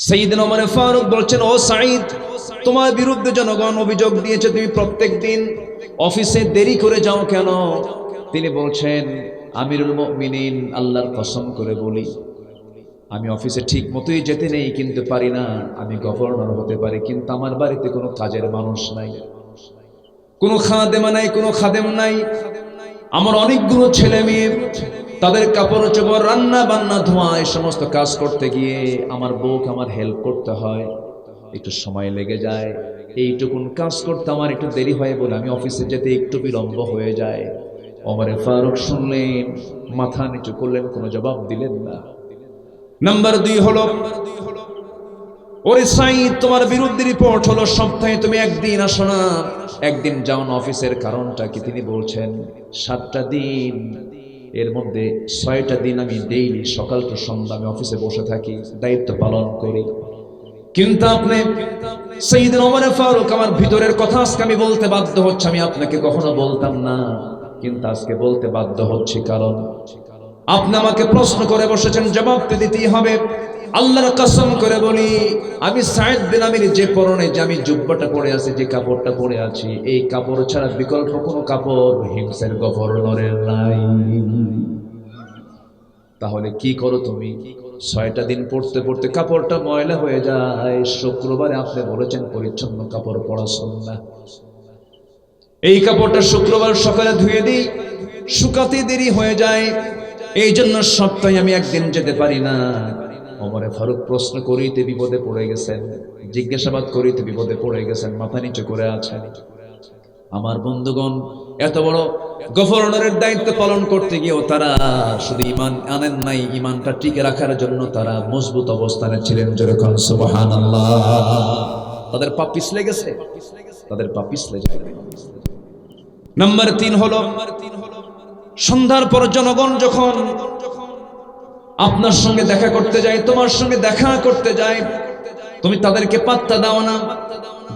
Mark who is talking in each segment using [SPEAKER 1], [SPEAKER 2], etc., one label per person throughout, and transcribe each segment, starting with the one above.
[SPEAKER 1] সাইয়েদনা ওমর ফারুক বলছেন, ও সাঈদ, তোমার বিরুদ্ধে জনগণ অভিযোগ দিয়েছে তুমি প্রত্যেকদিন অফিসে দেরি করে যাও কেন? তিনি বলছেন, আমিরুল মুমিনিন, আল্লাহর কসম করে বলি, আমি অফিসে ঠিক মতোই যেতে নেই, কিন্তু পারি না। আমি গভর্নর হতে পারি, কিন্তু আমার বাড়িতে কোনো কাজের মানুষ নাই, কোনো খাদেমা নাই, কোনো খাদেম নাই। আমার অনেকগুলো ছেলে মেয়ে, তাদের কাপড় চোপড়, রান্না বান্না, ধোয়া, এই সমস্ত কাজ করতে গিয়ে আমার বউকে আমার হেল্প করতে হয়, একটু সময় লেগে যায়। এইটুকুন কাজ করতে আমার একটু দেরি হয় বলে আমি অফিসে যেতে একটু বিলম্ব হয়ে যায়। ওমর ফারুক শুনলেন, মাথা নিচু করলেন, কোনো জবাব দিলেন না। নাম্বার 2 হলো, ওরে সাঈদ, তোমার বিরুদ্ধে রিপোর্ট হলো সপ্তাহে তুমি একদিন আসো না, একদিন যাও না অফিসের কারণটা কি? তিনি বলছেন, 7টা দিন, এর মধ্যে 6টা দিন আমি ডেইলি সকাল টু সন্ধ্যা আমি অফিসে বসে থাকি, দায়িত্ব পালন করি। কিন্তু আপনি সাইয়েদনা ওমর ফারুক, আমার ভিতরের কথা আজকে আমি বলতে বাধ্য হচ্ছে, আমি আপনাকে কখনো বলতাম না, কিন্তু আজকে বলতে বাধ্য হচ্ছি, কারণ আপনি আমাকে প্রশ্ন করে বসেছেন, জবাব তো দিতেই হবে। আল্লাহর কসম করে বলি, আমি সাঈদ বিন আমির যে পরনে, যে আমি জুব্বাটা পরে আছি, যে কাপড়টা পরে আছি, এই কাপড় ছাড়া বিকল্প কোনো কাপড় হিমসের গভর্নরের নাই। তাহলে কি করো তুমি? 6টা দিন পড়তে পড়তে কাপড়টা ময়লা হয়ে যায়। শুক্রবারে আপনি বলেছেন পরিচ্ছন্ন কাপড় পরা সুন্নাহ, এই কাপড়টা শুক্রবার সকালে ধুয়ে দিই, শুকাতে দেরি হয়ে যায়, এই জন্য সপ্তাহে আমি একদিন যেতে পারি না। ওমর ফারুক প্রশ্ন করিতে বিপদে পড়ে গেছেন, জিজ্ঞাসাবাদ করিতে বিপদে পড়ে গেছেন, মাথা নিচু করে আছেন। আমার বন্ধুগণ, এত বড় গভর্নরের দায়িত্ব পালন করতে গিয়েও তারা শুধু ঈমান আনেন নাই, ঈমানটা টিকে রাখার জন্য তারা মজবুত অবস্থানে ছিলেন। যেরকম সুবহানাল্লাহ। তাদের পা পিছলে গেছে, তাদের পা পিছলে যায়। নাম্বার 3 হলো, সন্ধ্যার পর জনগণ যখন আপনার সঙ্গে দেখা করতে যায়, তোমার সঙ্গে দেখা করতে যায়, তুমি তাদেরকে পাত্তা দাও না,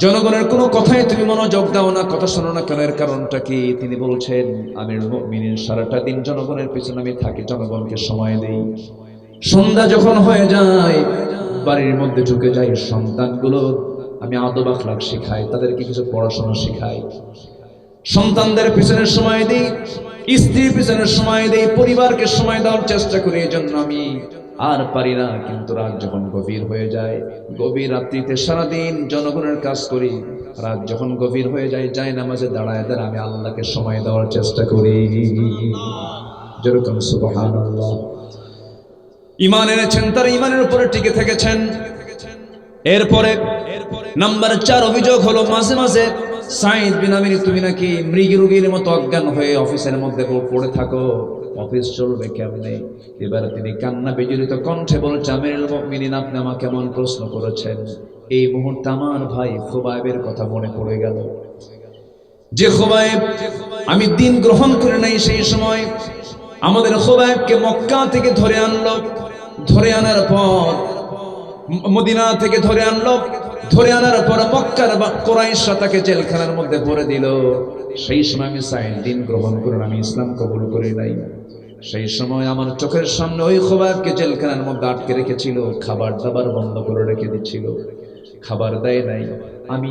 [SPEAKER 1] জনগণের কোনো কথায় তুমি মনোযোগ দাও না, কথা শোনো না কেন? এর কারণটা কি? তিনি বলছেন, আমিরুল মুমিনিন, সারাটা দিন জনগণের পিছনে আমি থাকি, জনগণকে সময় দেই। সন্ধ্যা যখন হয়ে যায়, বাড়ির মধ্যে ঢুকে যাই, সন্তানগুলো আমি আদব আখলাক শিখাই, তাদেরকে কিছু পড়াশোনা শিখাই, সন্তানদের পিছনে সময় দিই, স্ত্রীর পিছনে সময় দিই, পরিবারকে সময় দেওয়ার চেষ্টা করি। এই জন্য আমি আর পারি না। কিন্তু রাত যখন গভীর হয়ে যায়, গভীর রাত্রিতে সারাদিন জনগণের কাজ করি, রাত যখন গভীর হয়ে যায়, যাই নামাজে দাঁড়ায় দাঁড়ায় আমি আল্লাহকে সময় দেওয়ার চেষ্টা করি। যেরকম সুবহানাল্লাহ। ঈমান এনেছেন, তার ঈমানের উপরে টিকে থেকেছেন। এরপরে নাম্বার 4 অভিযোগ হলো, মাঝে মাঝে সাঈদ বিন আমির, তুমি নাকি মৃগী রোগীর মতো অজ্ঞান হয়ে অফিসের মধ্যে পড়ে থাকো, অফিস চলবে কেমনে? এবারে তিনি কান্না বিজড়িত কণ্ঠে বলছে, আমিরুল মুমিনিন, আপনি আমাকে এমন প্রশ্ন করেছেন, এই মুহূর্তে আমার ভাই খুবাইবের কথা মনে পড়ে গেল। যে খুবাইব আমি দিন গ্রহণ করে নাই, সেই সময় আমাদের খুবাইবকে মক্কা থেকে ধরে আনলো, ধরে আনার পর মদিনা থেকে ধরে আনলো, ধরে আনার পর মক্কার কুরাইশরা তাকে জেলখানার মধ্যে ভরে দিল। সেই সময় আমি সাঈদ দিন গ্রহণ করে আমি ইসলাম কবুল করি নাই। সেই সময় আমার চোখের সামনে ওই খুবাইবকে জেলখানার মধ্যে আটকে রেখেছিল, খাবার দাবার বন্ধ করে রেখে দিচ্ছিল, খাবার দেয় নাই। আমি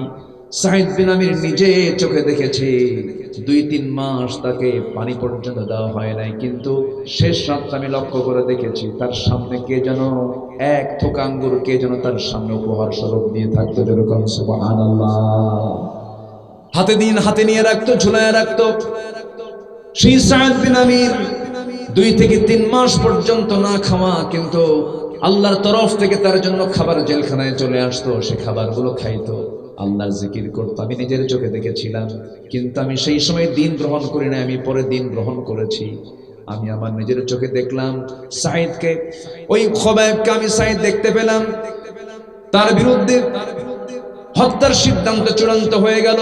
[SPEAKER 1] সাঈদ বিন আমির নিজে চোখে দেখেছি, 2-3 মাস তাকে পানি পর্যন্ত দেওয়া হয় নাই। কিন্তু শেষ রাতটা আমি লক্ষ্য করে দেখেছি, তার সামনে কে যেন এক থোকা আঙ্গুর, কে যেন তার সামনে উপহার স্বরূপ দিয়ে থাকতো। যেরকম সুবহানাল্লাহ। হাতে নিয়ে রাখতো, ঝুলায় রাখতো। সেই সাঈদ বিন আমির 2 থেকে 3 মাস পর্যন্ত না খাওয়া, কিন্তু আল্লাহর তরফ থেকে তার জন্য খাবার জেলখানায় চলে আসতো, সে খাবারগুলো খাইতো, আল্লাহর জিকির করতো। আমি নিজের চোখে দেখেছিলাম, কিন্তু আমি সেই সময় দিন গ্রহণ করি না, আমি পরে দিন গ্রহণ করেছি। আমি আমার নিজের চোখে দেখলাম সাঈদকে, ওই খুবাইবকে আমি সাঈদ দেখতে পেলাম। তার বিরুদ্ধে হত্যার সিদ্ধান্ত চূড়ান্ত হয়ে গেল,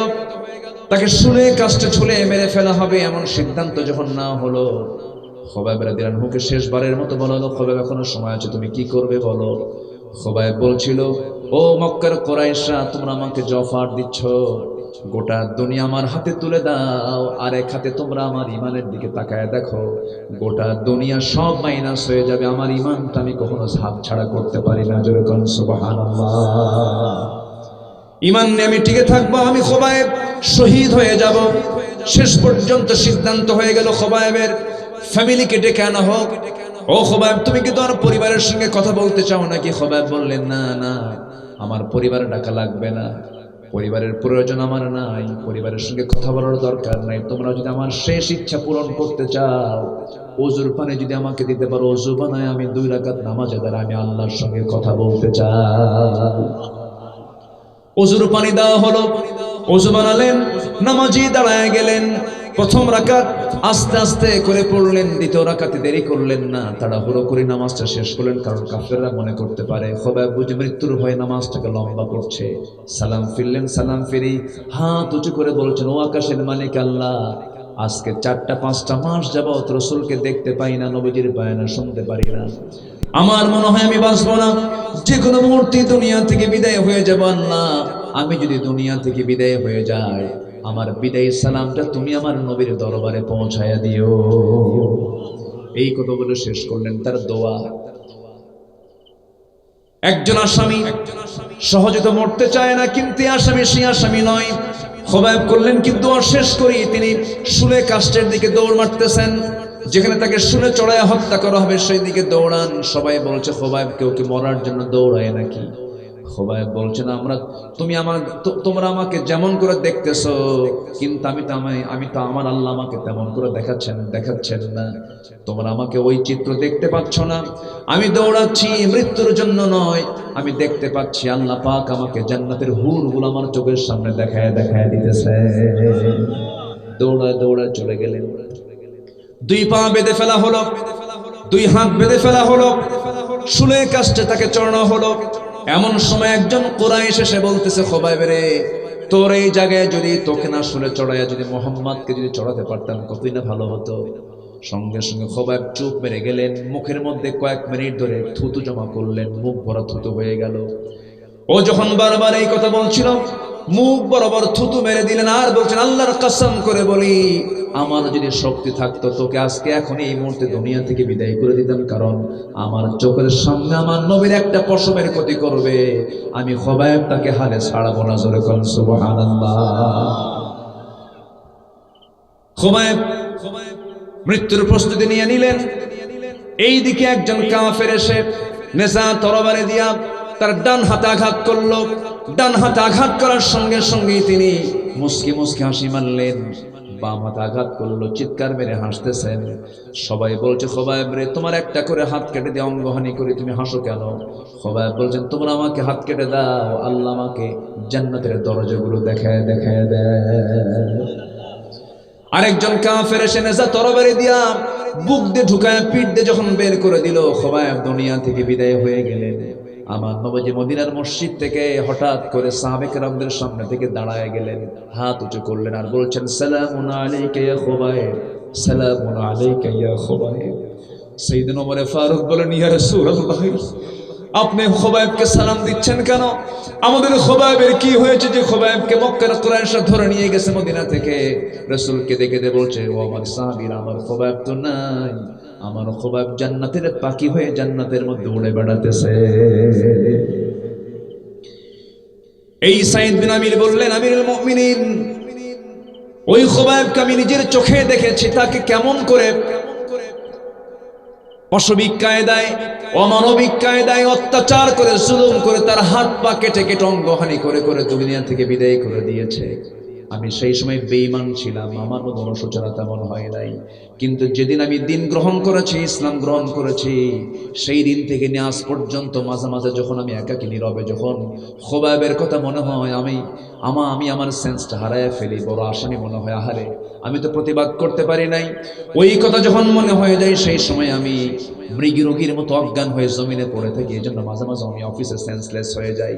[SPEAKER 1] তাকে শুলে কাস্টে ছুলে মেরে ফেলা হবে, এমন সিদ্ধান্ত যখন না হলো, খুবাইব রাদিয়াল্লাহু আনহুকে শেষবারের মতো বলা হলো, খুবাইব এখনো সময় আছে, তুমি কি করবে বলো। খুবাইব বলছিল, ও মক্কার কুরাইশরা, তোমরা আমাকে যে অফার দিচ্ছ, গোটা দুনিয়া আমার হাতে তুলে দাও, আর এক হাতে তোমরা আমার ইমানের দিকে তাকায় দেখো, গোটা দুনিয়া সব মাইনাস হয়ে যাবে, আমার ইমানটা আমি কখনো হাত ছাড়া করতে পারি না। জোরে কোন সুবহানাল্লাহ। ইমান নিয়ে আমি টিকে থাকবো, আমি খোবায়েব শহীদ হয়ে যাব। শেষ পর্যন্ত সিদ্ধান্ত হয়ে গেল খোবায়েবের ফ্যামিলিকে ডেকে আনা হোক। ও খোবায়েব, তুমি কি তোমার পরিবারের সঙ্গে কথা বলতে চাও নাকি? খোবায়েব বললেন, না না, আমার পরিবার ডাকা লাগবে না, পরিবারের প্রয়োজন আমার নাই, পরিবারের সঙ্গে কথা বলার দরকার নাই। তোমরা যদি আমার শেষ ইচ্ছা পূরণ করতে চাও, ওযুর পানি যদি আমাকে দিতে পারো, ওযু বানায় আমি 2 রাকাত নামাজে দাঁড়ায় আমি আল্লাহর সঙ্গে কথা বলতে চাই। ওযুর পানি দেওয়া হলো, ওযু বানালেন, নামাজি দাঁড়ায় গেলেন। প্রথম রাকাত আস্তে আস্তে করে পড়লেন, দ্বিতীয় রাকাতে দেরি করলেন না, তাড়াহুড়ো করে নামাজটা শেষ করলেন, কারণ কাফেররা মনে করতে পারে খোবায়েব বুঝি মৃত্যুর ভয়ে নামাজটাকে লম্বা করছে। সালাম ফিরলেন, সালাম ফিরি হাত উঁচু করে বলছেন, ও আকাশের মালিক আল্লাহ, আজকে 4-5টা মাস যাবত রাসূলকে দেখতে পাই না, নবীজির বায়ানা শুনতে পারি না, আমার মনে হয় আমি বাঁচবো না, যে কোনো মুহূর্তে দুনিয়া থেকে বিদায় হয়ে যাব। আল্লাহ, আমি যদি দুনিয়া থেকে বিদায় হয়ে যাই, আমার বিদায় সালামটা তুমি আমার নবীর দরবারে পৌঁছায়া দিও। এই কথা বলে শেষ করলেন তার দোয়া। একজন আসামি সহজে তো মরতে চায় না, কিন্তু আসামি সেই আসামি নয়। খোবায়েব করলেন কি, দোয়া শেষ করি তিনি শুলে কাষ্টের দিকে দৌড় মারতেছেন, যেখানে তাকে শুলে চড়ায় হত্যা করা হবে সেই দিকে দৌড়ান। সবাই বলছে, খোবায়েব কেউ কি মরার জন্য দৌড়ায় নাকি? খোবায়েব বলছেন, তোমরা আমাকে যেমন করে দেখতেছো, কিন্তু আমি তো আমার আল্লাহ আমাকে তেমন করে দেখাচ্ছেন না। তোমরা আমাকে ওই চিত্র দেখতে পাচ্ছ না। আমি দৌড়াচ্ছি মৃত্যুর জন্য নয়, আমি দেখতে পাচ্ছি আল্লাহ পাক আমাকে জান্নাতের হুরগুলো আমার চোখের সামনে দেখায় দিতেছে। দৌড়ায় দৌড়ায় চলে গেলেন। 2 পা বেঁধে ফেলা হলো, 2 হাত বেঁধে ফেলা হলো, শুলে কাষ্ঠে তাকে চড়ানো হলো। এমন সময় একজন কুরাইশ এসে বলতেছে, খোবায়েব রে, তোর এই জায়গায় যদি তোকে না শুলে চড়াইয়া যদি মোহাম্মদকে যদি চড়াতে পারতাম কতই না ভালো হতো। সঙ্গে সঙ্গে খোবায়েব চুপ মেরে গেলেন, মুখের মধ্যে কয়েক মিনিট ধরে থুতু জমা করলেন, মুখ ভরা থুতু হয়ে গেল। ও যখন বারবার এই কথা বলছিল, মুখ বরাবর থুতু মেরে দিলেন, আর বলছেন, আল্লাহর কসম করে বলি, আমার যদি শক্তি থাকতো তোকে আজকে এখন এই মুহূর্তে দুনিয়া থেকে বিদায় করে দিতাম, কারণ আমার চোখের সামনে আমার নবীর একটা পশমের ক্ষতি করবে, আমি খোবায়েব তাকে হালে ছাড়াবো না। জোরে কোন সুবহানাল্লাহ। খোবায়েব মৃত্যুর প্রস্তুতি নিয়ে নিলেন। এইদিকে একজন কাফের এসে নেজা তরবারি দিয়া তার ডান হাতে আঘাত করলো। ডান হাতে আঘাত করার সঙ্গে সঙ্গে তিনি মুস্কি মুস্কি হাসি মারলেন। বাম হাতে আঘাত করলো, চিৎকার মেরে হাসতেছেন। সবাই বলছে, খোবায়েব রে, তোমার একটা করে হাত কেটে দিয়ে অঙ্গহানি করে তুমি হাসো কেন? খোবায়েব বলছেন, তোমরা আমাকে হাত কেটে দাও, আল্লাহ আমাকে জান্নাতের দরজাগুলো দেখায় দেয়। আরেকজন কাফের এসে নেজা তরবারি দিয়া বুক দিয়ে ঢুকায় পিঠ দিয়ে যখন বের করে দিল, খোবায়েব দুনিয়া থেকে বিদায় হয়ে গেলেন। আমার নবী মদিনার মসজিদ থেকে হঠাৎ করে সাহাবে কেরামদের সামনে থেকে দাঁড়ায় গেলেন, হাত উঁচু করলেন আর বলছেন, সালামুন আলাইকা ইয়া খোবায়েব, সালামুন আলাইকা ইয়া খোবায়েব। সাইয়েদনা ওমর ফারুক বলেন, ইয়া রাসূলুল্লাহ, আপনি খোবায়েবকে সালাম দিচ্ছেন কেন? আমাদের খোবায়েবের কি হয়েছে যে খোবায়েবকে মক্কার কুরাইশরা ধরে নিয়ে গেছে মদিনা থেকে? রাসূলকে দেখে বলছে, ও আমার সাহাবীরা, আমার খোবায়েব তো নাই, আমার খোবায়েব জান্নাতের পাখি হয়ে জান্নাতের মধ্যে উড়ে বেড়াতেছে। এই সাইদ বিন আমির বললেন, আমিরুল মুমিনিন, ওই খোবায়েবকে আমি নিজের চোখে দেখেছি, তাকে কেমন করে অস্বাভাবিক কায়দায়, অমানবিক কায়দায় অত্যাচার করে, জুলুম করে, তার হাত পা কেটে কেটে অঙ্গহানি করে করে দুনিয়া থেকে বিদায় করে দিয়েছে। আমি সেই সময় বেঈমান ছিলাম, আমার মধ্যে অনুশোচনা তেমন হয় নাই, কিন্তু যেদিন আমি দিন গ্রহণ করেছি, ইসলাম গ্রহণ করেছি, সেই দিন থেকে নিয়ে আজ পর্যন্ত মাঝে মাঝে যখন আমি একাকী নীরবে যখন খোবায়েবের কথা মনে হয়, আমি আমার সেন্সটা হারায় ফেলি, বড় আসামি মনে হয়, আহারে আমি তো প্রতিবাদ করতে পারি নাই। ওই কথা যখন মনে হয়ে যায়, সেই সময় আমি মৃগী রোগীর মতো অজ্ঞান হয়ে জমিনে পড়ে থাকি। এই জন্য মাঝে মাঝে আমি অফিসে সেন্সলেস হয়ে যাই।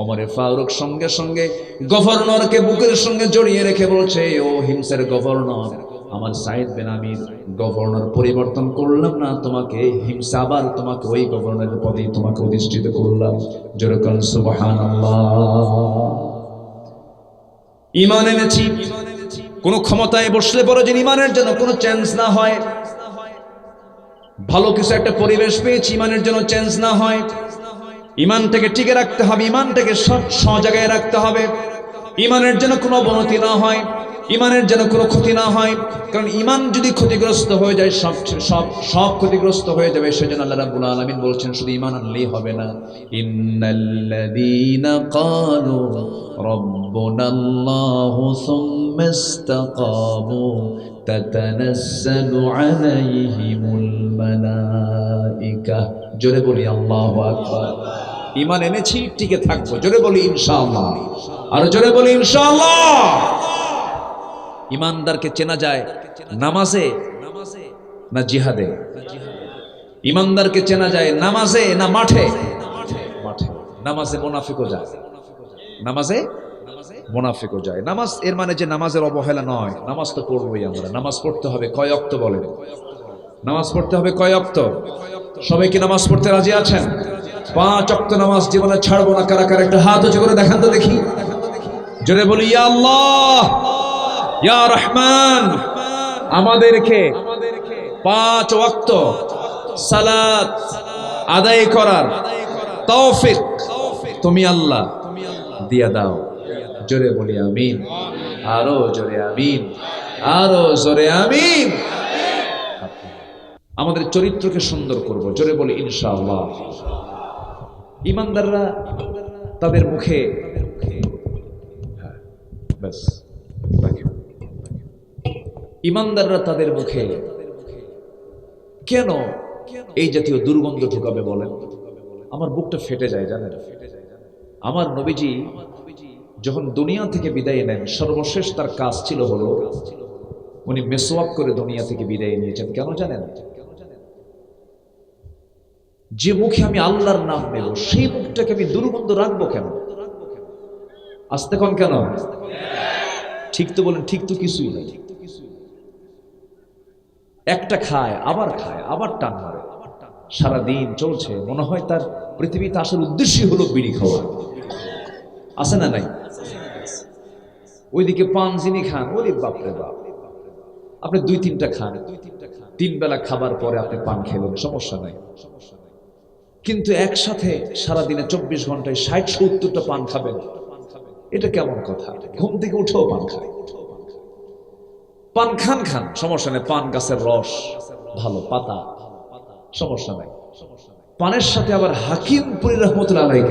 [SPEAKER 1] ওমরে ফারুক সঙ্গে সঙ্গে গভর্নরকে বুকের সঙ্গে জড়িয়ে রেখে বলছে, ও হিমসের গভর্নর, আমার সাইদ বিন আমির গভর্নর পরিবর্তন করলাম না তোমাকে, হিমসা আবার তোমাকে ওই গভর্নরের পদে তোমাকে অধিষ্ঠিত করলাম। জোরে বলেন সুবহানাল্লাহ। ঈমান এনেছি, কোন ক্ষমতায় বসলে পরে যে ঈমানের জন্য কোনো চেঞ্জ না হয়, ভালো কিছু একটা পরিবেশ পেয়েছি ঈমানের জন্য চেঞ্জ না হয়, ঈমানটাকে টিকে রাখতে হবে, ঈমানটাকে জায়গায় রাখতে হবে, ঈমানের যেন কোনো অবনতি না হয়, ঈমানের যেন কোনো ক্ষতি না হয়। কারণ ঈমান যদি ক্ষতিগ্রস্ত হয়ে যায় সব ক্ষতিগ্রস্ত হয়ে যাবে। সেজন্য আল্লাহ রাব্বুল আলামিন বলছেন শুধু ঈমান আনলেই হবে না। ইন্নাল্লাযীনা ক্বালু রাব্বুনাল্লাহু সুম্মা ইসতাকামু তাতানাজ্জালু আলাইহিমুল মালায়েকা। জোরে বলি আল্লাহু আকবার। ঈমান এনেছি, টিকে থাকবো। জোরে বলি ইনশাআল্লাহ। আর জোরে বলি ইনশাআল্লাহ। ঈমানদারকে চেনা যায় নামাজে না জিহাদে? ঈমানদারকে চেনা যায় নামাজে না মাঠে? মাঠে। নামাজে মুনাফিকও যায়, নামাজে মুনাফিকও যায়। নামাজ এর মানে যে নামাজের অবহেলা নয়, নামাজ তো পড়বই আমরা। নামাজ পড়তে হবে কয় ওয়াক্ত বলেন? নামাজ পড়তে হবে কয় ওয়াক্ত? সবাই কি নামাজ পড়তে রাজি আছেন? 5 ওয়াক্ত নামাজ জীবনে ছাড়বো না। কারা কারা একটা হাত উঁচু করে দেখান তো দেখি। জোরে বলি ইয়া আল্লাহ, ইয়া রহমান। আমাদেরকে 5 ওয়াক্ত সালাত আদায় করার তৌফিক তুমি আল্লাহ দিয়া দাও। জোরে বলি আমিন। আরো জোরে আমিন, আরো জোরে আমিন। আমাদের চরিত্রকে সুন্দর করব। জোরে বলি ইনশাআল্লাহ। ঈমানদাররা তাদের মুখে বাস রাখেন। ঈমানদাররা তাদের মুখে কেন এই জাতীয় দুর্গন্ধ ঢুকাবে বলেন? আমার বুকটা ফেটে যায় জানেন। আমার নবীজি যখন দুনিয়া থেকে বিদায় নেন, সর্বশেষ তার কাজ ছিল হলো উনি মেসওয়াক করে দুনিয়া থেকে বিদায় নিয়েছেন। কেন জানেন? যে মুখে আমি আল্লাহর নাম নেব সেই মুখটাকে আমি দুর্গন্ধ রাখবো কেন? আস্তে কোন কেন? ঠিক তো বলেন, ঠিক তো কিছুই নাই। একটা খায় আবার টান মারে, সারাদিন চলছে। মনে হয় তার পৃথিবীতে আসার উদ্দেশ্যই হলো বিড়ি খাওয়া। আছে না নাই? ওইদিকে পান যিনি খান, ওরে বাপরে বাপ, আপনি 2-3টা খান, 3 বেলা খাবার পরে আপনি পান খেলেন, সমস্যা নাই। কিন্তু একসাথে সারাদিনে 24 ঘন্টায় 60-70টা পান খাবেন, এটা কেমন কথা? ঘুম থেকে উঠেও পান খায়। পান খান সমস্যা নেই, পান গাছের রস ভালো, পাতা সমস্যা নাই। পানের সাথে আবার হাকিমপুরি রহমতুল্লাহ আলাইহি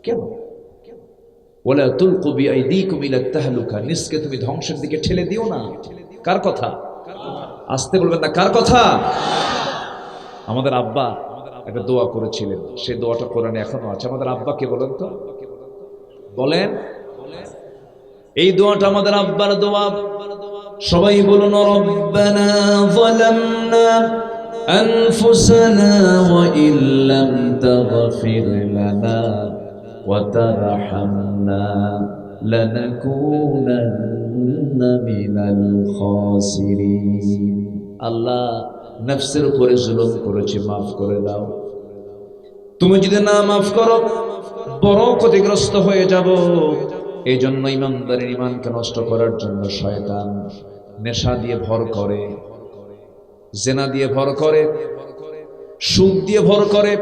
[SPEAKER 1] কেন? ওয়ালা তুলকু বিআইদিকুম ইলা তাহলুকা, নিজকে তুমি ধ্বংসের দিকে ঠেলে দিও না। কার কথা? আস্তে বলবেন না, কার কথা? আমাদের আব্বা একটা দোয়া করেছিলেন, সেই দোয়াটা কোরআনে এখনো আছে। আমাদের আব্বাকে বলেন তো, বলেন। এই দোয়াটা আমাদের আব্বার দোয়া। সবাই বলুন, রব্বানা যালামনা আনফুসানা ওয়া ইল্লাম তাগফির লানা ওয়া তারহামনা লানাকুনান্না মিনাল খাসিরিন। আল্লাহ, নফসের উপরে জুলুম করেছি, মাফ করে দাও। তুমি যদি না মাফ করো বড় ক্ষতিগ্রস্ত হয়ে যাব। এই জন্য ইমানদারের ঈমানকে নষ্ট করার জন্য শয়তান নেশা দিয়ে ভর করে, জেনা দিয়ে ভর করে, সুদ দিয়ে ভর করে।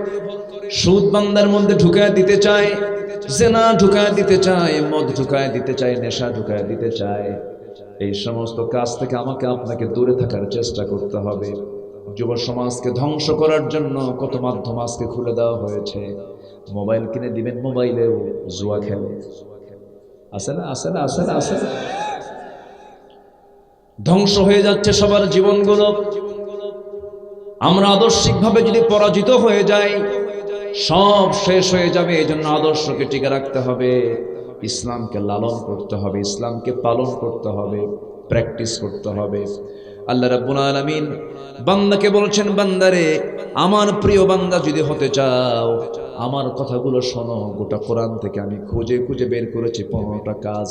[SPEAKER 1] সুদ বান্দার মধ্যে ঢুকায় দিতে চায়, জেনা ঢুকায় দিতে চায়, মদ ঢুকায় দিতে চায়, নেশা ঢুকায় দিতে চায়। এই সমস্ত কাজ থেকে আমাকে আপনাকে দূরে থাকার চেষ্টা করতে হবে। যুব সমাজকে ধ্বংস করার জন্য কত মাধ্যম আজকে খুলে দেওয়া হয়েছে। মোবাইল কিনে দিবেন, মোবাইলেও জুয়া খেলে। আছে না, আছে না, আছে না, আছে না? ধ্বংস হয়ে যাচ্ছে সবার জীবনগুলো। আমরা আদর্শিকভাবে যদি পরাজিত হয়ে যাই, সব শেষ হয়ে যাবে। এই জন্য আদর্শকে টিকে রাখতে হবে, ইসলামকে লালন করতে হবে, ইসলামকে পালন করতে হবে, প্র্যাকটিস করতে হবে। আল্লাহ রাব্বুল আলামিন বান্দাকে বলছেন, বান্দারে, আমার প্রিয় বান্দা যদি হতে চাও, আমার কথাগুলো শোনো। গোটা কোরআন থেকে আমি খুঁজে খুঁজে বের করেছি 15টা কাজ।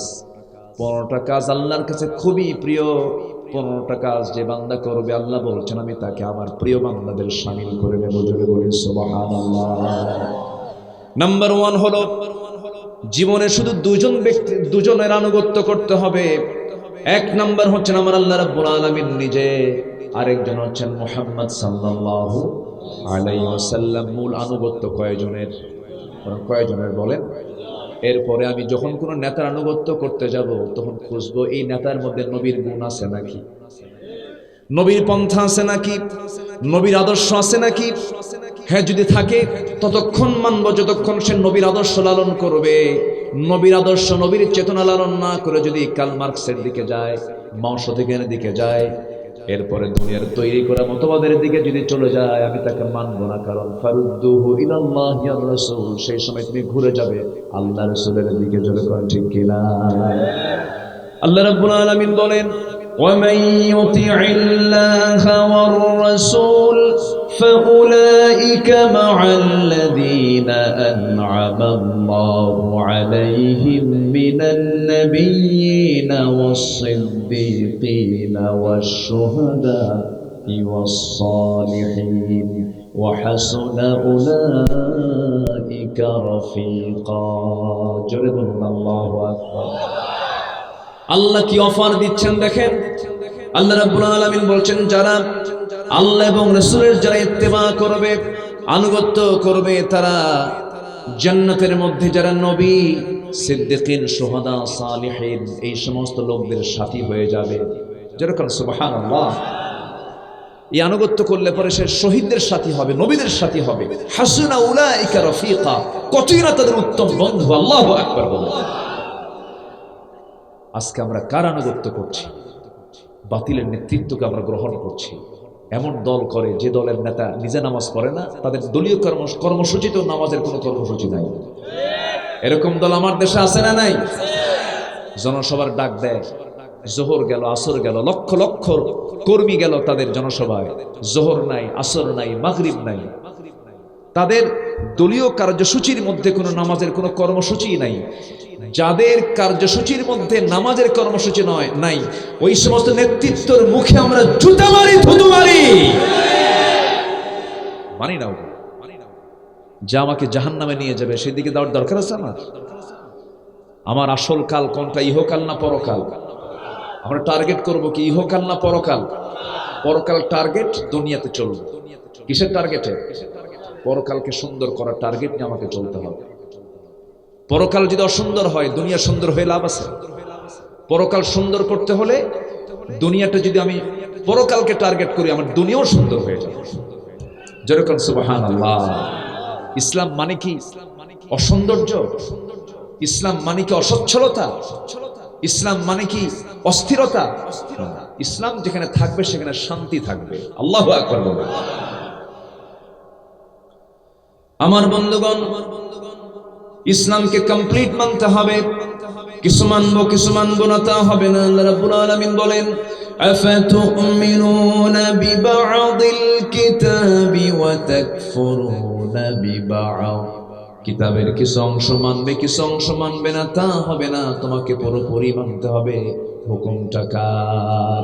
[SPEAKER 1] 15টা কাজ আল্লাহর কাছে খুবই প্রিয়। 15টা কাজ যে বান্দা করবে, আল্লাহ বলছেন আমি তাকে আমার প্রিয় বান্দাদের শামিল করে নেব। জোরে বলি সুবহানাল্লাহ। নাম্বার 1 হলো জীবনে শুধু দুজনের আনুগত্য করতে হবে। এক নাম্বার হচ্ছেন আমার আল্লাহ রাব্বুল আলামিন নিজে, আরেকজন হচ্ছেন মুহাম্মদ সাল্লাল্লাহু আলাইহি ওয়াসাল্লাম। মূল আনুগত্য কয়জনের? কয়জনের বলেন? এরপরে আমি যখন কোন নেতার আনুগত্য করতে যাব তখন খুঁজবো এই নেতার মধ্যে নবীর গুণ আছে নাকি, নবীর পন্থা আছে নাকি, নবীর আদর্শ আছে নাকি। হ্যাঁ যদি থাকে ততক্ষণ মানব যতক্ষণ সে নবীর আদর্শ লালন করবে। নবীর আদর্শ নবীর চেতনা লালন না করে যদি কার্ল মার্কসের দিকে যায়, মাও সেদিকের দিকে যায়, এরপরে দুনিয়ার তৈরি করা মতবাদের দিকে যদি চলে যায়, আমি তাকে মানব না। কারণ ফারুদ্দুহু ইলাল্লাহি ওয়া রাসূল, সেই সময় তুমি ঘুরে যাবে আল্লাহ রাসূলের দিকে। জোরে কোন ঠিক কিনা? আল্লাহ রাব্বুল আলামিন বলেন ومن يطع الله والرسول فأولئك مع الذين أنعم الله عليهم من النبيين والصديقين والشهداء والصالحين وحسن أولئك رفيقا جرب الله أكبر আল্লাহ কি অফার দিচ্ছেন দেখেন। আল্লাহ রাব্বুল আলামিন বলছেন যারা আল্লাহ এবং রাসূলের যারা ইত্তেবা করবে, আনুগত্য করবে, তারা জান্নাতের মধ্যে যারা নবী, সিদ্দিকিন, শুহাদা, সালিহিন এই সমস্ত লোকদের সাথী হয়ে যাবে। যেরকম সুবহানাল্লাহ। এই আনুগত্য করলে পরে সে শহীদদের সাথী হবে, নবীদের সাথী হবে। হাসুনা উলাইকা রফিকা, কতই না তাদের উত্তম বন্ধু। আল্লাহু আকবার বলে। আজকে আমরা কার আনুগত্য করছি? বাতিলের নেতৃত্বকে আমরা গ্রহণ করছি। এমন দল করে যে দলের নেতা নিজে নামাজ পড়ে না, তাদের দলীয় কর্মসূচিতেও নামাজের কোনো কর্মসূচি নাই। এরকম দল আমার দেশে আছে না নাই? জনসভার ডাক দেয়, জোহর গেল, আসর গেল, লক্ষ লক্ষ কর্মী গেল তাদের জনসভায়, জোহর নাই, আসর নাই, মাগরিব নাই। তাদের দলীয় কার্যসূচির মধ্যে কোনো নামাজের কোনো কর্মসূচি নাই। যাদের কার্যসূচির মধ্যে নামাজের কর্মসূচি নাই, ওই সমস্ত নেতৃত্বের মুখে আমরা জুতা মারি, থুতু মারি, মানি না। যা আমাকে জাহান্নামে নিয়ে যাবে সেদিকে যাওয়ার দরকার আছে আমার? আমার আসল কাল কোনটা, ইহকাল না পরকাল? আমরা টার্গেট করব কি ইহকাল না পরকাল? পরকাল টার্গেট, দুনিয়াতে চলবে। কিসের টার্গেটে? পরকালকে সুন্দর করার টার্গেট নিয়ে আমাকে চলতে হবে। পরকাল যদি অসুন্দর হয়, দুনিয়া সুন্দর হয়ে লাভ আছে? পরকাল সুন্দর করতে হলে দুনিয়াটা যদি আমি পরকালকে টার্গেট করি, আমার দুনিয়াও সুন্দর হয়ে যাবে। যেরকম সুবহানাল্লাহ। ইসলাম মানে কি অসৌন্দর্য? ইসলাম মানে কি অসচ্ছলতা? ইসলাম মানে কি অস্থিরতা? ইসলাম যেখানে থাকবে সেখানে শান্তি থাকবে। আল্লাহু আকবার বলুন। আমার বন্ধুগণ, ইসলামকে কমপ্লিট মানতে হবে। কিছু মানবো কিছু মানবো না তা হবে না। আল্লাহ রাব্বুল আলামিন বলেন আফাতুমিনুনা বিবা'দিল কিতাবি ওয়া তাকফুরুনা বিবা'দ। কিতাবের কিছু অংশ মানবে, কিছু অংশ মানবে না তা হবে না, তোমাকে পুরোপুরি মানতে হবে। হুকুমটা কার?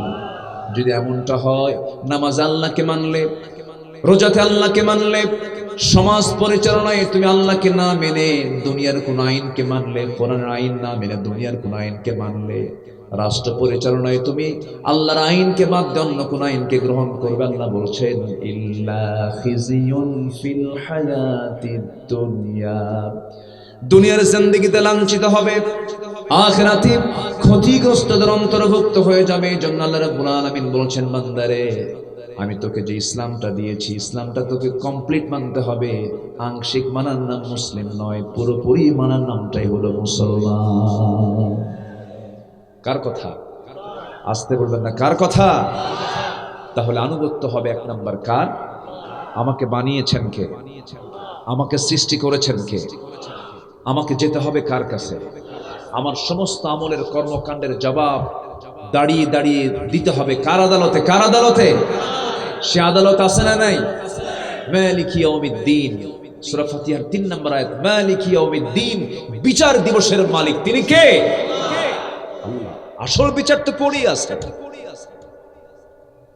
[SPEAKER 1] যদি এমনটা হয়, নামাজ আল্লাহকে মানলে, রোজাতে আল্লাহকে মানলে, সমাজ পরিচালনায় তুমি আল্লাহকে না মেনে দুনিয়ার কোন আইনকে মানলে, কোরআনের আইন না মেনে দুনিয়ার কোন আইনকে মানলে, রাষ্ট্র পরিচালনায় তুমি আল্লাহর আইনকে বাদ দিয়ে অন্য কোন আইনকে গ্রহণ করবে, আল্লাহ বলছেন ইল্লা খিজিয়ুন ফিল হায়াতিদ দুনিয়া, দুনিয়ার জিন্দেগিতে লাঞ্ছিত হবে, আখিরাতে ক্ষতিগ্রস্তদের অন্তর্ভুক্ত হয়ে যাবে। এজন্য আল্লাহ রাব্বুল আলামিন বলছেন বান্দারে, আমি তোকে যে ইসলামটা দিয়েছি, ইসলামটা তোকে কমপ্লিট মানতে হবে। আংশিক মানার নাম মুসলিম নয়, পুরোপুরি মানার নামটাই হলো মুসলমান। কার কথা? আসতে বলবেন না, কার কথা? তাহলে আনুগত্য হবে এক নাম্বার কার? আমাকে বানিয়েছেন কে? আমাকে সৃষ্টি করেছেন কে? আমাকে যেতে হবে কার কাছে? আমার সমস্ত আমলের কর্মকাণ্ডের জবাব দাঁড়িয়ে দাঁড়িয়ে দিতে হবে কার আদালতে? কার আদালতে? সে আদালত আছে না নাই? মালিকি ইয়াউমিদ্দিন, সূরা ফাতিহার 3 নম্বর আয়াত। মালিকি ইয়াউমিদ্দিন, বিচার দিবসের মালিক তিনি কে? আল্লাহ। আসল বিচার তো পড়েই আছে।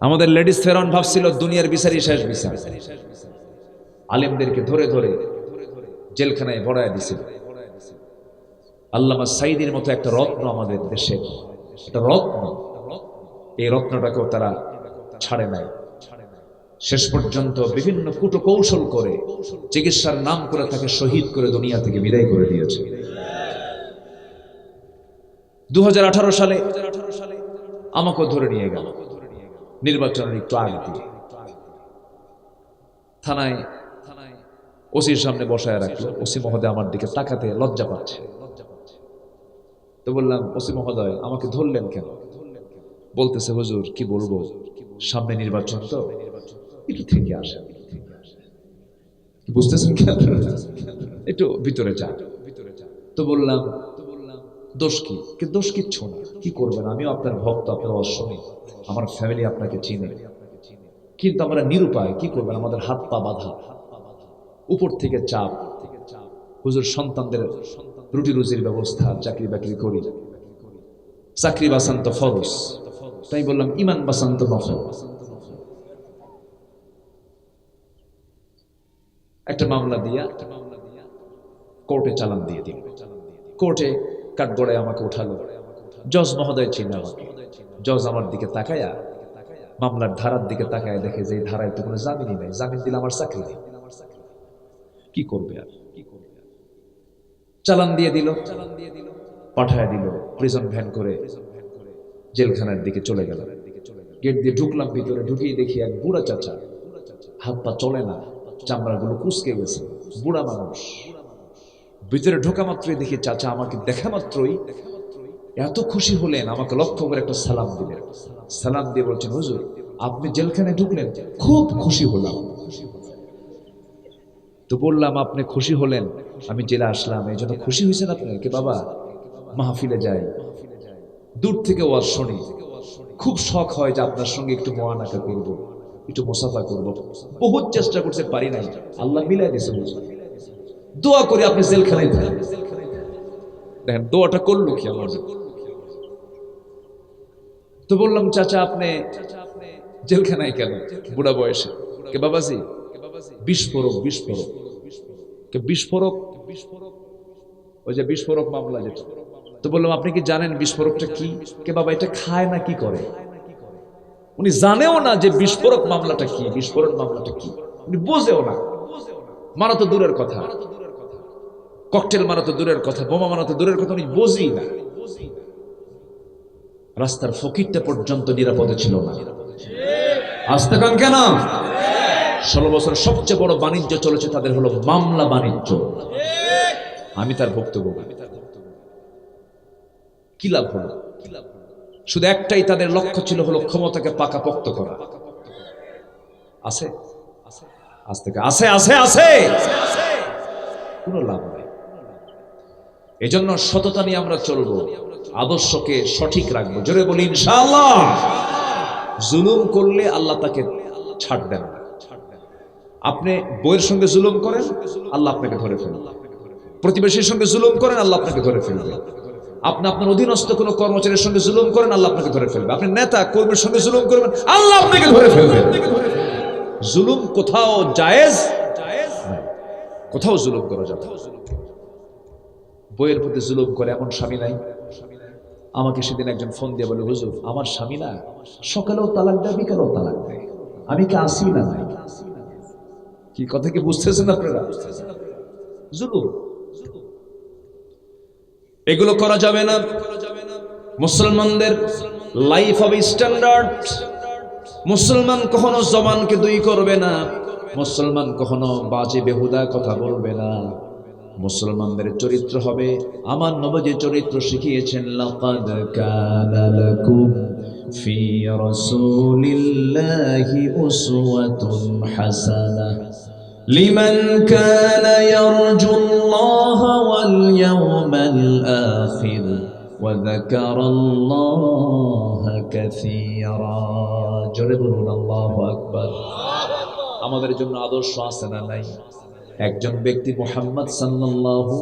[SPEAKER 1] আমাদের লেডিস ফেরাউন ভাবছিল দুনিয়ার বিচারই শেষ বিচার। আলেমদেরকে ধরে ধরে জেলখানায় ভরায় দিছিল। আল্লামা সাইদির মতো একটা রত্ন আমাদের দেশের, একটা রত্ন, এই রত্নটাকেও তারা ছাড়ে নাই। শেষ পর্যন্ত বিভিন্ন কূটকৌশল করে চিকিৎসার নাম করে তাকে শহীদ করে দুনিয়া থেকে বিদায় করে দিয়েছে। 2018 সালে আমাকেও ধরে নিয়ে গেল নির্বাচনের একটু আগে দিয়ে, থানায় ওসির সামনে বসায় রাখলো। ওসি মহোদয় আমার দিকে তাকাতে লজ্জা পাচ্ছে। তো বললাম, ওসি মহোদয় আমাকে ধরলেন কেন? বলতেছে, হুজুর কি বলবো, সামনে নির্বাচন তো, একটু থেকে আসেন। বুঝতেছেন কি আপনারা? একটু ভিতরে যান। তো বললাম, দোষ কি? দোষ কিচ্ছু না, কি করবেন, আমিও আপনার ভক্ত, আপনার অশ্বনী, আমার ফ্যামিলি আপনাকে চিনে, কিন্তু আমরা নিরুপায়, কি করবেন, আমাদের হাত পা বাঁধা, উপর থেকে চাপ, হুজুর সন্তানদের রুটি রুজির ব্যবস্থা, চাকরি বাকরি করি, চাকরি বাঁচান্ত ফরজ, তাই বললাম ইমান বাঁচান্ত নফল। একটা মামলা দিয়া কোর্টে চালান দিয়ে দিল। কোর্টে কাঠগড়ায় আমাকে উঠালো। জজ মহোদয় চিনে আমাকে। জজ আমার দিকে তাকায়া, মামলার ধারার দিকে তাকায়, দেখে যে ধারায় তো কোনো জামিনই নাই, জামিন দিলে আমার চাকরি নেই, কি করবে আর, চালান দিয়ে দিল, পাঠায় দিল প্রিজন ভ্যান করে, জেলখানার দিকে চলে গেল। গেট দিয়ে ঢুকলাম, ভিতরে ঢুকিয়ে দেখি এক বুড়া চাচা, হাত পা চলে না, চামড়াগুলো কুঁচকে গেছে, বুড়া মানুষ। ভিতরে ঢোকা মাত্রই দেখি চাচা আমাকে দেখা মাত্রই এত খুশি হলেন, আমাকে লক্ষ্য করে একটা সালাম দিলেন। সালাম দিয়ে বলছেন, হুজুর আপনি জেলখানায় ঢুকলেন, খুব খুশি হলাম। তো বললাম, আপনি খুশি হলেন, আমি জেলে আসলাম এই জন্য খুশি হয়েছেন আপনি? কে বাবা, মাহফিলে যাই, দূর থেকে ওয়াজ শুনি, খুব শখ হয় যে আপনার সঙ্গে একটু মোয়ানাকা করব, একটু মুসাফা করব, বহুত চেষ্টা করতে পারি নাই, আল্লাহ মিলাই দিয়েছে। দোয়া করি আপনি জেলখানায় থাকেন। দেখেন দোয়াটা করলো কি আমার। তো বললাম, চাচা আপনি জেলখানায় কেন বুড়া বয়সে? কে বাবাজি, বিস্ফোরক, বিস্ফোরক, কে বিস্ফোরক, ওই যে বিস্ফোরক মামলা যেটা। তো বললাম, আপনি কি জানেন বিস্ফোরকটা কি? কে বাবা এটা খায় না কি করে? উনি জানেও না যে বিস্ফোরক মামলাটা কি, বিস্ফোরক মামলাটা কি উনি বোঝেও না। মারা তো দূরের কথা, ককটেল মারা তো দূরের কথা, বোমা মারা তো দূরের কথা, উনি বোঝেই না। রাস্তার ফকিরটা পর্যন্ত নিরাপদে ছিল না। আসতে কান কেন? 16 বছর সবচেয়ে বড় বাণিজ্য চলেছে তাদের, হলো মামলা বাণিজ্য। আমি তার বক্তব্য, কি লাভ হলো? শুধু একটাই তাদের লক্ষ্য ছিল, হলো ক্ষমতাকে পাকাপোক্ত করা। আছে আজ থেকে আছে আছে আছে, কোনো লাভ নাই। এই জন্য সততা নিয়ে আমরা চলবো, আদর্শকে সঠিক রাখবো। জোরে বলি ইনশাআল্লাহ। জুলুম করলে আল্লাহ তাকে ছাড়বেন না। আপনি বইয়ের সঙ্গে জুলুম করেন, আল্লাহ আপনাকে ধরে ফেলবে। প্রতিবেশীর সঙ্গে জুলুম করেন, আল্লাহ আপনাকে ধরে ফেলবে। আপনি আপনার অধীনস্থ কোনো কর্মচারীর সঙ্গে জুলুম করেন, আল্লাহ আপনাকে ধরে ফেলবে। আপনি নেতা কর্মীর সঙ্গে জুলুম করবেন, আল্লাহ আপনাকে ধরে ফেলবে। জুলুম কোথাও জায়েজ, কোথাও জুলুম করা যাবে। বইয়ের প্রতি জুলুম করে এমন স্বামী নাই। আমাকে সেদিন একজন ফোন দিয়ে বলে, হুজুর আমার স্বামী না সকালেও তালাক দেয়, বিকালেও তালাক দেয়, আমি কি আসি না নাই? কি কথা কি বুঝতেছেন আপনারা? জুলুম, এগুলো করা যাবে না। মুসলমানদের লাইফ অফ স্ট্যান্ডার্ড, মুসলমান কখনো জবানকে দুই করবে না, মুসলমান কখনো বাজে বেহুদা কথা বলবে না। মুসলমানদের চরিত্র হবে, আমার নবী চরিত্র শিখিয়েছেন, লাকাদ কানা লাকুম ফি রাসূলিল্লাহি উসওয়াতুন হাসানাহ লিমান কানা ইয়ারজুল্লাহা ওয়াল ইয়াওমাল আখির ওয়া যাকারাল্লাহা কাসীরা। জোরে বলুন আল্লাহু আকবার। আমাদের জন্য আদর্শ আছে না নাই? একজন ব্যক্তি মুহাম্মদ সাল্লাল্লাহু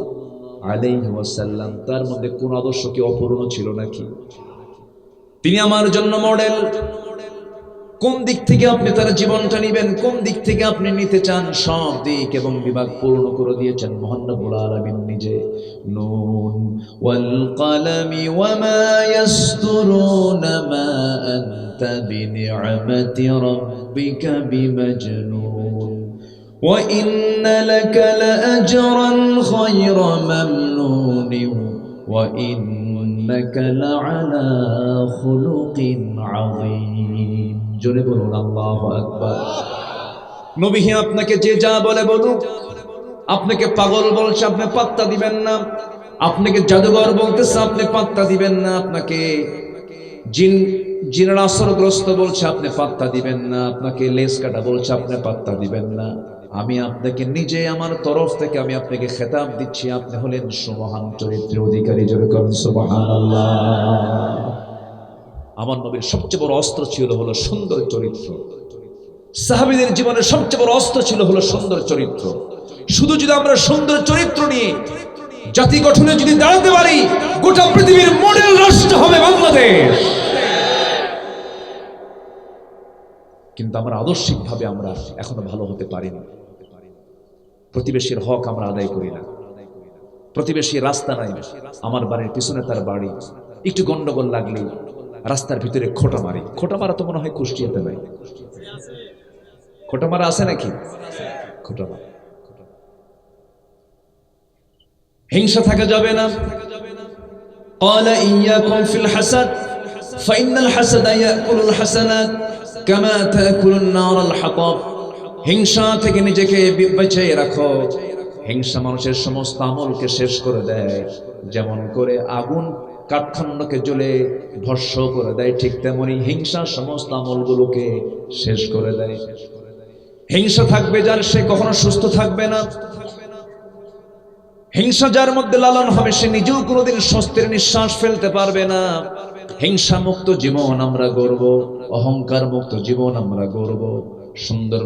[SPEAKER 1] আলাইহি ওয়াসাল্লাম, তার মধ্যে কোন আদর্শ কি অপূর্ণ ছিল নাকি? তিনি আমার জন্য মডেল। কোন দিক থেকে আপনি তার জীবনটা নেবেন, কোন দিক থেকে আপনি নিতে চান, সব দিক এবং বিভাগ পূর্ণ করে দিয়েছেন মহান রব্বুল আলামিন নিজে। নুন ওয়াল কলমি ওয়া মা ইয়াসতুরুনা মা আনতা বিনি'মাতি রাব্বিকা বিমাজনুন ওয়া ইন্না লাকা লাআজরান গায়রা মামনুন ওয়া ইন্নাকা লাআলা খুলুকিন আযীম। জোরে বলুন আল্লাহু আকবার। নবী আপনাকে যে যা বলে বলুক, আপনাকে পাগল বলছে আপনি পাত্তা দিবেন না, আপনাকে জাদুঘর বলতেছে আপনি পাত্তা দিবেন না, আপনাকে জিনের আসরগ্রস্ত বলছে আপনি পাত্তা দিবেন না, আপনাকে লেজ কাটা বলছে আপনি পাত্তা দিবেন না। আমি আপনাকে নিজে আমার তরফ থেকে আমি আপনাকে খেতাব দিচ্ছি, আপনি হলেন সুমহান চরিত্রের অধিকারী। জোরে করুন সুবহানাল্লাহ। আমার নবীর সবচেয়ে বড় অস্ত্র ছিল হলো সুন্দর চরিত্র। সাহাবীদের জীবনের সবচেয়ে বড় অস্ত্র ছিল হলো সুন্দর চরিত্র। শুধু যদি আমরা সুন্দর চরিত্র নিয়ে জাতি গঠনে যদি দাঁড়াতে পারি, গোটা পৃথিবীর মডেল রাষ্ট্র হবে বাংলাদেশ। কিন্তু আমরা আদর্শিকভাবে আমরা এখনো ভালো হতে পারিনি। প্রতিবেশীর হক আমরা আদায় করি না। প্রতিবেশী রাস্তা নাই, আমার বাড়ির পিছনে তার বাড়ি, একটু গন্ডগোল লাগলেই রাস্তার ভিতরে খোঁটা মারি। খোঁটা মারা তো মনে হয় কুষ্টিয়াতে নাই, খোঁটা মারা আছে নাকি? খোঁটা মারা। হিংসা থাকা যাবে না। قال إياكم في الحسد فإن الحسد يأكل الحسنات كما تأكل النار الحطب। হিংসা থেকে নিজেকে বাঁচিয়ে রাখো। হিংসা মানুষের সমস্ত আমলকে শেষ করে দেয়, যেমন করে আগুন কাঠখণ্ডকে জ্বলে ভস্ম করে দেয়, ঠিক তেমনি হিংসা সমস্ত আমলগুলোকে শেষ করে দেয়। হিংসা থাকবে যার, সে কখনো সুস্থ থাকবে না। হিংসা যার মধ্যে লালন হবে, সে নিজেও কোনোদিন স্বস্তির নিঃশ্বাস ফেলতে পারবে না। হিংসা মুক্ত জীবন আমরা গড়ব, অহংকার মুক্ত জীবন আমরা গড়ব। সুন্দর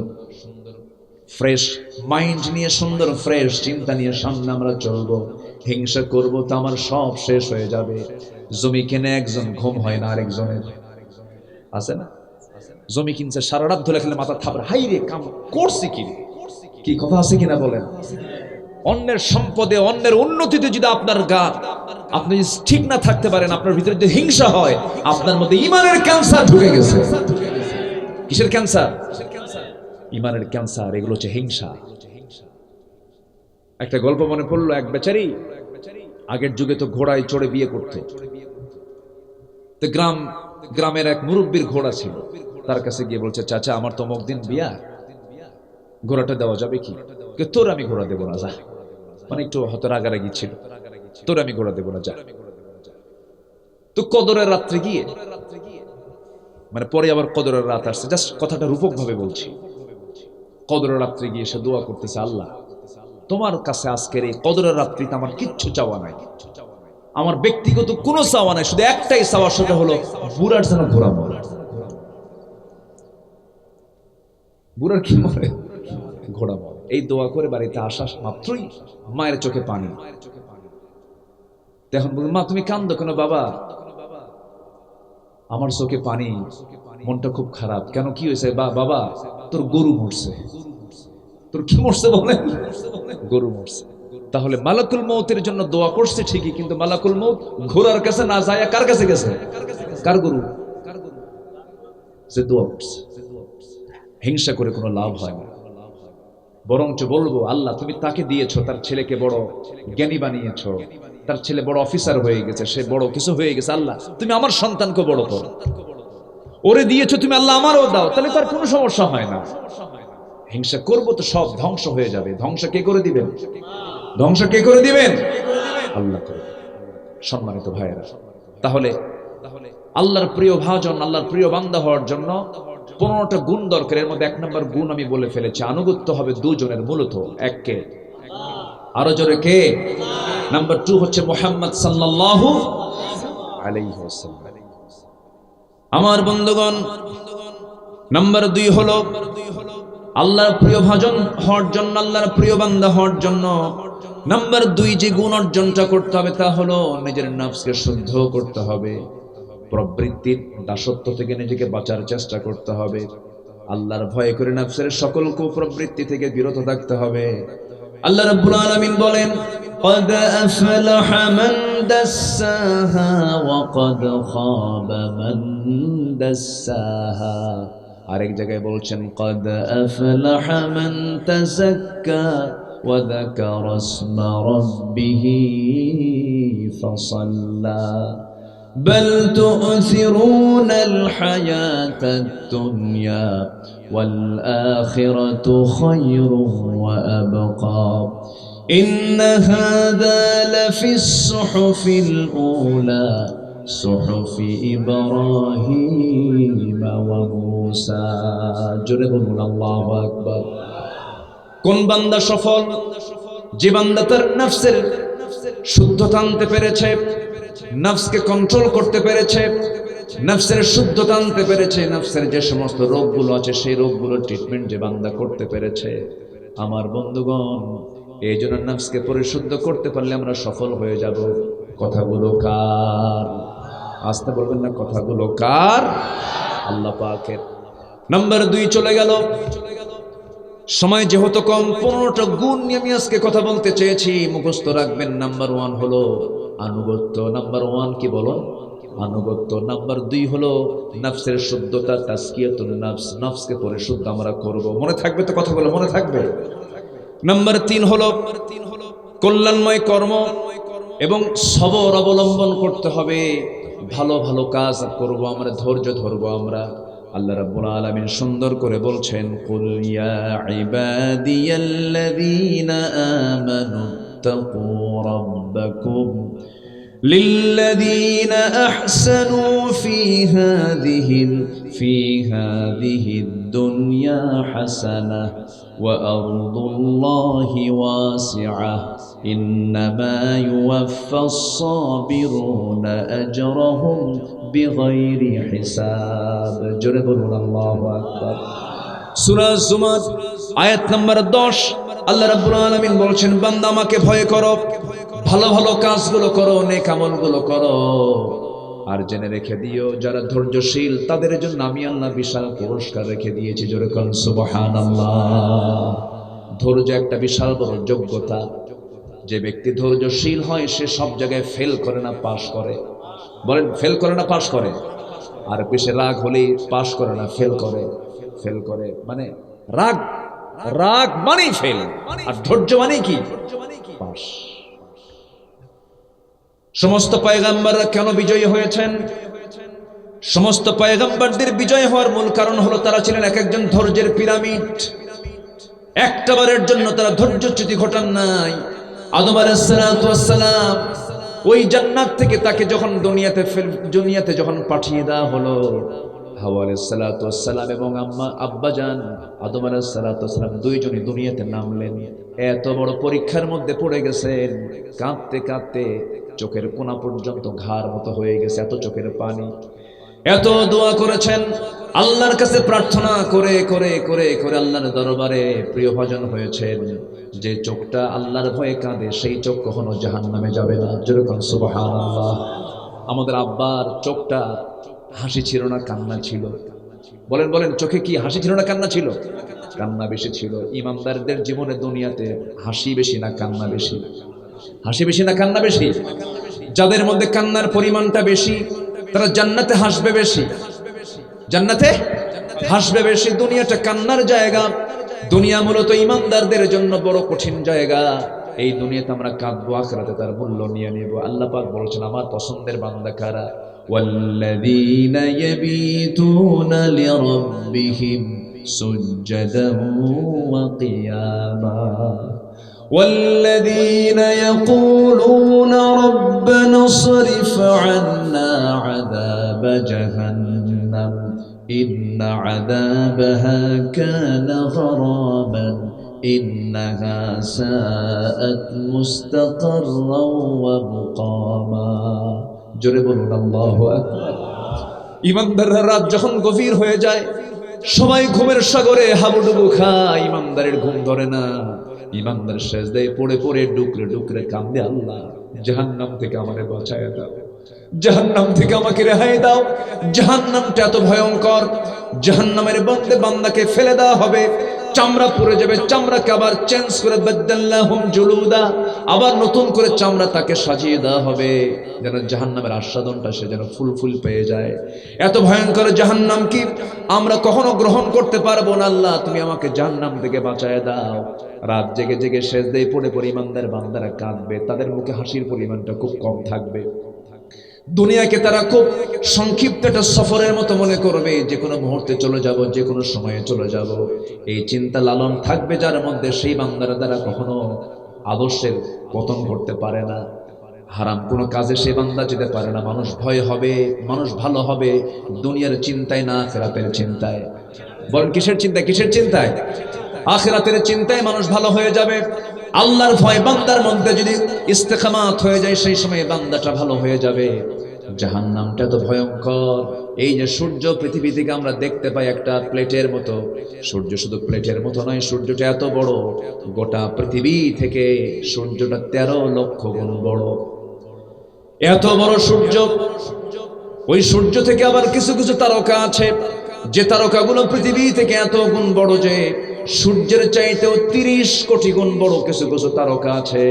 [SPEAKER 1] ফ্রেশ মাইন্ড নিয়ে, সুন্দর ফ্রেশ চিন্তা নিয়ে সামনে আমরা চলবো। হিংসা করব তো আমার সব শেষ হয়ে যাবে। জমি কিনে একজন ঘুম হয় না আরেকজনের, আছে না? জমি কিনছে, সারা রাত ধরে খেলে মাথা থাপড়ে, হাই রে কাম করছে কি, কি কথা আছে কিনা বলেন? অন্যের সম্পদে, অন্যের উন্নতিতে যদি আপনার আপনি ঠিক না থাকতে পারেন, আপনার ভিতরে যদি হিংসা হয়, আপনার মধ্যে ঈমানের ক্যান্সার ঢুকে গেছে। কিসের ক্যান্সার? ঈমানের ক্যান্সার। এগুলো হচ্ছে হিংসা। একটা গল্প মনে পড়লো, এক বেচারি আগের যুগে তো ঘোড়ায় চড়ে বিয়ে করতো। তো গ্রামের এক মুরব্বীর ঘোড়া ছিল, তার কাছে গিয়ে বলছে, চাচা আমার তো অমুক দিন বিয়া, ঘোড়াটা দেওয়া যাবে কি? তোর আমি ঘোড়া দেবো না, যা। মানে একটু হয়তো রাগারাগি ছিল, তোর আমি ঘোড়া দেবো না, যা। তো কদরের রাত্রে গিয়ে, মানে পরে আবার কদরের রাত আসছে, জাস্ট কথাটা রূপক ভাবে বলছি, কদরের রাত্রে গিয়ে সে দোয়া করতেছে, আল্লাহ তোমার কাছে আজকের এই কদরের রাত্রিতে আমার কিচ্ছু চাওয়া নাই, আমার ব্যক্তিগত কোনো চাওয়া নাই, শুধু একটাই চাওয়া, সেটা হলো বুড়ার যেন ঘোড়া মরে। বুড়ার কি মরে? ঘোড়া মরে। এই দোয়া করে বাড়িতে আসা মাত্রই মায়ের চোখে পানি। এখন বলুন, মা তুমি কান্দো কেন? বাবা আমার চোখে পানি, মনটা খুব খারাপ। কেন, কি হয়েছে? বাবা তোর গরু মরছে। তোর কি মরছে বলেন? গরু মরছে। তাহলে মালাকুল মউতের জন্য দোয়া করছে ঠিকই, কিন্তু মালাকুল মউত ঘোড়ার কাছে না যায়, কার কাছে গেছে? কার গরু? সে দোয়া করছে। হিংসা করে কোনো লাভ হয় না, বরঞ্চ বলবো, আল্লাহ তুমি তাকে দিয়েছো, তার ছেলেকে বড় জ্ঞানী বানিয়েছো, তার ছেলে বড় অফিসার হয়ে গেছে, সে বড় কিছু হয়ে গেছে, আল্লাহ তুমি আমার সন্তানকে বড় করো। ওরে দিয়েছো তুমি, আল্লাহ আমারও দাও, তাহলে তার কোনো সমস্যা হয় না। হিংসা করবো তো সব ধ্বংস হয়ে যাবে। ধ্বংস কে করে দিবেন? ধ্বংস কে করে দিবেন? আল্লাহ করে। সম্মানিত ভাইয়েরা, তাহলে আল্লাহর প্রিয় ভাজন, আল্লাহর প্রিয় বান্দা হওয়ার জন্য 15টা গুণ দরকার। এর মধ্যে 1 নম্বর গুণ আমি বলে ফেলেছি, আনুগত্য হবে দুজনের। মূলত এককে, আরো জোরে কে? নাম্বার 2 হচ্ছে মুহাম্মদ সাল্লাল্লাহু আলাইহি ওয়াসাল্লাম। আমার বন্ধুগণ, নাম্বার 2 হলো আল্লাহর প্রিয় ভাজন হওয়ার জন্য, আল্লাহর প্রিয় বান্দা হওয়ার জন্য নাম্বার 2 যে গুণ অর্জনটা করতে হবে তা হলো নিজের নফসকে শুদ্ধ করতে হবে। প্রবৃত্তির দাসত্ব থেকে নিজেকে বাঁচার চেষ্টা করতে হবে। আল্লাহর ভয় করে নফসের সকল কুপ্রবৃত্তি থেকে বিরত থাকতে হবে। আল্লাহ রাব্বুল আলামিন বলেন, قد أفلح من دساها وقد خاب من دساها। আরেক জায়গায় বলছেন, قد أفلح من تزكى وذكر اسم ربه فصلى بل تؤثرون الحياة الدنيا والآخرة خير وأبقى إن هذا لفي الصحف الأولى صحف إبراهيم وموسى جربنا الله أكبر। কোন বান্দা সফল? যে বান্দা তার নফসের শুদ্ধতা আনতে পেরেছে, নফসকে কন্ট্রোল করতে পেরেছে, নফসের শুদ্ধতা আনতে পেরেছে, নফসের যে সমস্ত রোগগুলো আছে সেই রোগগুলোর ট্রিটমেন্ট যে বান্দা করতে পেরেছে। আমার বন্ধুগণ, এই জন্য নফসকে পরিশুদ্ধ করতে পারলে আমরা সফল হয়ে যাব। কথাগুলো কার? আসতে বলবেন না, কথাগুলো কার? আল্লাহ পাকের। নাম্বার 2 চলে গেল। সময় যেহেতু কম, 15টা গুণ নিয়ে আমি আজকে কথা বলতে চেয়েছি, মুখস্থ রাখবেন। নাম্বার 1 হলো আনুগত্য। নাম্বার 1 কি বলো? আনুগত্য। নাম্বার 2 হলো নফসের শুদ্ধতা, তাজকিয়াতুন নফস, নফসকে পরিশুদ্ধ আমরা করব। মনে থাকবে তো কথাগুলো? মনে থাকবে। নাম্বার 3 হলো কল্যাণময় কর্ম এবং সবর অবলম্বন করতে হবে। ভালো ভালো কাজ করব আমরা, ধৈর্য ধরব আমরা। আল্লাহ রাব্বুল আলামিন সুন্দর করে বলছেন, কুল ইয়া ইবাদিয়াল্লাযীনা আমানু তাকু রাব্বাকুম লিল্লাযীনা আহসানু ফি হাযিহিদ দুনিয়া হাসানাহ ওয়া আরদুল্লাহি ওয়াসিআহ ইন্নামা ইউওয়াফফাস সাবিরুনা আজরাহুম বিগাইরি হিসাব। জোরে বলুন আল্লাহু আকবার। সূরা জুমার আয়াত নাম্বার 10 আল্লাহ রাব্বুল আলামিন বলছেন, বান্দা আমাকে ভয় করো, ভালো ভালো কাজগুলো করো, নেক আমলগুলো করো, আর জেনে রেখে দিও যারা ধৈর্যশীল তাদের জন্য আমি আল্লাহ বিশাল পুরস্কার রেখে দিয়েছি। জোরে বলুন সুবহানাল্লাহ। ধৈর্য একটা বিশাল বড় যোগ্যতা। যে ব্যক্তি ধৈর্যশীল হয় সে সব জায়গায় ফেল করে না, পাস করে। বলেন, ফেল করে না পাস করে? আর বেশি রাগ হলে পাস করে না, ফেল করে। ফেল করে মানে রাগ, রাগ মানেই ফেল, আর ধৈর্য মানে কি? পাস। সমস্ত পয়গম্বররা কেন বিজয়ী হয়েছেন? সমস্ত পয়গম্বরদের বিজয় হওয়ার মূল কারণ হলো তারা ছিলেন এক একজন ধৈর্যের পিরামিড। একটাবারের জন্য তারা ধৈর্যচ্যুতি ঘটান নাই। আদম আলাইহিস সালাম ওই জান্নাত থেকে তাকে যখন দুনিয়াতে যখন পাঠিয়ে দেওয়া হলো, হাওয়া আলাইহিস সালাম এবং আব্বাজান আদম আলাইহিস সালাম দুইজনই দুনিয়াতে নামলেন। এত বড় পরীক্ষার মধ্যে পড়ে গেছেন, কাঁদতে কাঁদতে চোখের কোনা পর্যন্ত ঘাড় মতো হয়ে গেছে, এত চোখের পানি। এত দোয়া করেছেন, আল্লাহর কাছে প্রার্থনা করে করে করে করে আল্লাহর দরবারে প্রিয়ভাজন হয়েছেন। যে চোখটা আল্লাহর ভয়ে কাঁদে সেই চোখ কখনো জাহান্নামে যাবে না। যেরকম সুবহানাল্লাহ। আমাদের আব্বার চোখটা হাসি ছিল না, কান্না ছিল? বলেন বলেন, চোখে কি হাসি ছিল না কান্না ছিল? কান্না বেশি ছিল। ইমানদারদের জীবনে দুনিয়াতে হাসি বেশি না কান্না বেশি? হাসি বেশি না কান্না বেশি? যাদের মধ্যে কান্নার পরিমাণটা বেশি তারা জান্নাতে হাসবে বেশি। জান্নাতে হাসবে বেশি। দুনিয়াটা কান্নার জায়গা। দুনিয়া মূলত ইমানদারদের জন্য বড় কঠিন জায়গা। এই দুনিয়াতে আমরা কাঁদবো, আখিরাতে তার মূল্য নিয়ে নেব। আল্লাহ পাক বলেছেন, আমার পছন্দের বান্দা কারা? ওয়াল্লাযীনা ইয়াবিতুনা লিরাব্বিহিম সুজদান ওয়া কিয়ামা والذين يقولون ربنا اصرف عنا عذاب جهنم إن عذابها كان غراما إنها ساءت مستقرا ومقاما জোরে বলুন আল্লাহু আকবার। ইমানদাররা রাত যখন গভীর হয়ে যায় সবাই ঘুমের সাগরে হাবুডুবু খায়, ইমানদারের ঘুম ধরে না। ইমানদার সেজদায় পড়ে পড়ে ডুকরে ডুকরে কান্দে, আল্লাহ জাহান্নাম থেকে আমারে বাঁচায় দাও। জাহান্নাম থেকে আমাকে রেহাই দাও, জাহান্নামটা এত ভয়ঙ্কর, জাহান্নামের মধ্যে বান্দাকে ফেলে দেওয়া হবে, চামড়া পুড়ে যাবে, চামড়াকে আবার চেঞ্জ করে বাদদাল্লাহুম জুলুদা, আবার নতুন করে চামড়া তাকে সাজিয়ে দেওয়া হবে, যেন জাহান্নামের আস্বাদনটা সে যেন ফুল পেয়ে যায়। এত ভয়ঙ্কর জাহান্নাম কি আমরা কখনো গ্রহণ করতে পারবো না। আল্লাহ তুমি আমাকে জাহান্নাম থেকে বাঁচায় দাও। রাত জেগে জেগে সেজদায় পড়ে পড়ে ইমানদার বান্দারা কাঁদবে, তাদের মুখে হাসির পরিমাণটা খুব কম থাকবে। দুনিয়াকে তারা খুব সংক্ষিপ্ত একটা সফরের মতো মনে করবে, যে কোনো মুহূর্তে চলে যাব, যে কোনো সময়ে চলে যাব। এই চিন্তা লালন থাকবে যার মধ্যে, সেই বান্দারা দ্বারা কখনো আদর্শের পতন ঘটতে পারে না। হারাম কোনো কাজে সে বান্দা যেতে পারে না। মানুষ ভয় হবে, মানুষ ভালো হবে দুনিয়ার চিন্তায় না, আখিরাতের চিন্তায়। বলেন কিসের চিন্তায়? কিসের চিন্তায়? আখিরাতের চিন্তায় মানুষ ভালো হয়ে যাবে। আল্লাহর ভয় বান্দার মধ্যে যদি ইস্তেকামাত হয়ে যায়, সেই সময় বান্দাটা ভালো হয়ে যাবে। জাহান্নামটা তো ভয়ঙ্কর। এই যে সূর্য পৃথিবী থেকে আমরা দেখতে পাই একটা প্লেটের মতো, সূর্য শুধু প্লেটের মতো নয়, সূর্যটা এত বড়, গোটা পৃথিবী থেকে সূর্যটা 13 লক্ষ গুণ বড়। এত বড় সূর্য, ওই সূর্য থেকে আবার কিছু কিছু তারকা আছে, যে তারকাগুলো পৃথিবী থেকে এত গুণ বড় যে সূর্যের চাইতেও 30 কোটি গুণ বড় কিছু কিছু তারকা আছে।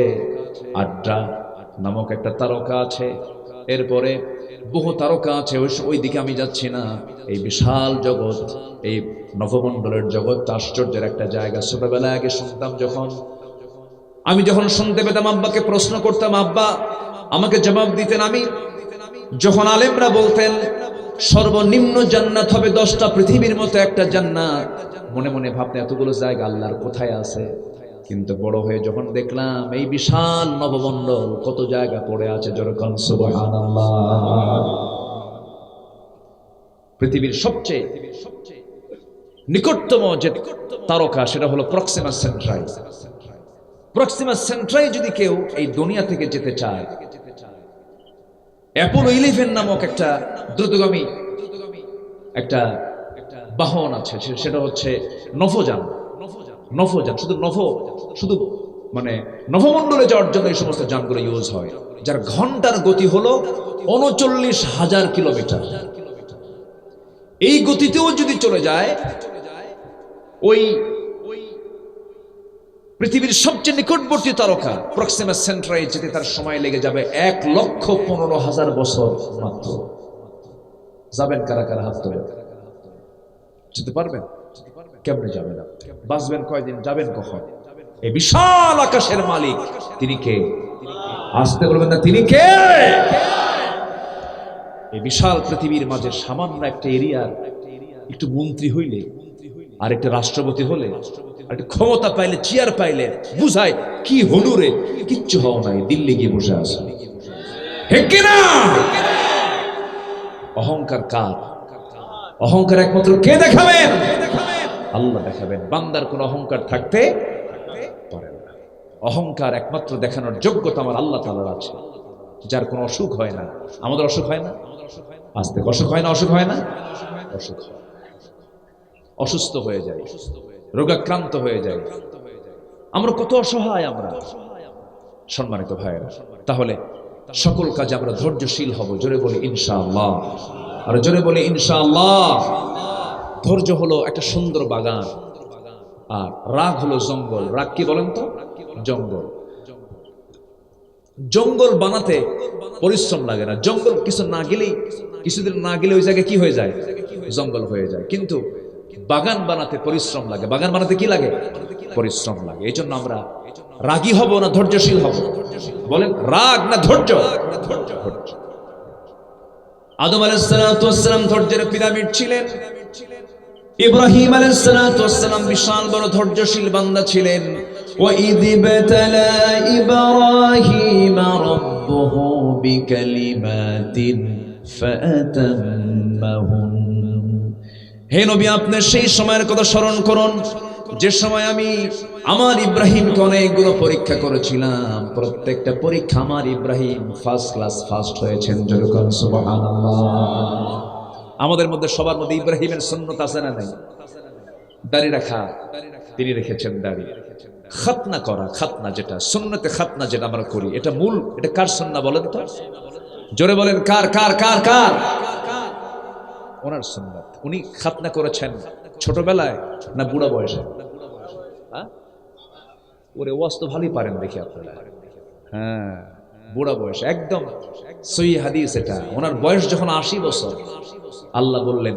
[SPEAKER 1] আড্ডা নামক একটা তারকা আছে, এরপরে বহু তারকা আছে। ওই দিকে আমি যাচ্ছি না। এই বিশাল জগৎ, এই নবমণ্ডলের জগৎ আশ্চর্যের একটা জায়গা। ছোটবেলায় আগে শুনতাম, আমি যখন শুনতে পেতাম, আব্বাকে প্রশ্ন করতাম, আব্বা আমাকে জবাব দিতেন। আমি যখন আলেমরা বলতেন সর্বনিম্ন জান্নাত হবে 10টা পৃথিবীর মতো একটা জান্নাত, মনে মনে ভাবতেন এতগুলো জায়গা আল্লাহর কোথায় আছে। কিন্তু বড় হয়ে যখন দেখলাম এই বিশাল নবমণ্ডল কত জায়গা পড়ে আছে, যেরকম সুবহানাল্লাহ। পৃথিবীর সবচেয়ে নিকটতম যে তারকা সেটা হলো প্রক্সিমা সেন্ট্রাই। প্রক্সিমা সেন্ট্রাই যদি কেউ এই দুনিয়া থেকে যেতে চায়, অ্যাপোলো 11 নামক একটা দ্রুতগামী একটা বাহন আছে, সেটা হচ্ছে নভোযান। শুধু মানে নভমণ্ডলে যাওয়ার জন্য এই সমস্ত যানগুলো ইউজ হয়, যার ঘন্টার গতি হলো 39,000 কিলোমিটার। এই গতিতেও যদি চলে যায়, ওই পৃথিবীর সবচেয়ে নিকটবর্তী তারকা প্রক্সিমা সেন্ট্রাই যেতে তার সময় লেগে যাবে 1,15,000 বছর মাত্র। যাবেন কারা কারা? হাত তোলেন। যেতে পারবেন? কেমনে যাবেন? বাঁচবেন কয়দিন? যাবেন কখন? এই বিশাল আকাশের মালিক তিনি কে? আসতে বলবেন না, তিনি কে? এই বিশাল পৃথিবীর মাঝে সামান্য একটা এরিয়ার একটু মন্ত্রী হইলে, আর একটা রাষ্ট্রপতি হলে, একটা ক্ষমতা পাইলে, চেয়ার পাইলে বুঝায় কি হলু রে, কিচ্ছু হওয়া নাই, দিল্লি গিয়ে বসে আছে। অহংকার কার? অহংকার একমাত্র কে দেখাবেন? আল্লাহ দেখাবেন। বান্দার কোন অহংকার থাকতে পারে না। অহংকার একমাত্র দেখানোর যোগ্যতা আমার আল্লাহ তাআলার আছে, যার কোনো অসুখ হয় না। আমাদের অসুখ হয় না? আজ থেকে অসুখ হয় না? অসুখ হয় না? অসুখ হয়, অসুস্থ হয়ে যায়, রোগাক্রান্ত হয়ে যায়। আমরা কত অসহায় আমরা, সম্মানিত ভাইয়েরা। তাহলে সকল কাজে আমরা ধৈর্যশীল হব। জোরে বলি ইনশাআল্লাহ, আর জোরে বলি ইনশাআল্লাহ। ধৈর্য হলো একটা সুন্দর বাগান, আর রাগ হলো জঙ্গল। রাগ কি বলেন তো? জঙ্গল। জঙ্গল বানাতে পরিশ্রম লাগে না। জঙ্গল কিছুদিন না গেলে ওই জায়গায় কি হয়ে যায়? জঙ্গল হয়ে যায়। কিন্তু বাগান বানাতে পরিশ্রম লাগে। বাগান বানাতে কি লাগে? পরিশ্রম লাগে। এই জন্য আমরা রাগী হব না ধৈর্যশীল হব? বলেন, রাগ না ধৈর্য? আদম আলাইহিস সালাম ধৈর্যের পিরামিড ছিলেন। ইব্রাহিম আলাইহিস সালাম বিশাল বড় ধৈর্যশীল বান্দা ছিলেন। وَإِذِ ابْتَلَى إِبْرَاهِيمَ رَبُّهُ بِكَلِمَاتٍ فَأَتَمَّهُنَّ। হে নবী, আপনি সেই সময়ের কথা স্মরণ করুন যে সময় আমি আমার ইব্রাহিমকে অনেকগুলো পরীক্ষা করেছিলাম। প্রত্যেকটা পরীক্ষা আমার ইব্রাহিম ফার্স্ট ক্লাস ফার্স্ট হয়েছেন। যেরকম সুবহানাল্লাহ। আমাদের মধ্যে সবার মধ্যে ইব্রাহিমের সুন্নত আছে না নাই? দাড়ি রাখা, তিনি রেখেছেন দাড়ি। খাতনা করা, খাতনা যেটা সুন্নতে খাতনা যেটা আমরা করি, এটা মূল, এটা কার সুন্নাহ বলেন তো? জোরে বলেন কার কার কার কার? ওনার সুন্নাত। উনি খাতনা করেছেন ছোটবেলায় না বুড়া বয়সে? হ্যাঁ, ওরে ওয়াজ তো ভালোই পারেন দেখি আপনারা। হ্যাঁ, বুড়া বয়স, একদম সহি হাদিস এটা। ওনার বয়স যখন 80 বছর, আল্লাহ বললেন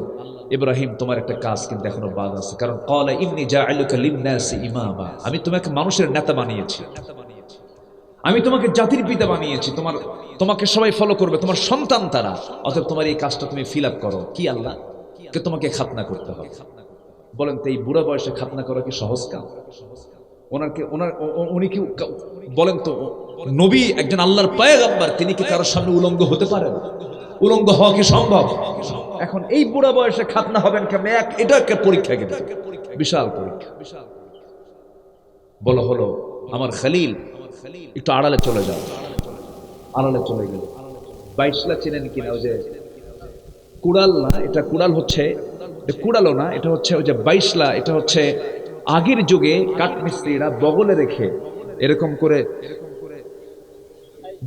[SPEAKER 1] ইব্রাহিম তোমার একটা কাজ কিন্তু এখনো বাদ আছে, কারণ ক্বালা ইন্নী জাইলুকা লিন-নাসি ইমামা, আমি তোমাকে মানুষের নেতা বানিয়েছি, আমি তোমাকে জাতির পিতা বানিয়েছি, তোমাকে সবাই ফলো করবে, তোমার সন্তান তারা, অতএব তোমার এই কাজটা তুমি ফিল আপ করো। কি আল্লাহ কে তোমাকে খাতনা করতে হবে? বলেন তো এই বুড়া বয়সে খাতনা করা কি সহজ কাজ? উনি কি বলেন তো, নবী একজন আল্লাহর পয়গম্বর, তিনি কি কারোর সামনে উলঙ্গ হতে পারেন? উলঙ্গ হওয়া কি সম্ভব? এখন এই বুড়া বয়সে খাতনা হবেন কেমনে? এটা একটা পরীক্ষা, কিন্তু বিশাল পরীক্ষা। বলা হলো আমার খলিল একটু আড়ালে চলে যাও। আড়ালে চলে গেল। বাইশলা চেনেন কিনা? ওই যে কুড়াল না, এটা কুড়াল হচ্ছে, কুড়ালও না, এটা হচ্ছে ওই যে বাইশলা। এটা হচ্ছে আগের যুগে কাঠমিস্ত্রিরা বগলে রেখে এরকম করে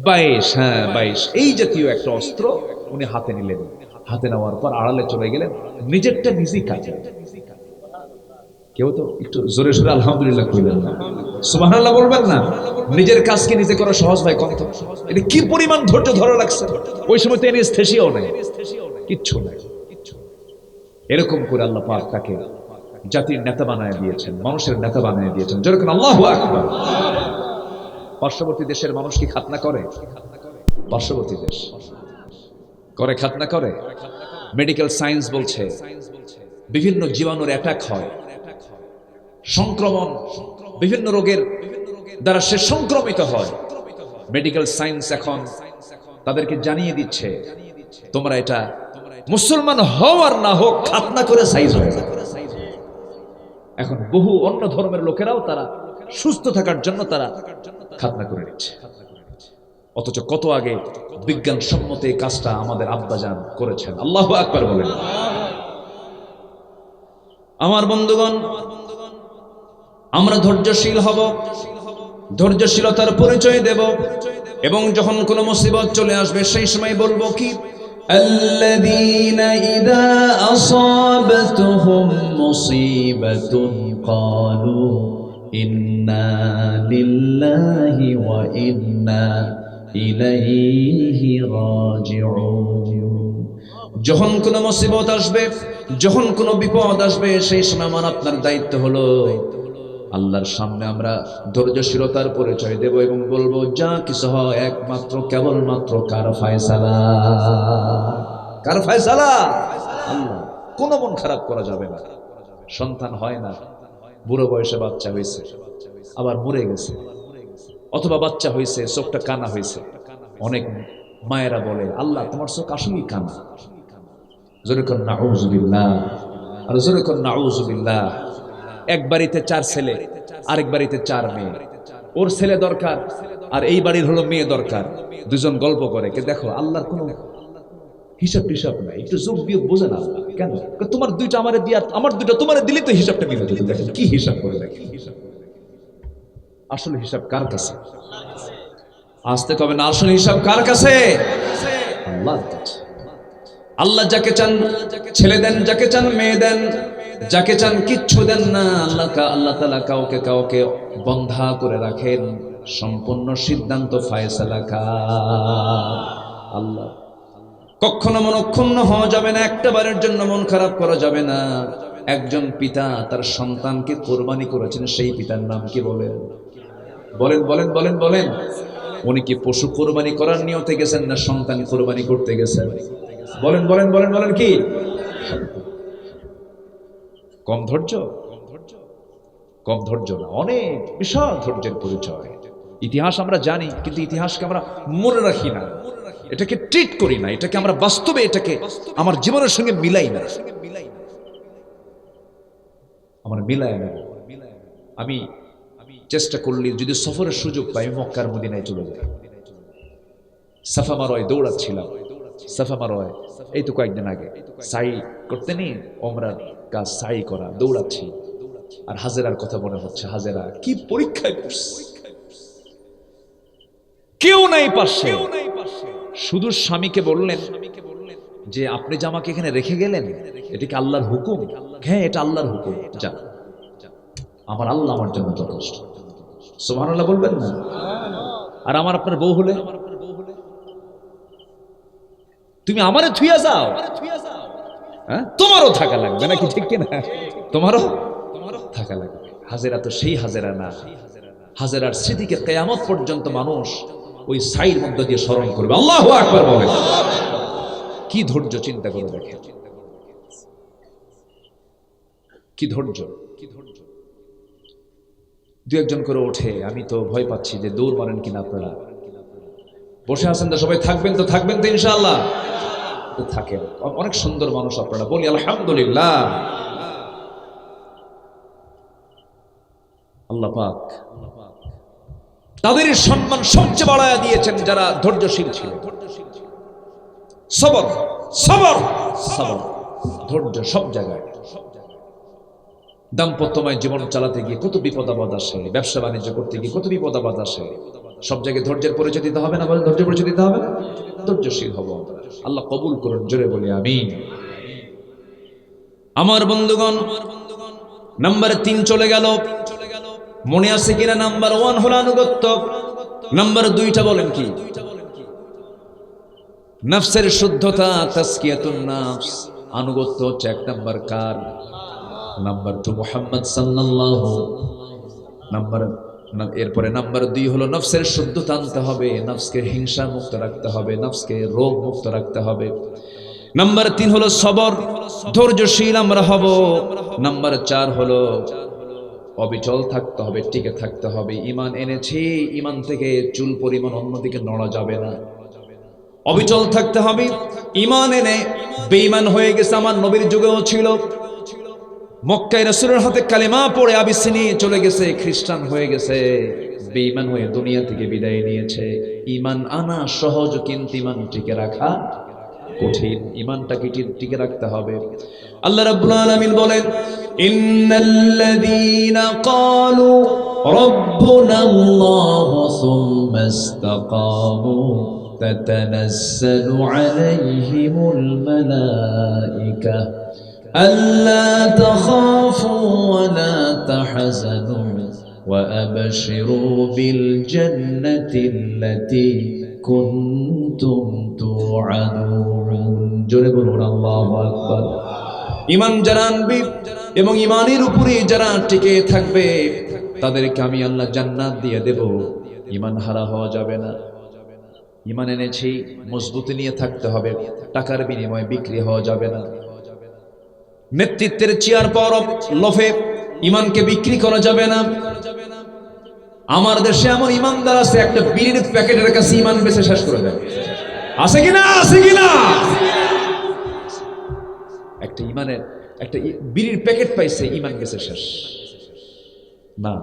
[SPEAKER 1] 22, হ্যাঁ 22, এই জাতীয় একটা অস্ত্র উনি হাতে নিলেন। হাতে নেওয়ার পর আড়ালে চলে গেলেন, নিজেরটা নিজেই কাটেন। কেউ তো একটু জোরে সোরে আলহামদুলিল্লাহ কইলেন না, সুবহানাল্লাহ বলবেন না? নিজের কাজকে নিজে করা সহজ ভাই কত? এটা কি পরিমাণ ধৈর্য ধরে রাখছে! ওই সময় তো এনেস্থেসিয়াও নাই, কিচ্ছু নাই। এরকম করে আল্লাহ পাক তাকে জাতির নেতা বানায় দিয়েছেন, মানুষের নেতা বানিয়ে দিয়েছেন। যেরকম আল্লাহু আকবার। পার্শ্ববর্তী দেশের মানুষ কি খাতনা করে? পার্শ্ববর্তী দেশ করে, খাতনা করে। মেডিকেল সায়েন্স বলছে বিভিন্ন জীবাণুর অ্যাটাক হয়, সংক্রমণ, বিভিন্ন রোগের দ্বারা সে সংক্রমিত হয়। মেডিকেল সায়েন্স এখন তাদেরকে জানিয়ে দিচ্ছে তোমরা এটা মুসলমান হও আর না হোক খাতনা করে সাইজ হয়ে যাবে। এখন বহু অন্য ধর্মের লোকেরাও তারা সুস্থ থাকার জন্য তারা খাতনা করে নিচ্ছে। অথচ কত আগে বিজ্ঞানসম্মত এই কাজটা আমাদের আব্বাজান করেছেন। আল্লাহু আকবার বলেন। আমার বন্ধুগণ, আমরা ধৈর্যশীল হব, ধৈর্যশীলতার পরিচয় দেব, এবং যখন কোনো মুসিবত চলে আসবে সেই সময় বলবো কি, আল্লাযীনা ইযা আসাবাতহুম মুসিবাতুন ক্বালু ইন্না লিল্লাহি ওয়া ইন্না ইলাইহি রাজিউন। যখন কোনো মুসিবত আসবে, যখন কোনো বিপদ আসবে, সেই সময় আমার আপনার দায়িত্ব হলো আল্লাহর সামনে আমরা ধৈর্যশীলতার পরিচয় দেব এবং বলবো যা কিছু হয় একমাত্র কেবলমাত্র কার ফয়সালা। কার ফয়সালা? আল্লাহ। কোনো মন খারাপ করা যাবে না। সন্তান হয় না, বুড়ো বয়সে বাচ্চা হয়েছে আবার মরে গেছে, অথবা বাচ্চা হয়েছে চোখটা কানা হয়েছে। অনেক মায়েরা বলে আল্লাহ তোমার চোখ আসলেই কানা। জোরে কর নাউযুবিল্লাহ, আর জোরে কর নাউযুবিল্লাহ। এক বাড়িতে 4 ছেলে, আরেক বাড়িতে 4 মেয়ে। ওর ছেলে দরকার আর এই বাড়ির হলো মেয়ে দরকার। দুজন গল্প করে, কে দেখো আল্লাহর কোনো হিসাব টিসাব নাই, একটু যোগ বিয়োগ বোঝে না আল্লাহ। কেন? তোমার দুইটা আমারে দিয়া, আমার দুইটা তোমারে দিলে তো হিসাবটা মিলে যেত। দেখেন কি হিসাব করে, দেখেন আসলে হিসাব কার কাছে? আসতে কবে না, আসলে হিসাব কার কাছে? আল্লাহর কাছে। আল্লাহ যাকে চান ছেলে দেন, যাকে চান মেয়ে দেন, যাকে চান কিচ্ছু দেন না। আল্লাহ তাআলা কাউকে কাউকে বন্ধা করে রাখেন। সম্পূর্ণ সিদ্ধান্ত ফয়সালা কার? আল্লাহ। কখনো মনক্ষুণ্ণ হওয়া যাবে না, একটাবারের জন্য মন খারাপ করা যাবে না। একজন পিতা তার সন্তানকে কোরবানি করেছেন, সেই পিতার নাম কি বলেন? বলেন বলেন বলেন বলেন। উনি কি পশু কোরবানি করার নিয়তে গেছেন না সন্তান কোরবানি করতে গেছেন? বলেন বলেন বলেন বলেন। কি কম ধৈর্য? কম ধৈর্য না, অনেক বিশাল ধৈর্যের পরিচয়। ইতিহাস আমরা জানি, কিন্তু ইতিহাসকে আমরা মনে রাখি না, এটাকে ট্রিট করি না, এটাকে আমরা বাস্তবে এটাকে আমার জীবনের সঙ্গে মিলাই না। আমার মিলাই না। আমি চেষ্টা করলে যদি সফরের সুযোগ পাই মক্কার মদিনায় চলে যাই। সাফা মারোয় দৌড়াচ্ছিলাম, সাফা মারোয় এই তো কয়েকদিন আগে সাই করতে নেই, ওমরার কাজ সাই করা, দৌড়াচ্ছি। আর হাজেরার কথা মনে হচ্ছে, হাজেরা কি পরীক্ষায় পড়ছে, কেউ নাই পাশে, শুধু স্বামীকে বললেন যে আপনি যে আমাকে এখানে রেখে গেলেন, এটা কি আল্লাহর হুকুম? হ্যাঁ, এটা আল্লাহর হুকুম, যা, আমার আল্লাহ আমার জন্য যথেষ্ট। সুবহানাল্লাহ বলবেন না? আর আমার আপনার বউ হলে, তুমি আমারে থুইয়া যাও, হ্যাঁ, তোমারও থাকা লাগবে নাকি, ঠিক কিনা? তোমারও থাকা লাগবে। হাজেরা তো সেই হাজেরা না, হাজেরার স্মৃতিকে কিয়ামত পর্যন্ত মানুষ ওই সাইর মধ্য দিয়ে স্মরণ করবে। আল্লাহু আকবার বলেন। কি ধৈর্য, চিন্তা করে দেখেন, কি ধৈর্য। দু একজন করে ওঠে, আমি তো ভয় পাচ্ছি যে দৌড় মারেন কিনা আপনারা। বসে আছেন তো সবাই, থাকবেন তো, থাকবেন তো ইনশাআল্লাহ, থাকেন। অনেক সুন্দর মানুষ আপনারা, বলি আলহামদুলিল্লাহ। আল্লাহ পাক তাদের সম্মান সবচেয়ে বাড়ায়া দিয়েছেন যারা ধৈর্যশীল ছিল। সবর সবর সবর, ধৈর্য সব জায়গায়। দাম্পত্যময় জীবন চালাতে গিয়ে কত বিপদ আপদ আসে, ব্যবসা বাণিজ্য করতে গিয়ে কত বিপদ আপদ আসে, সব জায়গায় ধৈর্যের পরিচয় দিতে হবে না? বলেন, ধৈর্যের পরিচয় দিতে হবে না? ধৈর্যশীল হব আমরা। আল্লাহ কবুল করুন, জোরে বলি আমিন। আমার বন্ধুগণ, নাম্বার 3 চলে গেল, মনে আছে কিনা? নাম্বার 1 হলো আনুগত্য, নাম্বার 2টা বলেন কি? নফসের শুদ্ধতা, তাসকিয়াতুন নফস। আনুগত্য হচ্ছে 1 নাম্বার কার? নাম্বার 2 মুহাম্মদ সাল্লাল্লাহু। এরপরে নাম্বার 2 হলো নফসের শুদ্ধতা আনতে হবে, নফসকে হিংসা মুক্ত রাখতে হবে, নফসকে রোগ মুক্ত রাখতে হবে। নাম্বার 3 হলো সবর, ধৈর্যশীল আমরা হব। নাম্বার 4 হলো অবিচল থাকতে হবে, টিকে থাকতে হবে। ঈমান এনেছি, ঈমান থেকে চুল পরিমাণ অন্যদিকে নড়া যাবে না। অবিচল থাকতে হবে। ঈমান এনে বেঈমান হয়ে গেছে, আমার নবীর যুগেও ছিল। মক্কায় রাসূলের হাতে কালেমা পড়ে আবিসিনি চলে গেছে, খ্রিস্টান হয়ে গেছে, বেঈমান হয়ে দুনিয়া থেকে বিদায় নিয়েছে। ঈমান আনা সহজ, কিন্তু ঈমান টিকে রাখা কঠিন। ঈমানটাকে টিকে রাখতে হবে। আল্লাহ রাব্বুল আলামিন বলেন, ইন্নাল্লাযীনা ক্বালু রাব্বুনাল্লাহু সুম্মা ইসতাকামু তাতানাজ্জালু আলাইহিমুল মালায়েকা আল্লা তাখাফু ওয়া লা তাহজানু ওয়া আবশিরু বিল জান্নাতিল্লাতী কুনতুম তুআদুন। জোরে বলুন আল্লাহু আকবার। ঈমান যারা আনবে এবং ঈমানের উপরে যারা টিকে থাকবে, তাদেরকে আমি আল্লাহ জান্নাত দিয়ে দেব। ঈমান হারা হওয়া যাবে না। ঈমান এনেছি, মজবুতি নিয়ে থাকতে হবে, টাকার বিনিময়ে বিক্রি হওয়া যাবে না। নেতৃত্বের চেয়ার পাওয়ার লোভে ঈমানকে বিক্রি করা যাবে না। আমার দেশে এমন ঈমানদার আছে, একটা বিড়ির প্যাকেটের কাছে ঈমান বেচে শেষ করে দেয়। আছে কিনা? আছে কিনা? একটা ঈমানের একটা বিড়ির প্যাকেট পাইছে, ঈমান বেচে শেষ। না,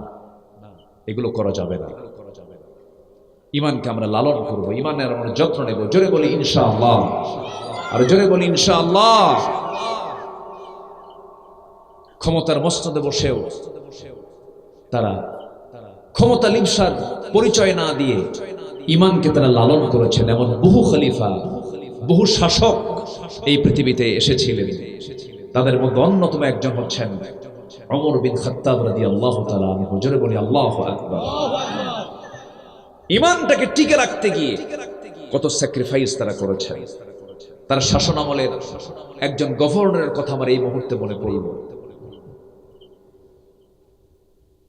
[SPEAKER 1] এগুলো করা যাবে না। ঈমানকে আমরা লালন করব, ঈমানের আমরা যত্ন নেব। জোরে বলি ইনশাআল্লাহ, আর জোরে বলি ইনশাআল্লাহ। ক্ষমতার মসনদে বসেও তারা ক্ষমতা লিপ্সার পরিচয় না দিয়ে ঈমানকে তারা লালন করেছেন। এমন বহু খলিফা, বহু শাসক এই পৃথিবীতে এসেছিলেন। তাদের মধ্যে অন্যতম একজন হচ্ছেন ওমর বিন খাত্তাব রাদিয়াল্লাহু তাআলা আনহু। জোরে বলি আল্লাহু আকবার। ঈমানটাকে টিকে রাখতে গিয়ে কত স্যাক্রিফাইস তারা করেছেন। তার শাসন আমলের একজন গভর্নরের কথা আমার এই মুহূর্তে মনে পড়ল।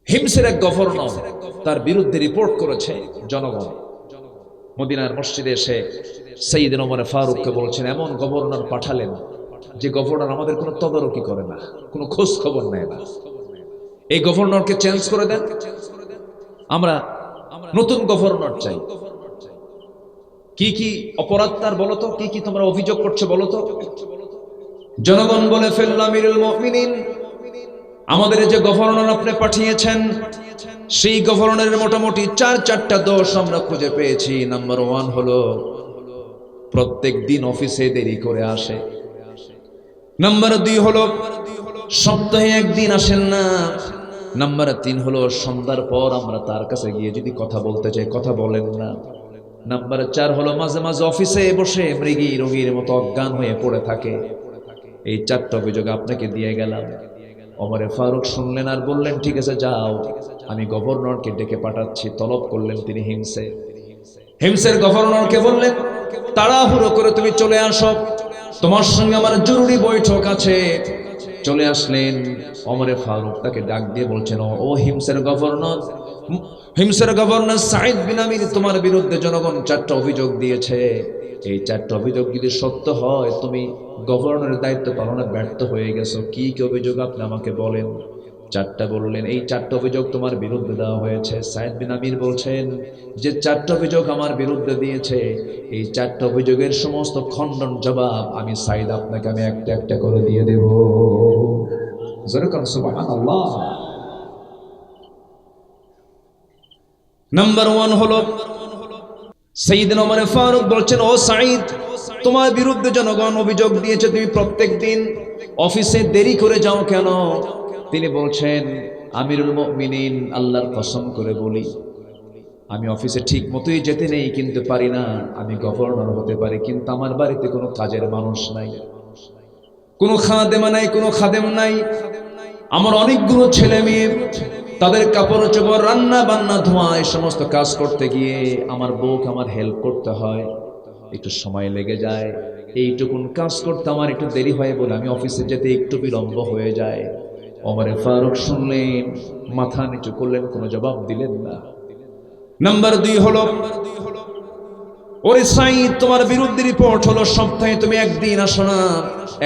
[SPEAKER 1] হিমসের এক গভর্নর, তার বিরুদ্ধে রিপোর্ট করেছে জনগণ। মদিনার মসজিদে এসে সাইয়েদনা ওমর ফারুককে বলছেন, এমন গভর্নর পাঠালেন যে গভর্নর আমাদের কোনো তদারকি করে না, কোনো খোঁজ খবর নেয় না। এই গভর্নরকে চেঞ্জ করে দেন, আমরা নতুন গভর্নর চাই। কি কি অপরাধ তার বলো তো, কি কি তোমরা অভিযোগ করছো বলো তো। জনগণ বলে ফেলল, আমিরুল মুমিনিন, আমাদের যে গভর্নর আপনি পাঠিয়েছেন, সেই গভর্নরের মোটামুটি 4টা দোষ আমরা খুঁজে পেয়েছি। নাম্বার 1 হলো প্রত্যেক দিন অফিসে দেরি করে আসে। নাম্বার 2 হলো সপ্তাহে একদিন আসেন না। নাম্বার 3 হলো সন্ধ্যার পর আমরা তার কাছে গিয়ে যদি কথা বলতে চাই কথা বলেন না। নাম্বার 4 হলো মাঝে মাঝে অফিসে বসে মৃগী রোগীর মতো অজ্ঞান হয়ে পড়ে থাকে। এই 4টা অভিযোগ আপনাকে দিয়ে গেলাম। ওমরে ফারুক শুনলেন আর বললেন, ঠিক আছে যাও, আমি গভর্নরকে ডেকে পাঠাচ্ছি। তলব করলেন তিনি হিমসের গভর্নরকে বললেন, তাড়াহুড়ো করে তুমি চলে আসো, তোমার সঙ্গে আমার জরুরি বৈঠক আছে। চলে আসলেন। ওমরে ফারুক তাকে ডাক দিয়ে বলছেন, ও হিমসের গভর্নর সাঈদ বিন আমির, তোমার বিরুদ্ধে জনগণ 4টা অভিযোগ দিয়েছে। এই 4টা অভিযোগ যদি সত্য হয়, তুমি গভর্নরের দায়িত্ব পালনে ব্যর্থ হয়ে গেছো। কি কি অভিযোগ আপনি আমাকে বলেন। 4টা বললেন, এই 4টা অভিযোগ তোমার বিরুদ্ধে দেওয়া হয়েছে। সাঈদ বিন আমির বলছেন, যে 4টা অভিযোগ আমার বিরুদ্ধে দিয়েছে, এই 4টা অভিযোগের সমস্ত খণ্ডন জবাব আমি সাঈদ আপনাকে আমি একটা একটা করে দিয়ে দেব। সুবহানাল্লাহ। নাম্বার 1 হলো সাইয়েদনা ওমর ফারুক বলছেন, ও সাঈদ, তোমার বিরুদ্ধে জনগণ অভিযোগ দিয়েছে, তুমি প্রত্যেকদিন অফিসে দেরি করে যাও কেন? তিনি বলছেন, আমিরুল মুমিনিন, আল্লাহর কসম করে বলি, আমি অফিসে ঠিক মতোই যেতে নেই, কিন্তু পারি না। আমি গভর্নর হতে পারি, কিন্তু আমার বাড়িতে কোনো কাজের মানুষ নাই, কোনো খাদেমা নাই, কোনো খাদেম নাই। আমার অনেকগুলো ছেলে মেয়ে, তাদের কাপড় চোপড়, রান্না বান্না, ধোয়া, এই সমস্ত কাজ করতে গিয়ে আমার বউকে আমার হেল্প করতে হয়, একটু সময় লেগে যায়। এইটুকুন কাজ করতে আমার একটু দেরি হয় বলে আমি অফিসে যেতে একটু বিলম্ব হয়ে যায়। ওমরে ফারুক শুনলেন, মাথা নিচু করলেন, কোনো জবাব দিলেন না। নাম্বার 2 হলো, ওরে সাঈদ, তোমার বিরুদ্ধে রিপোর্ট হলো, সপ্তাহে তুমি একদিন আসো না,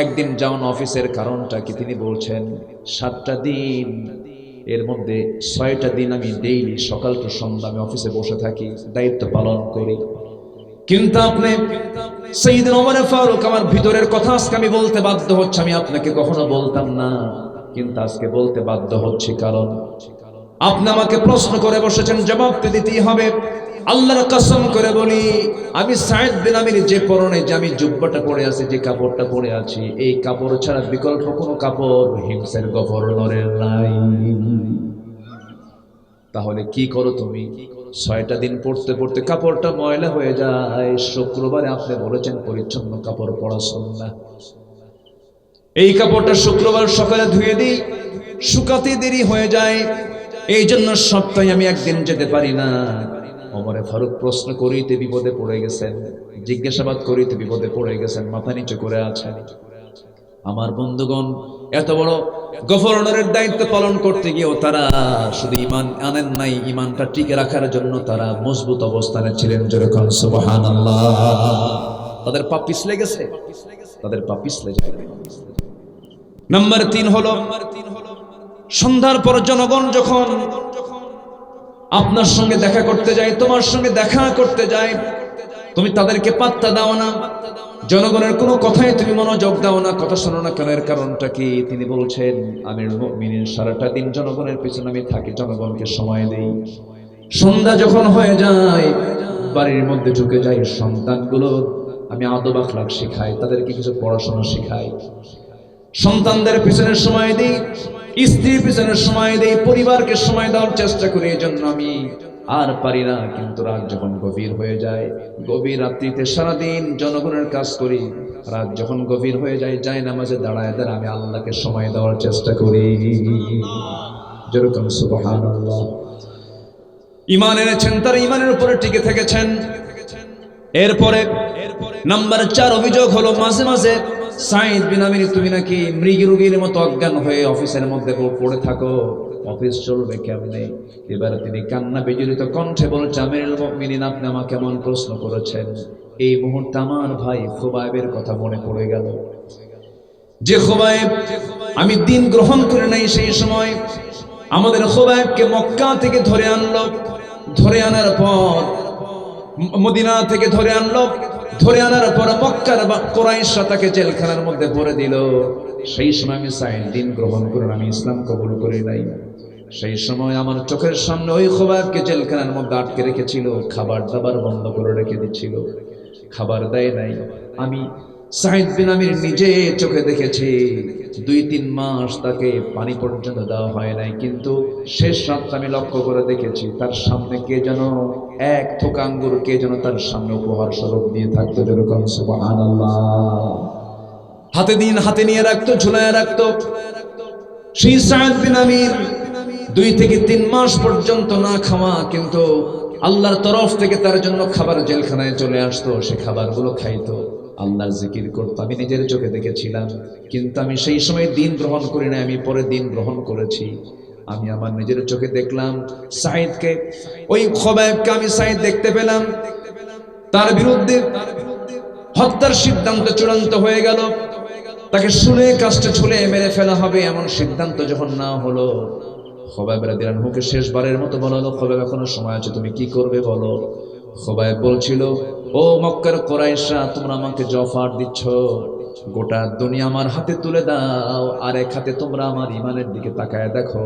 [SPEAKER 1] একদিন যাও না অফিসের। কারণটা কি? তিনি বলছেন, 7টা দিন, এর মধ্যে 6টা দিন আমি ডেইলি সকাল টু সন্ধ্যা আমি অফিসে বসে থাকি, দায়িত্ব পালন করি। কিন্তু আপনি সাইয়েদনা ওমর ফারুক, আমার ভিতরের কথা আজকে আমি বলতে বাধ্য হচ্ছে। আমি আপনাকে কখনো বলতাম না, কিন্তু আজকে বলতে বাধ্য হচ্ছি, কারণ আপনি আমাকে প্রশ্ন করে বসেছেন, জবাব তো দিতেই হবে। আল্লাহর কসম করে বলি, আমি সাঈদ বিন আমির যে পরনে, যে আমি জুব্বাটা পরে আছি, যে কাপড়টা পরে আছি, এই কাপড় ছাড়া বিকল্প কোনো কাপড় হিমসের গভর্নরের নাই। তাহলে কি করো তুমি? 6টা দিন পড়তে পড়তে কাপড়টা ময়লা হয়ে যায়। শুক্রবারে আপনি বলেছেন পরিচ্ছন্ন কাপড় পরা সুন্নাহ। এই কাপড়টা শুক্রবার সকালে ধুয়ে দিই, শুকাতে দেরি হয়ে যায়, এই জন্য সপ্তাহে আমি একদিন যেতে পারি না। ওমরে ফারুক প্রশ্ন করিতে বিপদে পড়ে গেছেন, জিজ্ঞাসাবাদ করিতে বিপদে পড়ে গেছেন, মাথা নিচু করে আছেন। আমার বন্ধুগণ, এত বড় গভর্নরের দায়িত্ব পালন করতে গিয়েও তারা শুধু ঈমান আনেন নাই, ঈমানটা টিকে রাখার জন্য তারা মজবুত অবস্থানে ছিলেন। যেরকম সুবহানাল্লাহ। তাদের পা পিছলে গেছে, তাদের পা পিছলে যায়। নাম্বার 3 হলো, সন্ধ্যার পর জনগণ যখন আপনার সঙ্গে দেখা করতে যায়, তোমার সঙ্গে দেখা করতে যায়, তুমি তাদেরকে পাত্তা দাও না, জনগণের কোনো কথায় তুমি মনোযোগ দাও না, কথা শোনো না কেন? এর কারণটা কি? তিনি বলছেন, আমিরুল মুমিনিন, সারাটা দিন জনগণের পিছনে আমি থাকি, জনগণকে সময় দেই। সন্ধ্যা যখন হয়ে যায়, বাড়ির মধ্যে ঢুকে যাই, সন্তানগুলো আমি আদব আখলাক শিখাই, তাদেরকে কিছু পড়াশোনা শিখাই, সন্তানদের পিছনে সময় দিই, স্ত্রীর পিছনে সময় দিই, পরিবারকে সময় দেওয়ার চেষ্টা করি। এই জন্য আমি আর পারি না। কিন্তু রাত যখন গভীর হয়ে যায়, গভীর রাত্রিতে সারাদিন জনগণের কাজ করি, রাত যখন গভীর হয়ে যায়, যায় নামাজে দাঁড়ায় আমি আল্লাহকে সময় দেওয়ার চেষ্টা করি। যেরকম সুবহানাল্লাহ। ঈমান এনেছেন, তার ঈমানের উপরে টিকে থেকেছেন। এরপরে নাম্বার 4 অভিযোগ হলো, মাঝে মাঝে সাঈদ বিন আমির, তুমি নাকি মৃগী রোগীর মতো অজ্ঞান হয়ে অফিসের মধ্যে পড়ে থাকো, অফিস চলবে কেমনে? এবারে তিনি কান্না বিজড়িত কণ্ঠে বলছে, আমিরুল মুমিনিন, আপনি আমাকে এমন প্রশ্ন করেছেন, এই মুহূর্তে আমার ভাই খুবাইবের কথা মনে পড়ে গেল। যে খুবাইব আমি দিন গ্রহণ করে নাই, সেই সময় আমাদের খুবাইবকে মক্কা থেকে ধরে আনলো, ধরে আনার পর মদিনা থেকে ধরে আনলো, ধরে আনার পর মক্কার কুরাইশরা তাকে জেলখানার মধ্যে ভরে দিল। সেই সময় আমি সাঈদ দিন গ্রহণ করে আমি ইসলাম কবুল করি নাই। সেই সময় আমার চোখের সামনে ওই খুবাইবকে জেলখানার মধ্যে আটকে রেখেছিল, খাবার দাবার বন্ধ করে রেখে দিচ্ছিল, খাবার দেয় নাই। আমি সাঈদ বিন আমির নিজে চোখে দেখেছি, 2-3 মাস তাকে পানি পর্যন্ত দেওয়া হয় নাই। কিন্তু শেষ রাতটা আমি লক্ষ্য করে দেখেছি, তার সামনে কে যেন এক থোকা আঙ্গুর কে যেন তার সামনে উপহার স্বরূপ দিয়ে থাকতো, যেরকম সুবহানাল্লাহ। হাতে নিয়ে রাখতো, ঝুলায় রাখতো। সেই সাঈদ বিন আমির 2 থেকে 3 মাস পর্যন্ত না খাওয়া, কিন্তু আল্লাহর তরফ থেকে তার জন্য খাবার জেলখানায় চলে আসতো। সে খাবারগুলো খাইতো, আল্লাহর জিকির করতো। আমি নিজের চোখে দেখেছিলাম, কিন্তু আমি সেই সময় দিন গ্রহণ করি না, আমি পরে দিন গ্রহণ করেছি। আমি আমার নিজের চোখে দেখলাম সাঈদকে, ওই খোবাইবকে আমি সাঈদ দেখতে পেলাম। তার বিরুদ্ধে হত্যার সিদ্ধান্ত চূড়ান্ত হয়ে গেল। তাকে শুলে কাস্টে ছুলে মেরে ফেলা হবে এমন সিদ্ধান্ত যখন না হলো, খোবাইব রাদিয়াল্লাহু আনহুকে শেষবারের মতো বলা হলো, খোবাইব এখনো সময় আছে, তুমি কি করবে বলো। খোবাইব বলছিল, ও মক্কার কুরাইশরা, তোমরা আমাকে যে অফার দিচ্ছ, গোটা দুনিয়া আমার হাতে তুলে দাও, আর এক হাতে তোমরা আমার ইমানের দিকে তাকায় দেখো,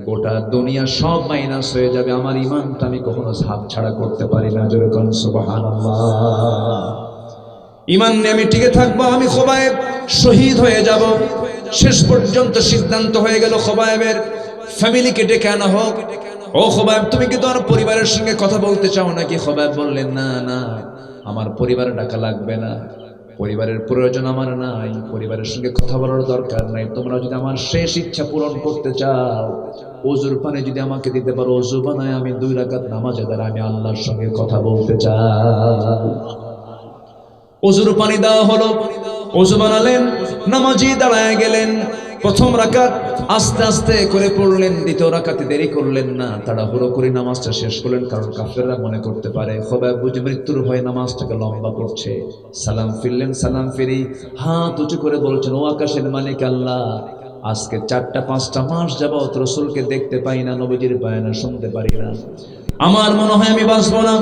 [SPEAKER 1] গোটা দুনিয়া সব মাইনাস হয়ে যাবে, আমার ইমানটা আমি কখনো হাত ছাড়া করতে পারি না। যেরকম সুবহানাল্লাহ। ইমান নিয়ে আমি টিকে থাকবো, আমি খোবাইব শহীদ হয়ে যাব। শেষ পর্যন্ত সিদ্ধান্ত হয়ে গেল খোবাইবের ফ্যামিলিকে ডেকে আনা হোক। ও খোবাইব, তুমি কি তোমার পরিবারের সঙ্গে কথা বলতে চাও নাকি? খোবাইব বললেন, না না, আমার পরিবার ডাকা লাগবে না, পরিবারের প্রয়োজন আমার নাই, পরিবারের সঙ্গে কথা বলার দরকার নাই। তোমরা যদি আমার শেষ ইচ্ছা পূরণ করতে চাও, ওযুর পানি যদি আমাকে দিতে পারো, ওযু বানায় আমি 2 রাকাত নামাজে দাঁড়ায় আমি আল্লাহর সঙ্গে কথা বলতে চাই। ওযুর পানি দেওয়া হলো, ওযু বানালেন, নামাজি দাঁড়ায় গেলেন। প্রথম রাকাত আস্তে আস্তে করে পড়লেন, দ্বিতীয় রাকাতে দেরি করলেন না, তাড়াহুড়ো করে নামাজটা শেষ করলেন, কারণ কাফেররা মনে করতে পারে খোবাইব বুঝি মৃত্যুর ভয়ে নামাজটাকে লম্বা করছে। সালাম ফিরলেন, সালাম ফিরি হাত উঁচু করে বলছেন, ও আকাশের মালিক আল্লাহ, আজকে 4-5টা মাস যাবত রাসূলকে দেখতে পাই না, নবীজির বায়ানা শুনতে পারি না, আমার মনে হয় আমি বাঁচবো না,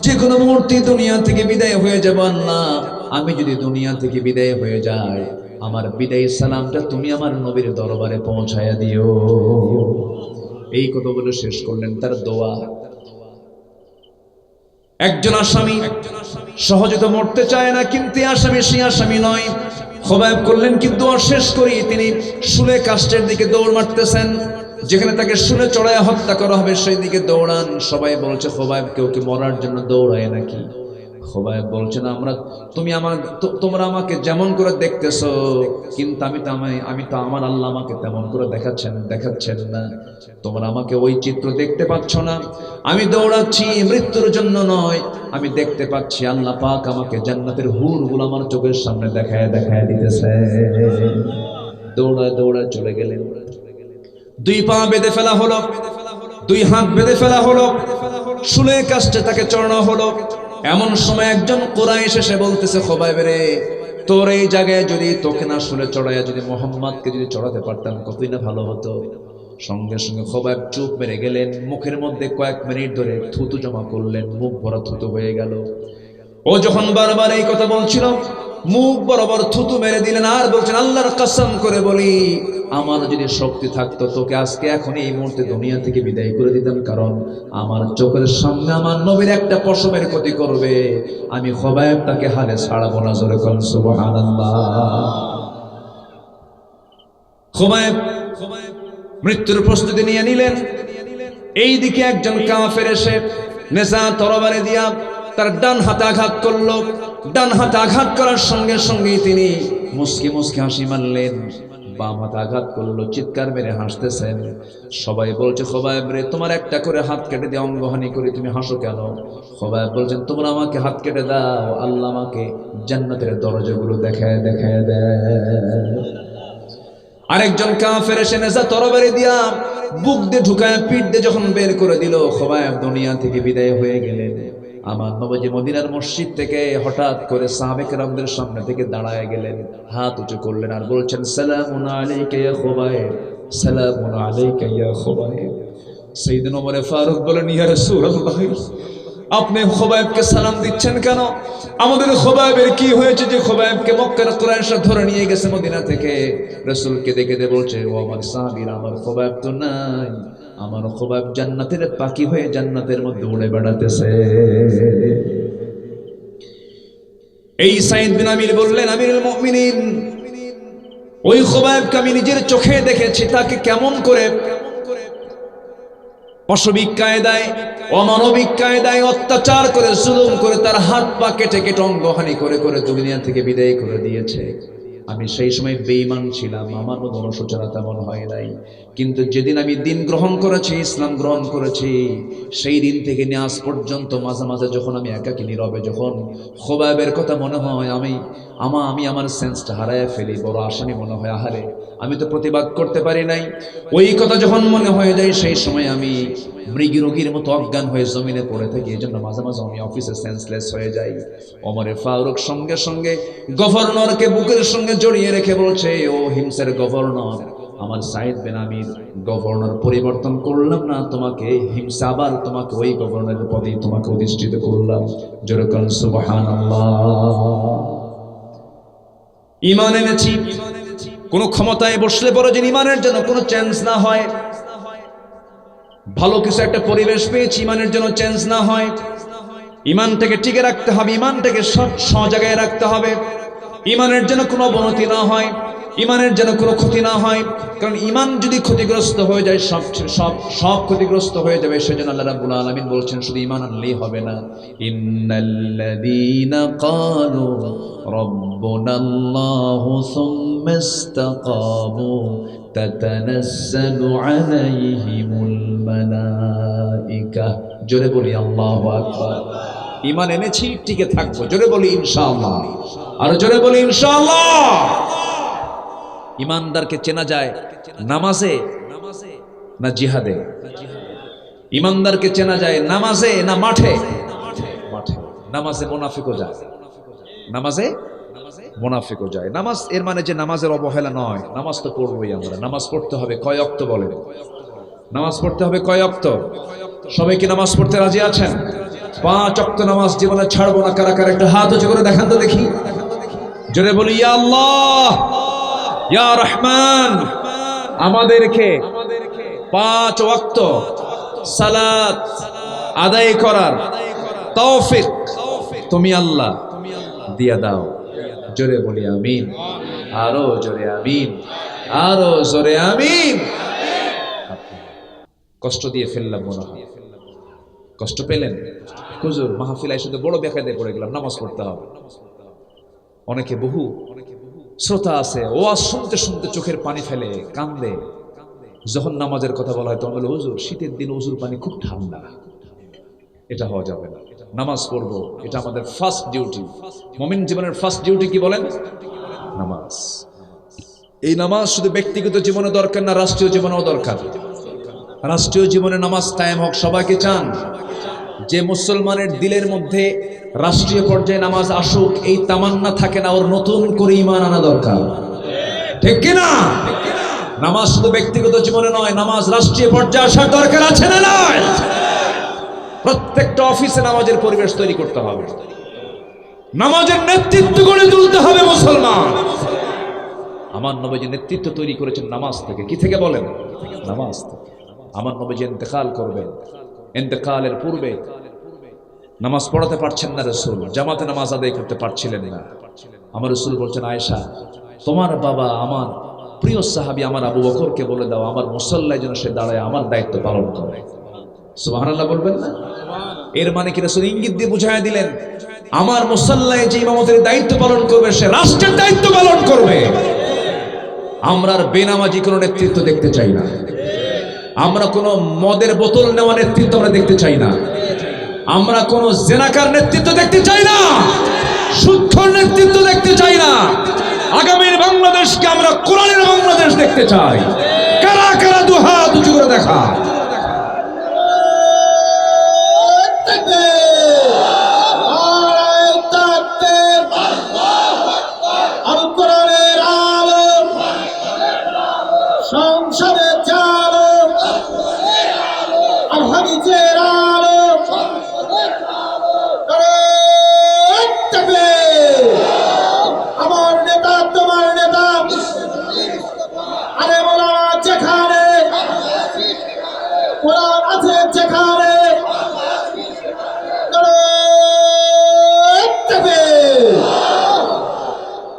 [SPEAKER 1] যে কোনো মুহূর্তে দুনিয়া থেকে বিদায় হয়ে যাব। আল্লাহ, আমি যদি দুনিয়া থেকে বিদায় হয়ে যাই, আমার বিদায় সালামটা তুমি আমার নবীর দরবারে পৌঁছায়া দিও। এই কথা বলে শেষ করলেন তার দোয়া। একজন আসামি সহজে তো মরতে চায় না, কিন্তু আসামি সেই আসামি নয়। খোবাইব করলেন কি, দোয়া শেষ করি তিনি শুলে কাস্টের দিকে দৌড় মারতেছেন, যেখানে তাকে শুলে চড়ায় হত্যা করা হবে সেই দিকে দৌড়ান। সবাই বলছে, খোবাইব কেউ কি মরার জন্য দৌড়ায় নাকি? খোবাইব বলছেন, তোমরা আমাকে যেমন করে দেখতেছো, কিন্তু আমি তো আমার আল্লাহ আমাকে তেমন করে দেখাচ্ছেন না। তোমরা আমাকে ওই চিত্র দেখতে পাচ্ছ না। আমি দৌড়াচ্ছি মৃত্যুর জন্য নয়, আমি দেখতে পাচ্ছি আল্লাহ পাক আমাকে জান্নাতের হুরগুলো আমার চোখের সামনে দেখায় দিতেছে। দৌড়ায় চলে গেলেন। 2 পা বেঁধে ফেলা হলো, 2 হাত বেঁধে ফেলা হলো, শুলে কাস্টে তাকে চড়ানো হলো। এমন সময় একজন কুরাইশ এসে বলতেছে, খোবাইব রে, তোর এই জায়গায় যদি তোকে না শুলে চড়াইয়া যদি মোহাম্মদকে যদি চড়াতে পারতাম, কতই না ভালো হতো। সঙ্গে সঙ্গে খোবাইব চুপ মেরে গেলেন, মুখের মধ্যে কয়েক মিনিট ধরে থুতু জমা করলেন, মুখ ভরা থুতু হয়ে গেল। ও যখন বারবার এই কথা বলছিল, মুখ বরাবর থুতু মেরে দিলেন, আর বলছেন, আল্লাহর কসম করে বলি, আমার যদি শক্তি থাকতো তোকে আজকে এখন এই মুহূর্তে দুনিয়া থেকে বিদায় করে দিতাম, কারণ আমার চোখের সামনে আমার নবীর একটা পশমের ক্ষতি করবে, আমি খোবাইব তাকে হালে ছাড়াবো না। জোরে কোন সুবহানাল্লাহ। খোবাইব মৃত্যুর প্রস্তুতি নিয়ে নিলেন। এইদিকে একজন কাফের এসে নেজা তরবারি দিয়া তার ডান হাতে আঘাত করলো। ডান হাতে আঘাত করার সঙ্গে সঙ্গে তিনি মুস্কি হাসি মারলেন। বাম হাতে আঘাত করলো, চিৎকার মেরে হাসতেছেন। সবাই বলছে, খোবাইব রে, তোমার একটা করে হাত কেটে দিয়ে অঙ্গহানি করে তুমি হাসো কেন? খোবাইব বলছেন, তোমরা আমাকে হাত কেটে দাও, আল্লাহ আমাকে জান্নাতের দরজাগুলো দেখায় দেয়। আরেকজন কাফের এসে নেজা তরবারি দিয়া বুক দিয়ে ঢুকায় পিঠ দিয়ে যখন বের করে দিল, খোবাইব দুনিয়া থেকে বিদায় হয়ে গেলেন। আমার নবী মদিনার মসজিদ থেকে হঠাৎ করে সাহাবে কেরামদের সামনে থেকে দাঁড়ায় গেলেন, হাত উঁচু করলেন আর বলছেন, সালামুন আলাইকা ইয়া খোবাইব, সালামুন আলাইকা ইয়া খোবাইব। সাইয়েদনা ওমর ফারুক বলেন, ইয়া রাসূলুল্লাহ, আপনি খোবাইবকে সালাম দিচ্ছেন কেন? আমাদের খোবাইবের কি হয়েছে যে খোবাইবকে মক্কার কুরাইশরা ধরে নিয়ে গেছে মদিনা থেকে? রাসূলকে দেখে বলছে, ও আমার সাহাবীরা, আমার খোবাইব তো নাই, আমার খোবাইব জান্নাতের পাখি হয়ে জান্নাতের মধ্যে উড়ে বেড়াতেছে। এই সাঈদ বিন আমির বললেন, আমিরুল মুমিনিন, ওই খোবাইবকে আমি নিজের চোখে দেখেছি, তাকে কেমন করে পাশবিক কায়দায় অমানবিক কায়দায় অত্যাচার করে জুলুম করে তার হাত পা কেটে কেটে অঙ্গহানি করে করে দুনিয়া থেকে বিদায় করে দিয়েছে। আমি সেই সময় বেঈমান ছিলাম, আমার মধ্যে অনুশোচনা তেমন হয় নাই। কিন্তু যেদিন আমি দিন গ্রহণ করেছি, ইসলাম গ্রহণ করেছি, সেই দিন থেকে নিয়ে আজ পর্যন্ত মাঝে মাঝে যখন আমি একাকী নীরবে যখন খোবাবের কথা মনে হয়, আমি আমার সেন্সটা হারায় ফেলি, বড় আসামি মনে হয়, আহারে আমি তো প্রতিবাদ করতে পারি নাই। ওই কথা যখন মনে হয়ে যায়, সেই সময় আমি মৃগী রোগীর মতো অজ্ঞান হয়ে জমিনে পড়ে থাকি। এই জন্য মাঝে মাঝে আমি অফিসে সেন্সলেস হয়ে যাই। ওমরে ফারুক সঙ্গে সঙ্গে গভর্নরকে বুকের সঙ্গে জড়িয়ে রেখে বলছে, ও হিমসের গভর্নর, আমার সাইদ বিন আমির গভর্নর পরিবর্তন করলাম না, তোমাকে হিমসা আবার তোমাকে ওই গভর্নরের পদে তোমাকে অধিষ্ঠিত করলাম। জোরে বলেন সুবহানাল্লাহ। ঈমান এনেছি, কোন ক্ষমতায় বসলে পরে যে ঈমানের জন্য কোনো চেঞ্জ না হয়, ভালো কিছু একটা পরিবেশ পেয়েছি, ঈমানের জন্য চেঞ্জ না হয়, ঈমানটাকে টিকে রাখতে হবে, ঈমানটাকে সব জায়গায় রাখতে হবে, ঈমানের জন্য কোনো অবনতি না হয়, ঈমানের যেন কোনো ক্ষতি না হয়। কারণ ঈমান যদি ক্ষতিগ্রস্ত হয়ে যায়, সব ক্ষতিগ্রস্ত হয়ে যাবে। সেজন্য আল্লাহ রাব্বুল আলামিন বলছেন শুধু ঈমান আনলেই হবে না। ইন্নাল্লাযীনা ক্বালু রাব্বুনাল্লাহু সুম্মা ইসতাকামু তাতানাজ্জালু আলাইহিমুল মালায়েকা। জোরে বলি আল্লাহু আকবার। ঈমান এনেছি, টিকে থাকবো। জোরে বলি ইনশাআল্লাহ। আর জোরে বলি ইনশাআল্লাহ। ইমানদারকে চেনা যায় নামাজে না জিহাদে? ইমানদারকে চেনা যায় নামাজে না মাঠে? মাঠে। নামাজে মুনাফিকও যায়, নামাজে মুনাফিকও যায়। নামাজ এর মানে যে নামাজের অবহেলা নয়, নামাজ তো পড়বই আমরা। নামাজ পড়তে হবে কয় ওয়াক্ত বলেন? নামাজ পড়তে হবে কয় ওয়াক্ত? সবাই কি নামাজ পড়তে রাজি আছেন? 5 ওয়াক্ত নামাজ জীবনে ছাড়বো না। কারা কারা একটা হাত উঁচু করে দেখান তো দেখি। জোরে বলি ইয়া আল্লাহ, ইয়া রহমান। আমাদেরকে 5 ওয়াক্ত সালাত আদায় করার তৌফিক তুমি আল্লাহ দিয়া দাও। জোরে বলি আমিন। আরো জোরে আমিন, আরো জোরে আমিন। কষ্ট দিয়ে ফেললাম মনে হয়, কষ্ট পেলেন? হুজুর মাহফিল এসে তো বড় বেকায়দায় পড়ে গেলাম, নামাজ পড়তে হবে। অনেকে বহু শ্রোতা আছে, ওয়াজ শুনতে শুনতে চোখের পানি ফেলে, কান্দে। যখন নামাজের কথা বলা হয় তখন বলে, হুজুর শীতের দিন ওযুর পানি খুব ঠান্ডা। এটা হওয়া যাবে না। নামাজ পড়বো, এটা আমাদের ফার্স্ট ডিউটি। মুমিন জীবনের ফার্স্ট ডিউটি কি বলেন? নামাজ। এই নামাজ শুধু ব্যক্তিগত জীবনে দরকার না, রাষ্ট্রীয় জীবনেও দরকার। রাষ্ট্রীয় জীবনে নামাজ কায়েম হোক, সবাইকে চান। যে মুসলমানের দিলের মধ্যে রাষ্ট্রীয় পর্যায়ে নামাজ আসুক এই তামান্না থাকে না, ওর নতুন করে ঈমান আনা দরকার, ঠিক কিনা? নামাজ শুধু ব্যক্তিগত জীবনে নয়, নামাজ রাষ্ট্রীয় পর্যায়ে আসার দরকার আছে না নয়? প্রত্যেকটা অফিসে নামাজের পরিবেশ তৈরি করতে হবে, নামাজের নেতৃত্ব গড়ে তুলতে হবে মুসলমান। আমার নবীজি নেতৃত্ব তৈরি করেছেন নামাজ থেকে। কি থেকে বলেন? নামাজ থেকে। আমার নবীজি ইন্তেকাল করবেন, ইন্তেকালের পূর্বে নামাজ পড়াতে পারছেন না রাসূল, জামাতে নামাজ আদায় করতে পারছিলেন না। আমার রাসূল বলছেন, আয়েশা তোমার বাবা আমার প্রিয় সাহাবী আমার আবু বকরকে বলে দাও আমার মুসল্লায় যেন সে দাঁড়ায় আমার দায়িত্ব পালন করে। সুবহানাল্লাহ বলবেন না? এর মানে কি রাসূল ইঙ্গিত দিয়ে বুঝায় দিলেন আমার মুসল্লায় যে ইমামতের দায়িত্ব পালন করবে সে রাষ্ট্রের দায়িত্ব পালন করবে। আমরা আর বেনামাজি কোনো নেতৃত্ব দেখতে চাই না, আমরা কোনো মদের বোতল নেওয়া নেতৃত্ব আমরা দেখতে চাই না, আমরা কোনো জেনাকার নেতৃত্ব দেখতে চাই না, সুদখোর নেতৃত্ব দেখতে চাই না। আগামীর বাংলাদেশকে আমরা কোরআনের বাংলাদেশ দেখতে চাই। কারা কারা দুহাত উঁচু করে দেখা।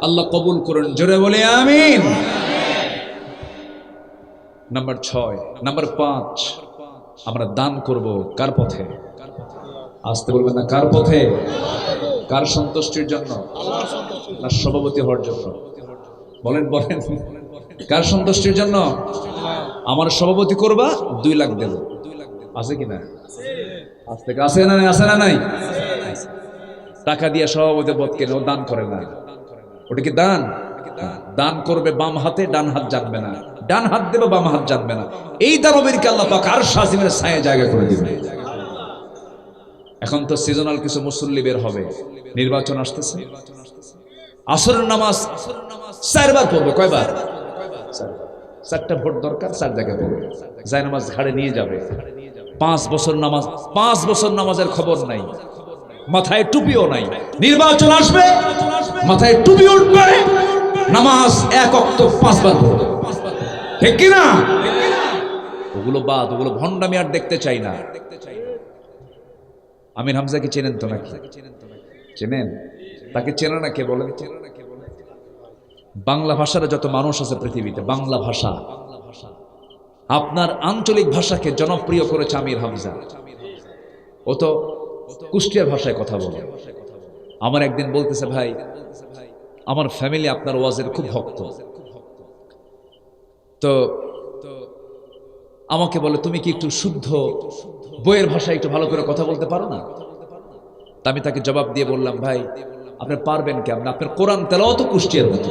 [SPEAKER 1] আল্লাহ কবুল করুন, জোরে বলে আমিন। নাম্বার 6, নাম্বার 5 আমরা দান করব কার পথে? আসতে বলবেন না, কার পথে? কার সন্তুষ্টির জন্য? না সভাপতি হওয়ার জন্য? বলেন বলেন, কার সন্তুষ্টির জন্য? আমার সভাপতি করবা, 2 লাখ দেব। আছে কিনা? আছে না? আছে না নাই? টাকা দিয়ে সভাপতি পদ কেন? দান করে না। ওটা কি দান? দান করবে বাম হাতে, ডান হাত জানবে না। ডান হাত দেবে, বাম হাত জানবে না। এই দানবীরকে আল্লাহ পাক আরশ আজিমের ছায়া জায়গা করে দিবে। এখন তো সিজনাল কিছু মুসল্লি বের হবে, নির্বাচন আসতেছে। আসরের নামাজ 4 বার পড়বে। কয়বার? 4টা ভোট দরকার, 4 জায়গায় পড়বে। যায় নামাজ ঘাড়ে নিয়ে যাবে। 5 বছর নামাজ, 5 বছর নামাজের খবর নাই, মাথায় টুপিও নাই। নির্বাচন আসবে, মাথায় টুপি উঠবে, নামাজ 1 ওয়াক্ত 5 বার পড়বে। ঠিক কিনা? ওগুলো বাদ, ওগুলো ভণ্ডামি আর দেখতে চাই না। আমির হামজাকে চেনেন তো নাকি? চেনেন? তাকে চেনা না কে বলেন? বাংলা ভাষার যত মানুষ আছে পৃথিবীতে, বাংলা ভাষা, আপনার আঞ্চলিক ভাষাকে জনপ্রিয় করেছে আমির হামজা। ও তো কুষ্টিয়ার ভাষায় কথা বলে। আমার একদিন বলতেছে, ভাই আমার ফ্যামিলি আপনার ওয়াজের খুব ভক্ত, তো আমাকে বলে তুমি কি একটু শুদ্ধ বইয়ের ভাষায় একটু ভালো করে কথা বলতে পারো না? তা আমি তাকে জবাব দিয়ে বললাম, ভাই আপনি পারবেন কেমন? আপনার কোরআন তেলাওয়াত তো কুষ্টিয়ার মতো।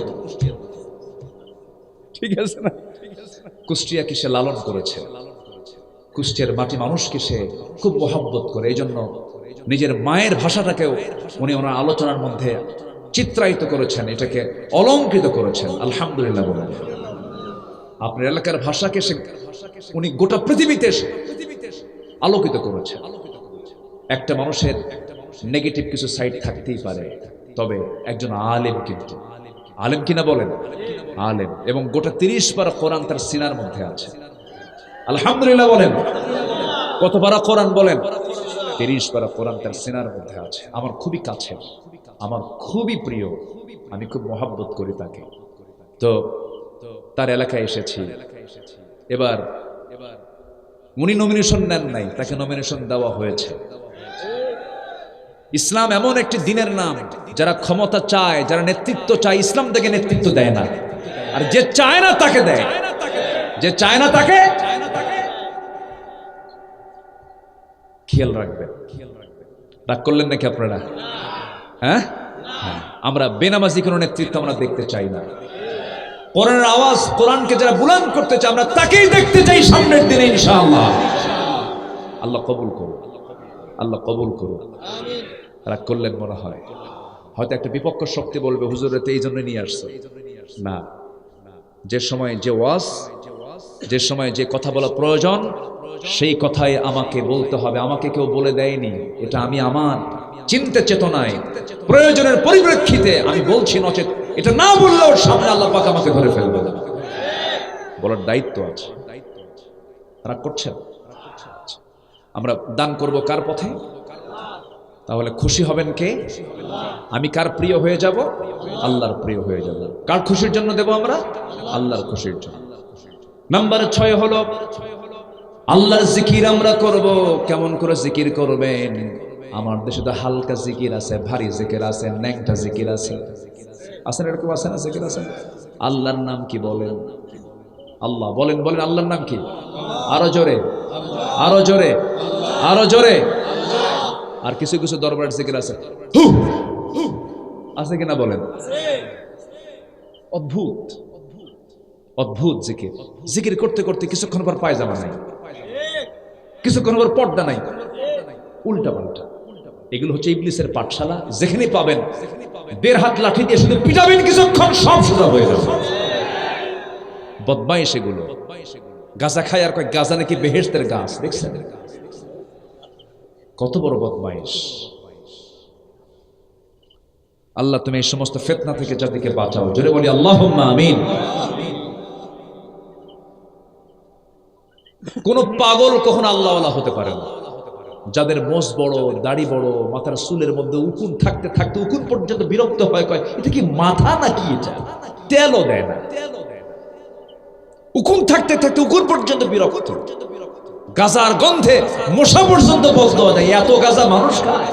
[SPEAKER 1] ঠিক আছে না? কুষ্টিয়াকে সে লালন করেছে, কুষ্টিয়ার মাটি মানুষকে সে খুব মহব্বত করে। এই জন্য নিজের মায়ের ভাষাটাকেও উনি ওনার আলোচনার মধ্যে চিত্রায়িত করেছেন, এটাকে অলঙ্কৃত করেছেন। আলহামদুলিল্লাহ বলেন। আপনার এলাকার ভাষাকে সে উনি গোটা পৃথিবীতে আলোকিত করেছেন। একটা মানুষের নেগেটিভ কিছু সাইড থাকতেই পারে, তবে একজন আলেম, কিন্তু আলেম কিনা বলেন? আলেম। এবং গোটা 30 পারা কোরআন তার সিনার মধ্যে আছে। আলহামদুলিল্লাহ বলেন। কত পারা কোরআন বলেন? 30 পারা কোরআন তার সিনার মধ্যে আছে। আমার খুবই কাছে, আমার খুবই প্রিয়, আমি খুব মহব্বত করি তাকে। তো তার এলাকায় এসেছি। এবার উনি নমিনেশন নেন নাই, তাকে নমিনেশন দেওয়া হয়েছে। ইসলাম এমন একটি দিনের নাম, যারা ক্ষমতা চায়, যারা নেতৃত্ব চায়, ইসলাম থেকে নেতৃত্ব দেয় না। আর যে চায় না তাকে দেয়, যে চায় না তাকে। খেয়াল রাখবেন। রাগ করলেন নাকি আপনারা? হ্যাঁ, আমরা বেনামাজি কোনো নেতৃত্ব আমরা দেখতে চাই না। কোরআনের আওয়াজ, কোরআনকে যারা বুলন্দ করতে চায়, আমরা তাকেই দেখতে চাই সামনের দিনে ইনশাআল্লাহ। আল্লাহ কবুল করুন, আল্লাহ কবুল করুন। রাগ করলেন মনে হয়। হয়তো একটা বিপক্ষ শক্তি বলবে, হুজুরেতে এই জন্য নিয়ে আসছে। না, যে সময় যে ওয়াজ, যে সময় যে কথা বলা প্রয়োজন, সেই কথাই আমাকে বলতে হবে। আমাকে কেউ বলে দেয়নি, এটা আমি আমার চিন্তা চেতনায় প্রয়োজনের পরিপ্রেক্ষিতে আমি বলছি, নচেত এটা না বললেও সামনে আল্লাহ পাক আমাকে ধরে ফেলবে, বলার দায়িত্ব আছে। রাগ করছেন? আমরা দান করব কার পথে? তাহলে খুশি হবেন কে? আমি কার প্রিয় হয়ে যাব? আল্লাহর প্রিয় হয়ে যাব। কার খুশির জন্য দেব আমরা? আল্লাহর খুশির জন্য। নাম্বার 6 হলো আল্লাহর জিকির আমরা করব। কেমন করে জিকির করবেন? আমার দেশে তো হালকা জিকির আছে, ভারী জিকির আছে, ন্যাংটা জিকির আছে। আছেন এরকম? আছে না জিকির? আছে। আল্লাহর নাম কি বলেন? আল্লাহ বলেন, বলেন আল্লাহর নাম কি? আরো জোরে, আরো জোরে, আরো জোরে। আর কিছু কিছু দরবারের জিকির আছে, আছে কিনা বলেন? অদ্ভুত অদ্ভুত জিকির। জিকির করতে করতে কিছুক্ষণ পর পায়জামা নাই, কিছুক্ষণ পর পর্দা নাই, উল্টা পাল্টা। এগুলো হচ্ছে ইবলিসের পাঠশালা। যেখানে পাবেন 1.5 হাত লাঠি দিয়ে শুধু পিটাবেন, কিছুক্ষণ সব সোজা হয়ে যাবে। বদমাইশ এগুলো। গাঁজা খায় আর কয় গাঁজা নাকি বেহেশতের গাছ। দেখছেন কত বড় বদমাইশ। আল্লাহ তুমি এই সমস্ত ফিতনা থেকে জাতিকে বাঁচাও। জোরে বলি আল্লাহুম্মা আমিন। কোন পাগল কখনো আল্লাহওয়ালা হতে পারে না। যাদের মোষ বড়, দাড়ি বড়, মাথার চুলের মধ্যে উকুন থাকতে থাকতে উকুন পর্যন্ত বিরক্ত হয়, কয় এটা কি মাথা নাকি? এটা তেলও দেয় না। উকুন থাকতে থাকতে উকুন পর্যন্ত বিরক্ত। গাজার গন্ধে মশা পর্যন্ত বলতে হয়, এত গাজা মানুষ খায়।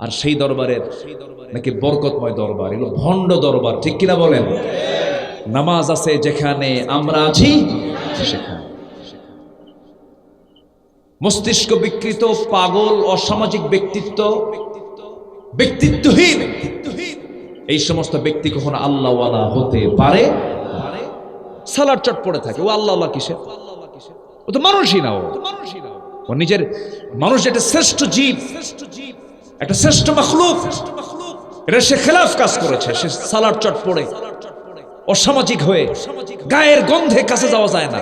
[SPEAKER 1] আর সেই দরবারের নাকি বরকতময় দরবার, এগুলো ভণ্ড দরবার, ঠিক কিনা বলেন? নামাজ আছে যেখানে, আমরা আছি সেখানে। মস্তিষ্ক বিকৃত, পাগল, অসামাজিক ব্যক্তিত্ব, ব্যক্তিত্বহীন এই সমস্ত ব্যক্তি কখনো আল্লাহওয়ালা হতে পারে? সালার চট পড়ে থাকে, ও আল্লাহ কিসের? ও তো মানুষই না, ও নিজের মানুষ একটা শ্রেষ্ঠ জীব, একটা শ্রেষ্ঠ মাখলুক, এটা সে খেলাফ কাজ করেছে। সে সালার চট পড়ে অসামাজিক হয়ে গায়ের গন্ধে কাছে যাওয়া যায় না।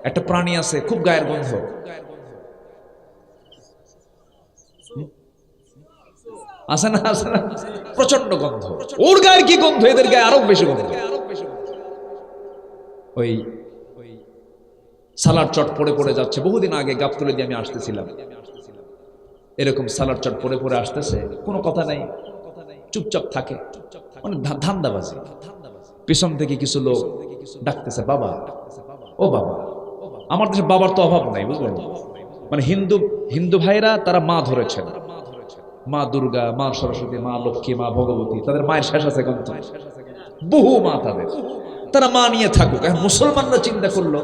[SPEAKER 1] একটা প্রাণী আছে খুব গায়ের গন্ধ, আছে না? আছে না? প্রচন্ড গন্ধ। ওর গায়ের কি গন্ধ, এদের গায়ে আরো বেশি গন্ধ। ওই সালার চট পড়ে পড়ে যাচ্ছে। বহুদিন আগে গাবতলী দিয়ে আমি আসতেছিলাম, এরকম সালার চট পড়ে পড়ে আসতেছে, কোনো কথা নাই, চুপচাপ থাকে, মানে ধান্দাবাজি। পিছন থেকে কিছু লোক ডাকতেছে, বাবা, ও বাবা। আমার দেশে বাবার তো অভাব নাই, বুঝলেন? মানে হিন্দু ভাইরা তারা মা ধরেছেন, মা দুর্গা, মা সরস্বতী, মা লক্ষ্মী, মা ভগবতী, তাদের মায়ের শেষ আছে কিন্তু, বহু মা তাদের, তারা মা নিয়ে থাকুক। এখন মুসলমানরা চিন্তা করলো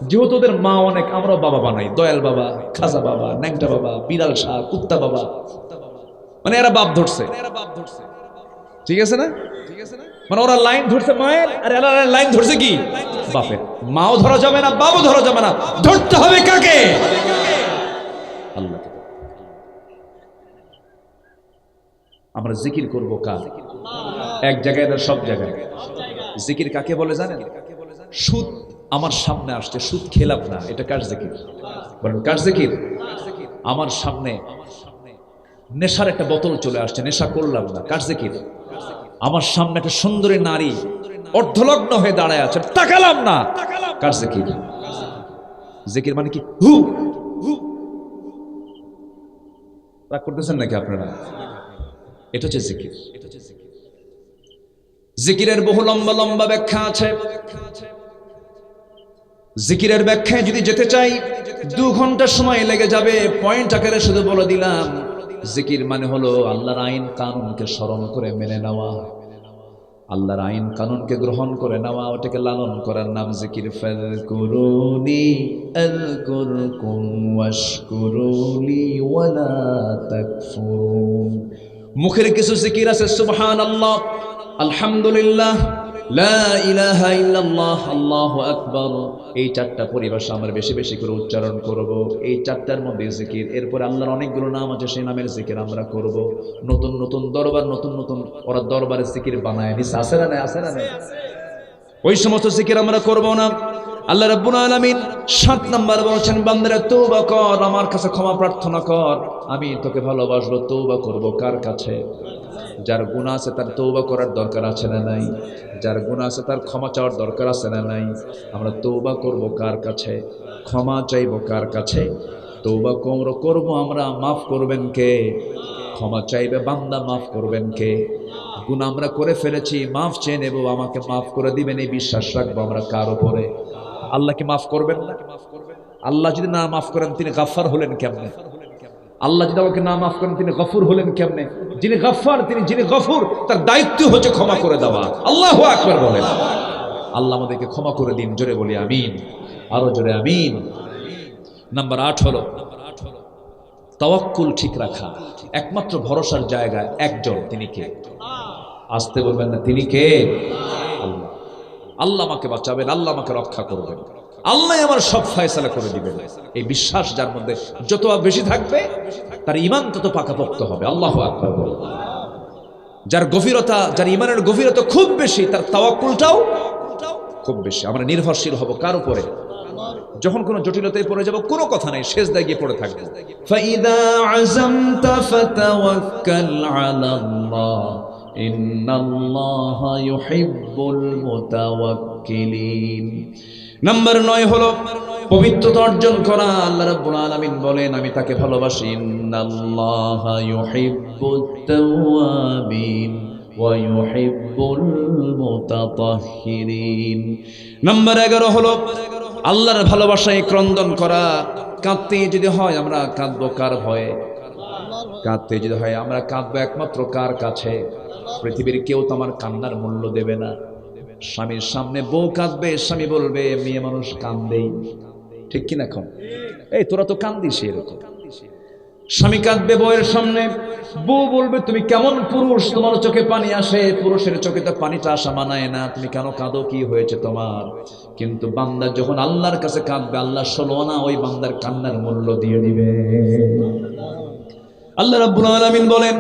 [SPEAKER 1] যেহেতু ওদের মা অনেক, আমরাও বাবা বানাই, দয়াল বাবা, খাজা বাবা, ন্যাংটা বাবা, বিড়াল শাহ, কুত্তা বাবা, মানে এরা বাপ ধরছে, ঠিক আছে না? মানে ওরা লাইন ধরছে মায়ের, আর এরা লাইন ধরছে কি বাপের। মাও ধরা যাবে না, বাবু ধরা যাবে না, ধরতে হবে কাকে? আল্লাহকে। আমরা জিকির করব কার? এক জায়গায় না, সব জায়গায়। জিকির কাকে বলে জানেন? সুদ আমার সামনে আসছে, সুদ খেলাম না, এটা কার জিকির? বলেন কার জিকির? আমার সামনে নেশার একটা বোতল চলে আসছে, নেশা করলাম না, কার জিকির? আমার সামনে একটা সুন্দরী নারী অর্ধলগ্ন হয়ে দাঁড়ায় আছে, তাকালাম না, কার জিকির? জিকির মানে কি? হু হু। রাগ করতেছেন নাকি আপনারা? এটা হচ্ছে জিকির। জিকিরের বহু লম্বা লম্বা ব্যাখ্যা আছে। জিকিরের ব্যাখ্যায় যদি যেতে চাই 2 ঘন্টা সময় লেগে যাবে। পয়েন্ট আকারে শুধু বলে দিলাম, জিকির মানে হলো আল্লাহর আইন কানুনকে স্মরণ করে মেনে নেওয়া, আল্লাহর আইন কানুনকে গ্রহণ করে নেওয়া, ওটাকে লালন করার নাম জিকির। ফাযকুরুনি আযকুরকুম ওয়াশকুরুলি ওয়ালা তাকফুরুন। মুখের কিছু জিকির আছে, সুবহানাল্লাহ, আলহামদুলিল্লাহ, লা ইলাহা ইল্লাল্লাহ, আল্লাহু আকবার। এই 4টা পরিভাষা আমরা বেশি বেশি করে উচ্চারণ করব। এই 4টার মধ্যে জিকির। এরপরে আল্লাহর অনেকগুলো নাম আছে, সেই নামের জিকির আমরা করব। নতুন নতুন দরবার, নতুন নতুন ওরা দরবারে জিকির বানায় নিছে, আছে না না? আছে না না? ওই সমস্ত জিকির আমরা করব না। আল্লাহ রাব্বুল আলামিন 7 নাম্বার বলছেন, বান্দারা তওবা কর, আমার কাছে ক্ষমা প্রার্থনা কর, আমি তোকে ভালোবাসবো। তওবা করব কার কাছে? যার গুনাহ আছে তার তওবা করার দরকার আছে না নাই? যার গুনাহ আছে তার ক্ষমা চাওয়ার দরকার আছে না নাই? আমরা তওবা করব কার কাছে? ক্ষমা চাইব কার কাছে? তওবা করব আমরা, মাফ করবেন কে? ক্ষমা চাইবে বান্দা, মাফ করবেন কে? গুনাহ আমরা করে ফেলেছি, মাফ চেয়ে নেব, আমাকে মাফ করে দিবেন এই বিশ্বাস রাখবো আমরা কার উপরে? আল্লাহকে মাফ করবেন না? আল্লাহ যদি না মাফ করেন তিনি গাফফার হলেন কেমনে? আল্লাহ যদি আমাকে না মাফ করেন তিনি গফুর হলেন কেমনে? যিনি গাফফার, যিনি গফুর, তার দায়িত্ব হচ্ছে ক্ষমা করে দেওয়া। আল্লাহু আকবার বলেন। আল্লাহ আমাদেরকে ক্ষমা করে দিন, জোরে বলি আমিন, আরো জোরে আমিন। নাম্বার 8 হলো তাওয়াক্কুল ঠিক রাখা। একমাত্র ভরসার জায়গা একজন, তিনি কে? আসতে বলবেন না, তিনি কে? আল্লাহ। আল্লাহ আমাকে বাঁচাবেন, আল্লাহ আমাকে রক্ষা করবেন, আল্লাহ আমার সব ফয়সালা করে দিবেন। এই বিশ্বাস যার মধ্যে যত বেশি থাকবে তার ঈমান তত পাকাপোক্ত হবে। আল্লাহু আকবার বলেন। যার গভীরতা, যার ঈমানের গভীরতা খুব বেশি, তার তাওয়াক্কুলটাও খুব বেশি। আমরা নির্ভরশীল হব কার উপরে? যখন কোনো জটিলতায় পড়ে যাব, কোনো কথা নাই, সেজদায় গিয়ে পড়ে থাকবো। ফাইদা আযামতা ফাতাওয়াক্কাল আলাল্লাহ ইন্নাল্লাহা ইউহিব্বুল মুতাওয়াক্কিলিন। নাম্বার 9 হলো পবিত্রতা অর্জন করা। আল্লাহ রাব্বুল আলামিন বলেন, আমি তাকে ভালোবাসি। ইন্নাল্লাহা ইউহিব্বুত তাওয়াবিন ويحب المتطهرين নাম্বার 11 হলো আল্লাহর ভালোবাসায় ক্রন্দন করা। কাঁদতে যদি হয় আমরা কাঁদবো কার ভয়ে? কাঁদতে যদি হয় আমরা কাঁদবো একমাত্র কার কাছে? পৃথিবীর কেউ তো আমার কান্নার মূল্য দেবে না। স্বামীর সামনে বউ কাঁদবে, স্বামী বলবে মেয়ে মানুষ কান্দেই, ঠিক কিনা? এখন এই তোরা তো কান্দিস এরকম। স্বামী কাঁদবে বউয়ের সামনে, বউ বলবে তুমি কেমন পুরুষ, তোমার চোখে পানি আসে, পুরুষের চোখে তো পানিটা আসা মানায় না, তুমি কেন কাঁদো, কি হয়েছে তোমার? কিন্তু বান্দা যখন আল্লাহর কাছে কাঁদবে, আল্লাহ 16 আনা ওই বান্দার কান্নার মূল্য দিয়ে দিবে। আল্লাহ রাব্বুল আলামিন বলেন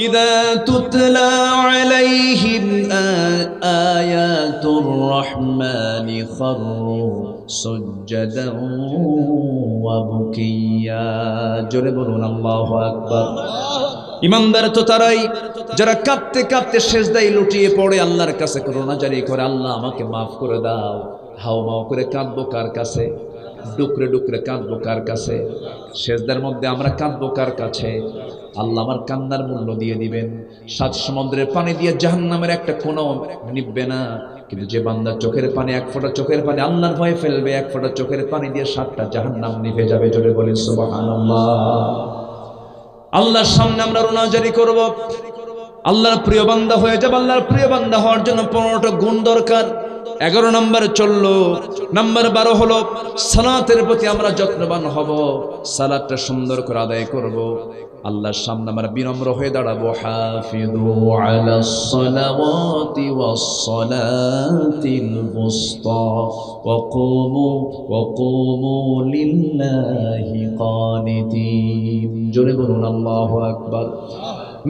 [SPEAKER 1] ইযা তুতলা আলাইহিম আয়াতুর রাহমানি খাররু সুজদান ওয়া বুকিয়া। জোরে বলুন আল্লাহু আকবার। ইমানদার তো তারাই যারা কাঁদতে কাঁদতে সিজদায় লুটিয়ে পড়ে আল্লাহর কাছে করুণাজারি করে, আল্লাহ আমাকে মাফ করে দাও। হাওমাও করে কাঁদবো কার কাছে? ডুকরে ডুকরে কাঁদবো কার কাছে? সিজদার মধ্যে আমরা কাঁদবো কার কাছে? আল্লাহ আমার কান্নার মূল্য দিয়ে দিবেন। 7 সমুদ্রের পানি দিয়ে জাহান্নামের একটা কোণও নিববে না, কিন্তু যে বান্দা চোখের পানি, 1 ফোঁটা চোখের পানি আল্লাহর ভয়ে ফেলবে, 1 ফোঁটা চোখের পানি দিয়ে 7টা জাহান্নাম নিভে যাবে। জোরে বলেন সুবহানাল্লাহ। আল্লাহর সামনে আমরা রোনাজারি করব, আল্লাহর প্রিয় বান্দা হয়ে যাব। আল্লাহর প্রিয় বান্দা হওয়ার জন্য 15টা গুণ দরকার। 11 নম্বর চললো। নাম্বার 12 হলো সালাতের প্রতি আমরা যত্নবান হব, সালাতটা সুন্দর করে আদায় করব। আল্লাহর সামনে আমরা বিনম্র হয়ে দাঁড়াবো। হাফিযু আলাস সালাওয়াতি ওয়াস সালাতিল বুসতা ওয়া কুমু লিল্লাহি কানিতিন। জোরে বলুন আল্লাহু আকবার।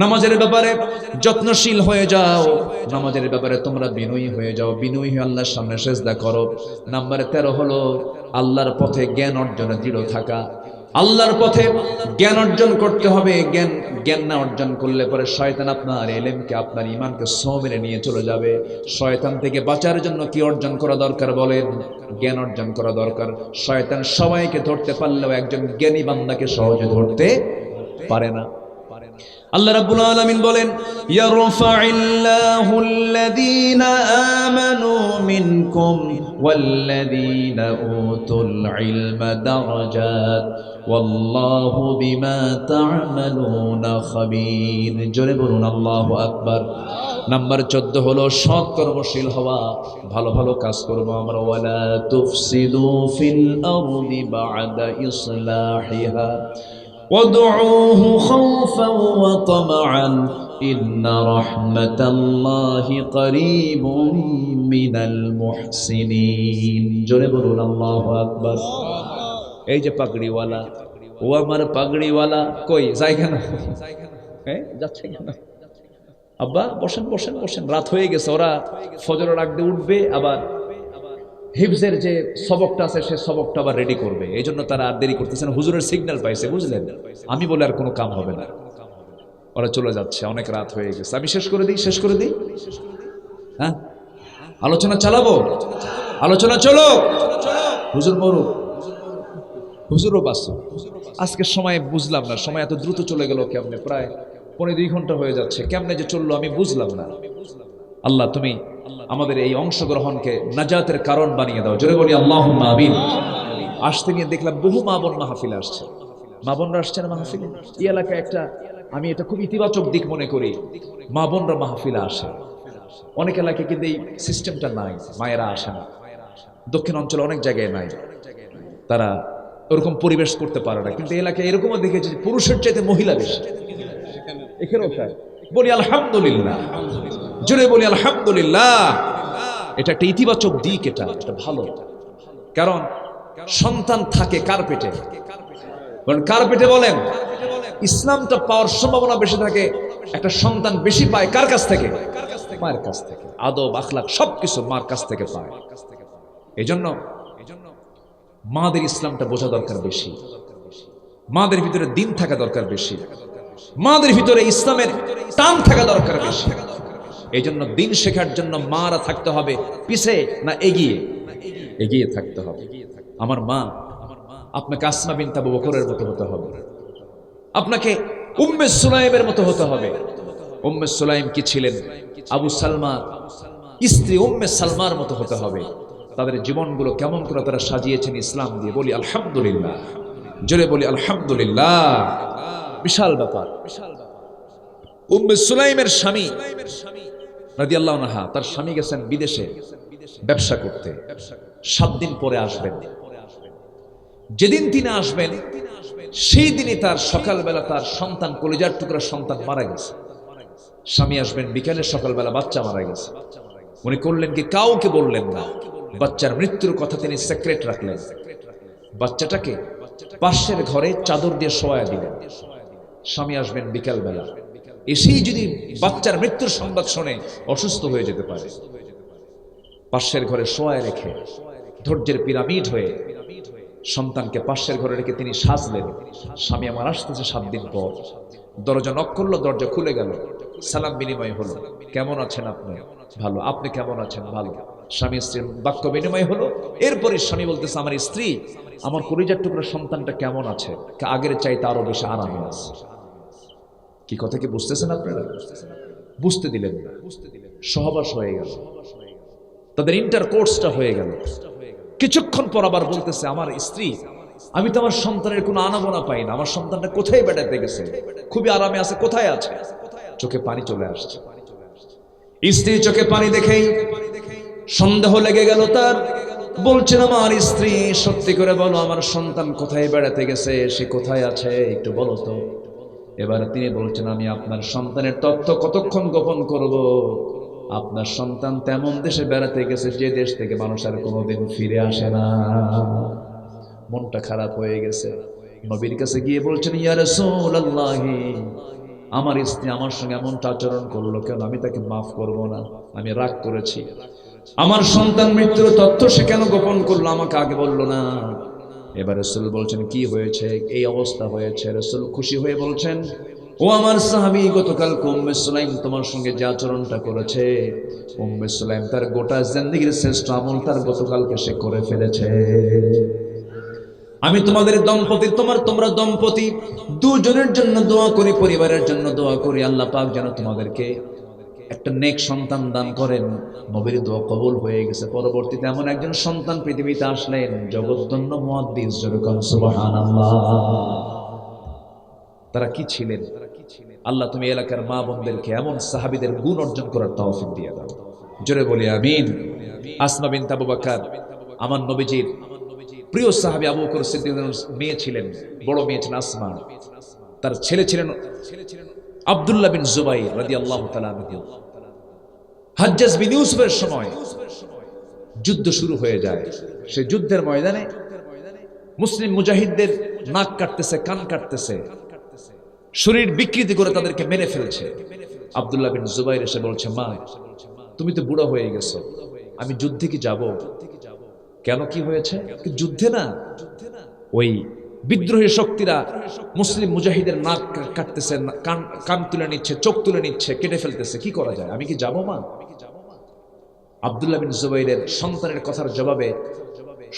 [SPEAKER 1] নামাজের ব্যাপারে যত্নশীল হয়ে যাও, নামাজের ব্যাপারে তোমরা বিনয়ী হয়ে যাও, বিনয়ী হয়ে আল্লাহর সামনে সিজদা করো। নাম্বার 13 হলো আল্লাহর পথে জ্ঞান অর্জনে দৃঢ় থাকা। আল্লাহর পথে জ্ঞান অর্জন করতে হবে। জ্ঞান না অর্জন করলে পরে শয়তান আপনার ইলমকে, আপনার ঈমানকে ছো মেরে নিয়ে চলে যাবে। শয়তান থেকে বাঁচার জন্য কি অর্জন করা দরকার বলেন? জ্ঞান অর্জন করা দরকার। শয়তান সবাইকে ধরতে পারলেও একজন জ্ঞানী বান্দাকে সহজে ধরতে পারে না। আল্লাহ রাব্বুল আলামিন বলেন ইয়ারফাইল্লাহু আল্লাযীনা আমানু মিনকুম ওয়াল্লাযীনা উতুল ইলমা দারাজাত ওয়াল্লাহু বিমা তা'মালুনা খাবীর। জোরে বলুন আল্লাহু আকবার। নাম্বার 14 হলো সৎ কর্মশীল হওয়া, ভালো ভালো কাজ করব আমরা। ওয়ালা তুফসিদু ফিল আরদি বা'দা ইসলাহিহা وادعوه خوفا وطمعا إن رحمة الله قريب من المحسنين। জোরে বলুন আল্লাহু আকবার। এই যে পাগড়িওয়ালা, ও আমার পাগড়িওয়ালা কই যায় কেন? যাচ্ছে কেন? আব্বা বসেন বসেন বসেন, রাত হয়ে গেছে, ওরা ফজরের আগ দিয়ে উঠবে, আবার হিফজের যে সবকটা আছে সে সবকটা আবার রেডি করবে। এই জন্য তারা আর দেরি করতেছে না। হুজুরের সিগন্যাল পাইছে, বুঝলেন? আমি বলে আর কোনো কাম হবে না, ওরা চলে যাচ্ছে, অনেক রাত হয়ে গেছে। আমি শেষ করে দিই। হ্যাঁ, আলোচনা চালাবো, আলোচনা চলো। হুজুর মরুক, হুজুরও বাসু। আজকের সময় বুঝলাম না, সময় এত দ্রুত চলে গেল কেমনে, প্রায় 1.5-2 ঘন্টা হয়ে যাচ্ছে, কেমনে যে চললো আমি বুঝলাম না। আল্লাহ তুমি আমাদের এই অংশগ্রহণকে নাজাতের কারণ বানিয়ে দাও। জোরে বলি আল্লাহুম্মা আমিন। আসতে গিয়ে দেখলাম বহু মা বোন মাহফিলে আসছে, মা বোনরা আসছে না মাহফিলে। এই এলাকায় একটা, আমি এটা খুব ইতিবাচক দিক মনে করি, মা বোনরা মাহফিলে আসে। অনেক এলাকায় কিন্তু এই সিস্টেমটা নাই, মায়েরা আসে না। দক্ষিণ অঞ্চলে অনেক জায়গায় নাই, তারা ওরকম পরিবেশ করতে পারে না। কিন্তু এলাকায় এরকমও দেখেছি পুরুষের চাইতে মহিলা বেশি, এখানেও তাই। বলি আলহামদুলিল্লাহ, জোরে বলি আলহামদুলিল্লাহ। এটা একটা ইতিবাচক দিক, এটা ভালো। কারণ সন্তান থাকে কার পেটে? কার পেটে বলেন? ইসলামটা পাওয়ার সম্ভাবনা বেশি থাকে, একটা সন্তান বেশি পায় কার কাছ থেকে? মায়ের কাছ থেকে। আদব আখলাক সবকিছু মার কাছ থেকে পায়। এই জন্য মাদের ইসলামটা বোঝা দরকার বেশি, মাদের ভিতরে দিন থাকা দরকার বেশি, মাদের ভিতরে ইসলামের টান থাকা দরকার বেশি। এই জন্য দিন শেখার জন্য মারা থাকতে হবে পিছে না এগিয়ে? এগিয়ে থাকতে হবে। আমার মা, আপনাকে আসমা বিনত আবু বকরের মতো হতে হবে, আপনাকে উম্মে সুলাইমের মতো হতে হবে, উম্মে সুলাইম কি ছিলেন? আবু সালমা স্ত্রী উম্মে সালমার মতো হতে হবে। তাদের জীবনগুলো কেমন করে তারা সাজিয়েছেন ইসলাম দিয়ে। বলি আলহামদুলিল্লাহ, জোরে বলি আলহামদুলিল্লাহ। বিশাল ব্যাপার। উম্মে সুলাইমের স্বামী রাদিয়াল্লাহু আনহা, তার স্বামী গেছেন বিদেশে ব্যবসা করতে, 7 দিন পরে আসবেন। যেদিন তিনি আসবেন সেই দিনই তার সকালবেলা তার সন্তান, কলিজার টুকরা সন্তান মারা গেছে। স্বামী আসবেন বিকেলে, সকালবেলা বাচ্চা মারা গেছে। উনি করলেন কি? কাউকে বললেন না। বাচ্চার মৃত্যুর কথা তিনি সিক্রেট রাখলেন। বাচ্চাটাকে পাশের ঘরে চাদর দিয়ে শোয়া দিলেন। স্বামী আসবেন বিকেলবেলা, এসেই যদি বাচ্চার মৃত্যুর সংবাদ শুনে অসুস্থ হয়ে যেতে পারে। পাশের ঘরে শোয়ায় রেখে ধৈর্যের পিরামিড হয়ে সন্তানকে পাশের ঘরে রেখে তিনি সাজলেন। স্বামী আমার আসতেছে 7 দিন পর। দরজা নক করলো, দরজা খুলে গেল। সালাম বিনিময় হলো, কেমন আছেন আপনি? ভালো। আপনি কেমন আছেন? ভালো। স্বামী স্ত্রীর বাক্য বিনিময় হলো। এরপরে স্বামী বলতেছে, আমার স্ত্রী, আমার কলিজার টুকরা সন্তানটা কেমন আছে? আগের চাইতে আরো বেশি আরামে আছে। কি কথা কি বুঝতেছেন আপনারা? বুঝতে দিলেন না। সহবাস হয়ে গেল, তাদের ইন্টারকোর্সটা হয়ে গেল। কিছুক্ষণ পর আবার বলতেছে, আমার স্ত্রী, আমি তো আমার সন্তানের কোনো আনাগোনা পাই না। আমার সন্তানটা কোথায় বেড়াতে গেছে? খুবই আরামে আছে, কোথায় আছে? চোখে পানি চলে আসছে। স্ত্রী চোখে পানি দেখেই সন্দেহ লেগে গেল তার। বলছেন, আমার স্ত্রী, সত্যি করে বলো, আমার সন্তান কোথায় বেড়াতে গেছে? সে কোথায় আছে? একটু বলো তো। এবার তিনি বলছেন, আমি আপনার সন্তানের তথ্য কতক্ষণ গোপন করব? আপনার সন্তান তেমন দেশে বেড়াতে গেছে যে দেশ থেকে মানুষ আর কোনোদিন ফিরে আসে না। মনটা খারাপ হয়ে গেছে। নবীর কাছে গিয়ে বলছেন, ইয়া রাসূলুল্লাহ, আমার স্ত্রী আমার সঙ্গে এমনটা আচরণ করলো কেন? আমি তাকে মাফ করব না, আমি রাগ করেছি। আমার সন্তান মৃত্যুর তথ্য সে কেন গোপন করলো? আমাকে আগে বললো না। এবার রাসূল বলছেন, কি হয়েছে? এই অবস্থা হয়েছে। রাসূল খুশি হয়ে বলছেন, ও আমার সাহাবী, গতকাল উম্মে সুলাইম তোমার সঙ্গে যে আচরণটা করেছে, উম্মে সুলাইম তার গোটা জিন্দেগীর শ্রেষ্ঠ আমল তার গতকালকে সে করে ফেলেছে। আমি তোমাদের দম্পতি, তোমরা দম্পতি দুজনের জন্য দোয়া করি, পরিবারের জন্য দোয়া করি, আল্লাহ পাক যেন তোমাদেরকে একটা নেক সন্তান দান করেন। নবীর দোয়া কবুল হয়ে গেছে। পরবর্তীতে এমন একজন সন্তান পৃথিবীতে আসলেন, জগদ্দন্য মুহাদ্দিস, যেরকম সুবহানাল্লাহ। তারা কি ছিলেন? আল্লাহ তুমি এলাকার মা বোনদেরকে এমন সাহাবীদের গুণ অর্জন করার তৌফিক দিয়ে দাও। জোরে বলি আমিন। আসমা বিনত আবু বকর, আমার নবীজির প্রিয় সাহাবী আবু বকর সিদ্দিকের মেয়ে ছিলেন, বড় মেয়ে ছিলেন আসমা। তার ছেলে ছিলেন আব্দুল্লাহ বিন জুবাইর রাদিয়াল্লাহু তাআলা আনহু। হাজ্জাজ বিন ইউসুফের সময় যুদ্ধ শুরু হয়ে যায়। সেই যুদ্ধের ময়দানে মুসলিম মুজাহিদদের নাক কাটতেছে, কান কাটতেছে, শরীর বিকৃতি করে তাদেরকে মেরে ফেলছে। আব্দুল্লাহ বিন জুবাইর এসে বলছে, মা, তুমি তো বুড়া হয়ে গেছো, আমি যুদ্ধে কি যাব? কেন, কি হয়েছে? যুদ্ধে না, ওই বিদ্রোহী শক্তিরা মুসলিম মুজাহিদের নাক কাটতেছে, কান তুলে নিচ্ছে, চোখ তুলে নিচ্ছে, কেটে ফেলতেছে, কি করা যায়? আমি কি যাব মা? আব্দুল্লাহ বিন জুবাইরের সন্তানের কথার জবাবে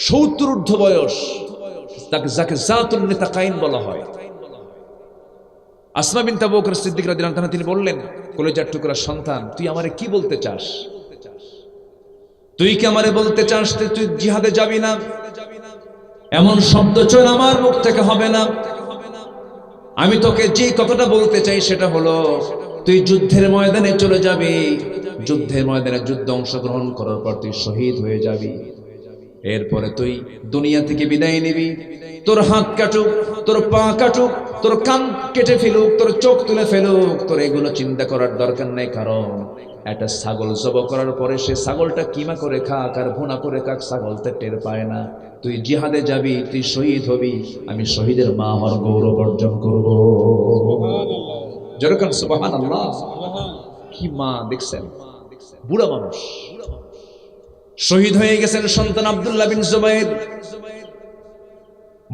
[SPEAKER 1] 70 ঊর্ধ্ব বয়স, যাকে জাতুন নিতাকাইন বলা হয়, আসমা বিনত আবু বকর সিদ্দিক রাদিয়াল্লাহু তাআলা, তিনি বললেন, কলিজার টুকরা সন্তান, তুই আমারে কি বলতে চাস? তুই কি আমারে বলতে চাস যে তুই জিহাদে যাবি না? এমন শব্দ চয়ন আমার মুখ থেকে হবে না। আমি তোকে যে কথাটা বলতে চাই সেটা হলো, তুই যুদ্ধের ময়দানে চলে যাবি। যুদ্ধের ময়দানে যুদ্ধে অংশগ্রহণ করার পর তুই শহীদ হয়ে যাবি। এরপরে তুই দুনিয়া থেকে বিদায় নিবি। তোর হাত কাটুক, তোর পা কাটুক, তোর কান কেটে ফেলুক, তোর চোখ তুলে ফেলুক, তোর এগুলো চিন্তা করার দরকার নেই। কারণ একটা ছাগল জবাই করার পরে সে ছাগলটা কিমা করে খাক আর ভুনা করে খাক, ছাগলটা টের পায় না। তুই জিহাদে যাবি, তুই শহীদ হবি, আমি শহীদের মা হওয়ার গৌরব অর্জন করব। যেরকম সুবহানাল্লাহ। কি মা দেখছেন, বুড়া মানুষ শহীদ হয়ে গেছেন সন্তান আব্দুল্লাহ বিন জুবাইর।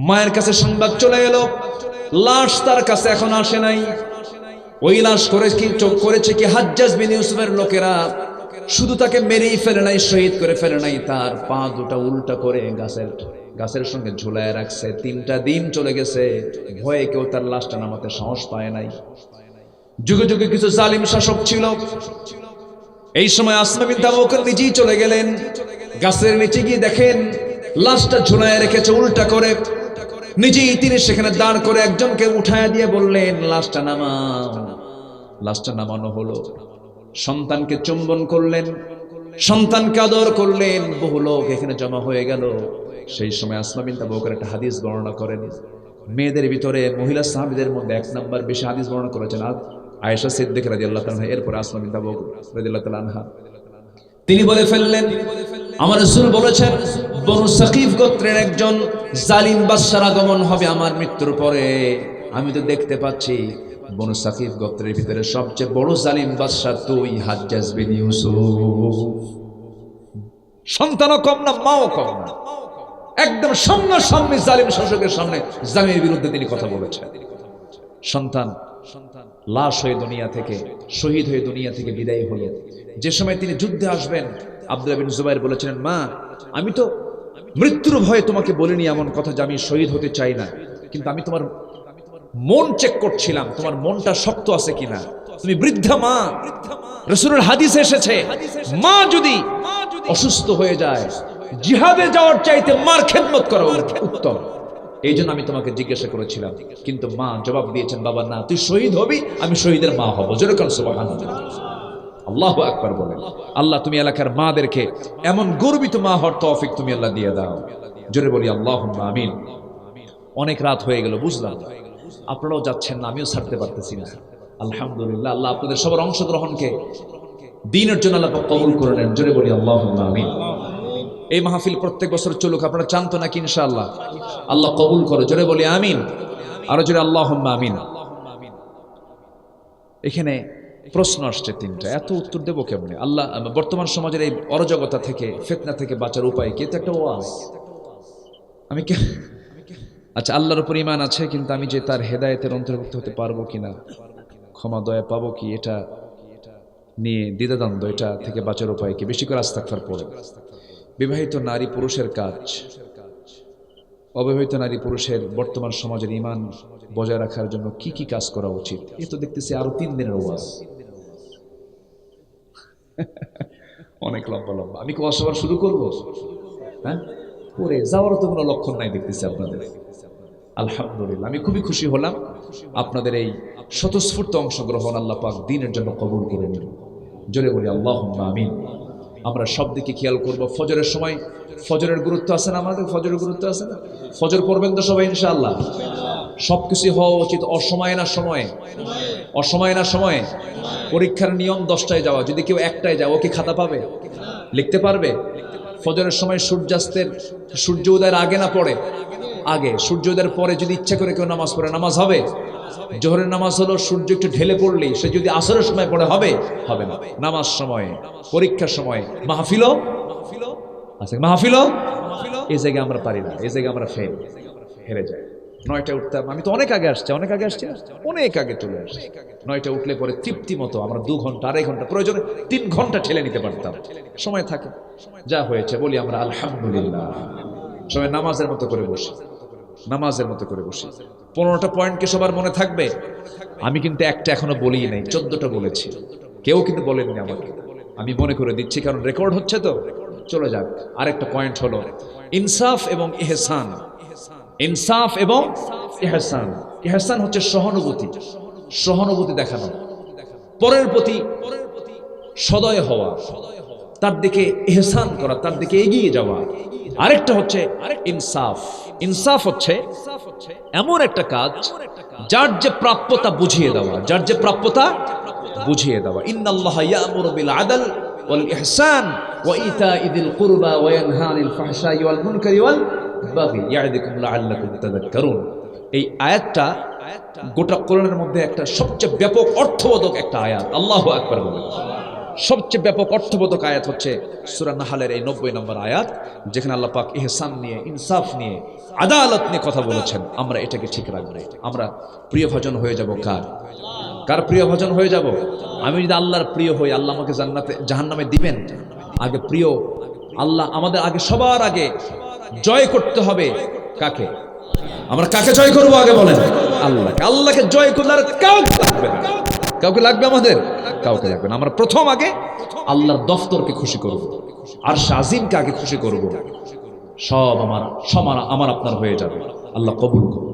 [SPEAKER 1] মায়ের কাছে সংবাদ চলে এলো, লাশ তার কাছে এখন আসে নাই। ওই লাশ করেছে কি হাজ্জাজ বিন ইউসুফের লোকেরা। শুধু তাকে মেরেই ফেলে নাই, শহীদ করে ফেলে নাই, তার পা দুটা উল্টা করে গাছের সঙ্গে ঝুলায় রাখছে। 3টা দিন চলে গেছে, ভয়ে কেউ তার লাশটা নামাতে সাহস পায় নাই। যুগে যুগে কিছু জালিম শাসক ছিল। এই সময় আসমা বিনতে আবু বকর নিজেই চলে গেলেন, গাছের নিচে গিয়ে দেখেন লাশটা ঝুলায় রেখেছে উল্টা করে। নিজেই তিনি সেখানে দাঁড় করে একজনকে উঠায় দিয়ে বললেন, লাশটা নামাও। লাশটা নামানো হলো। সন্তানকে চুম্বন করলেন, সন্তানকে আদর করলেন। বহু লোক এখানে জমা হয়ে গেল। সেই সময় আসমা বিনতে আবু বকর একটা হাদিস বর্ণনা করেন। মেয়েদের ভিতরে মহিলা সাহাবীদের মধ্যে 1 নম্বর বেশি হাদিস বর্ণনা করেছেন আয়েশা সিদ্দিকা রাদিয়াল্লাহু তাআলা, এরপর আসমা বিনতে আবু বকর রাদিয়াল্লাহু তাআলা আনহা। তিনি বলে ফেললেন, আমার রাসূল বলেছেন বনু সাকিফ গোত্রের একজন জালিম বাদশার আগমন হবে আমার মৃত্যুর পরে। আমি তো দেখতে পাচ্ছি বনু সাকিফ গোত্রের ভিতরে সবচেয়ে বড় জালিম বাদশা তুই, হাজ্জাজ বিন ইউসুফ। সন্তানও কম না, মাও কম না, একদম সামনাসামনি জালিম শাসকের সামনে জালিমের বিরুদ্ধে তিনি কথা বলেছেন। সন্তান লাশ হয়ে দুনিয়া থেকে, শহীদ হয়ে দুনিয়া থেকে বিদায় হলো। যে সময় তিনি যুদ্ধে আসবেন, আব্দুল্লাহ বিন জুবাইর বলেছিলেন, মা আমি তো মৃত্যুর ভয়ে তোমাকে বলিনি এমন কথা যে আমি শহীদ হতে চাই না, কিন্তু আমি তোমার মন চেক করছিলাম, তোমার মনটা শক্ত আছে কিনা। তুমি বৃদ্ধা মা, রাসূলের হাদিসে এসেছে মা যদি অসুস্থ হয়ে যায় জিহাদে যাওয়ার চাইতে মার খেদমত করা উত্তম। এই জন্য আমি তোমাকে জিজ্ঞাসা করেছিলাম, কিন্তু মা জবাব দিয়েছেন, বাবা না, তুই শহীদ হবি, আমি শহীদের মা হব। জোরে বলেন সুবহানাল্লাহ, আল্লাহু আকবার বলেন। আল্লাহ তুমি এলাকার মাদেরকে এমন গর্বিত মা হওয়ার তৌফিক তুমি আল্লাহ দিয়ে দাও। জোরে বলি আল্লাহুম্মা আমিন। অনেক রাত হয়ে গেল, বুঝলাম আপনারাও যাচ্ছেন না, আমিও ছাড়তে পারতেছি না। আলহামদুলিল্লাহ, আল্লাহ আপনাদের সবার অংশগ্রহণকে দ্বীনের জন্য আল্লাহ কবুল করে নেন। জোরে বলি আল্লাহুম্মা আমিন। এই মাহফিল প্রত্যেক বছর চলুক, আপনারা চান তো নাকি? ইনশাআল্লাহ আল্লাহ কবুল করে। জোরে বলি আমিন, আরো জোরে আল্লাহুম্মা আমিন। এখানে প্রশ্ন আসছে 3টা, এত উত্তর দেবো কেমনে? আল্লাহ বর্তমান সমাজের এই অরাজকতা থেকে, ফিতনা থেকে বাঁচার উপায় কি? এটা একটা ওয়াজ। আমি আচ্ছা, আল্লাহর উপর ঈমান আছে, কিন্তু আমি যে তার হেদায়েতের অন্তর্ভুক্ত হতে পারবো কিনা, ক্ষমা দয়া পাবো কি, এটা নিয়ে দ্বিধাদ্বন্দ্ব। এটা থেকে বাঁচার উপায় কি? বেশি করে আস্তাগফার পড়ে। বিবাহিত নারী পুরুষের কাজ, অবিবাহিত নারী পুরুষের বর্তমান সমাজের ঈমান বজায় রাখার জন্য কি কি কাজ করা উচিত? এই তো দেখতেছি আরো 3 দিনের ওয়াজ, অনেক লম্বা লম্বা। আমি কি ওয়াজ শুরু করবো? হ্যাঁ, পরে যাওয়ারও তো কোনো লক্ষণ নাই দেখতেছি আপনাদের। আলহামদুলিল্লাহ, আমি খুবই খুশি হলাম আপনাদের এই স্বতঃস্ফূর্ত অংশগ্রহণ আল্লাহ পাক দ্বীনের জন্য কবুল করে নিন। জোরে বলি আল্লাহুম্মা আমিন। আমরা সব দিকে খেয়াল করবো। ফজরের সময়, ফজরের গুরুত্ব আছে না আমাদের? ফজরের গুরুত্ব আছে না? ফজর পড়বেন তো সবাই ইনশাআল্লাহ? সবকিছু হওয়া উচিত অসময়ে না সময়ে? অসময়ে না সময়ে? পরীক্ষার নিয়ম 10টায় যাওয়া, যদি কেউ 1টায় যায় ও কি খাতা পাবে? লিখতে পারবে? ফজরের সময় সূর্যাস্তের, সূর্য উদয়ের আগে না পরে? আগে। সূর্য উদয়ের পরে যদি ইচ্ছা করে কেউ নামাজ পড়ে, নামাজ হবে? জোহরের নামাজ হলো সূর্য একটু ঢেলে পড়লেই, সে যদি আসরের সময় পড়ে হবে? হবে না। নামাজ সময়ে, পরীক্ষার সময়, মাহফিলও আছে, মাহফিলও। এই জায়গায় আমরা পারি না, এই জায়গায় আমরা হেরে যাই। 9টায় উঠতাম, আমি তো অনেক আগে আসছি, অনেক আগে আসছি, অনেক আগে চলে আসছি। 9টায় উঠলে পরে তৃপ্তি মতো আমরা 2 ঘন্টা, 2.5 ঘন্টা, প্রয়োজনে 3 ঘন্টা ঠেলে নিতে পারতাম। সময় থাকে, যা হয়েছে বলি আমরা আলহামদুলিল্লাহ। সবাই নামাজের মতো করে বসি, নামাজের মতো করে বসি। 15টা পয়েন্ট কি সবার মনে থাকবে? আমি কিন্তু একটা এখনো বলিই নাই, 14টা বলেছি। কেউ কিন্তু বলেননি আমাকে, আমি মনে করে দিচ্ছি, কারণ রেকর্ড হচ্ছে তো। চলে যাক। আরেকটা পয়েন্ট হলো ইনসাফ এবং ইহসান। ইনসাফ এবং ইহসান। ইহসান হচ্ছে সহানুভূতি, সহানুভূতি দেখানো, পরের প্রতি সদয় হওয়া, তার দিকে ইহসান করা, তার দিকে এগিয়ে যাওয়া। আরেকটা হচ্ছে ইনসাফ। ইনসাফ হচ্ছে এমন একটা কাজ যার যে প্রাপ্যতা বুঝিয়ে দেওয়া, যার যে প্রাপ্যতা বুঝিয়ে দেওয়া। ইন্নাল্লাহা ইয়া'মুরু বিল আদল ওয়াল ইহসান ওয়া ইতা'i যিল কুরবা ওয়া ইয়ানহা আনিল ফাহশাই ওয়াল মুনকারি ওয়াল বাগি ইয়া'যিকুম লা'আল্লাকুম তাযাক্কারুন। এই আয়াতটা গোটা কোরআনের মধ্যে একটা সবচেয়ে ব্যাপক অর্থবোধক একটা আয়াত। আল্লাহু আকবার বলেন। সবচেয়ে ব্যাপক অর্থবোধক আয়াত হচ্ছে সূরা নাহলের এই 90 নম্বর আয়াত, যেখানে আল্লাহ পাক ইহসান নিয়ে, ইনসাফ নিয়ে, আদালত নিয়ে কথা বলেছেন। আমরা এটাকে ঠিক রাখবো। আমরা প্রিয়ভাজন হয়ে যাব কার? কার প্রিয়ভাজন হয়ে যাব? আমি যদি আল্লাহর প্রিয় হই, আল্লাহ আমাকে জান্নাতে, জাহান্নামে দিবেন? আগে প্রিয় আল্লাহ আমাদের, আগে সবার আগে জয় করতে হবে কাকে? আমরা কাকে জয় করবো আগে বলেন? আল্লাহকে। আল্লাহকে জয় করলে আর কাউকে লাগবে না। কাউকে লাগবে আমাদের? কাউকে লাগবে না। আমরা প্রথম আগে আল্লাহর দফতরকে খুশি করব, আর শাজিমকে আগে খুশি করব, সব আমার আমার আপনার হয়ে যাবে। আল্লাহ কবুল করুন।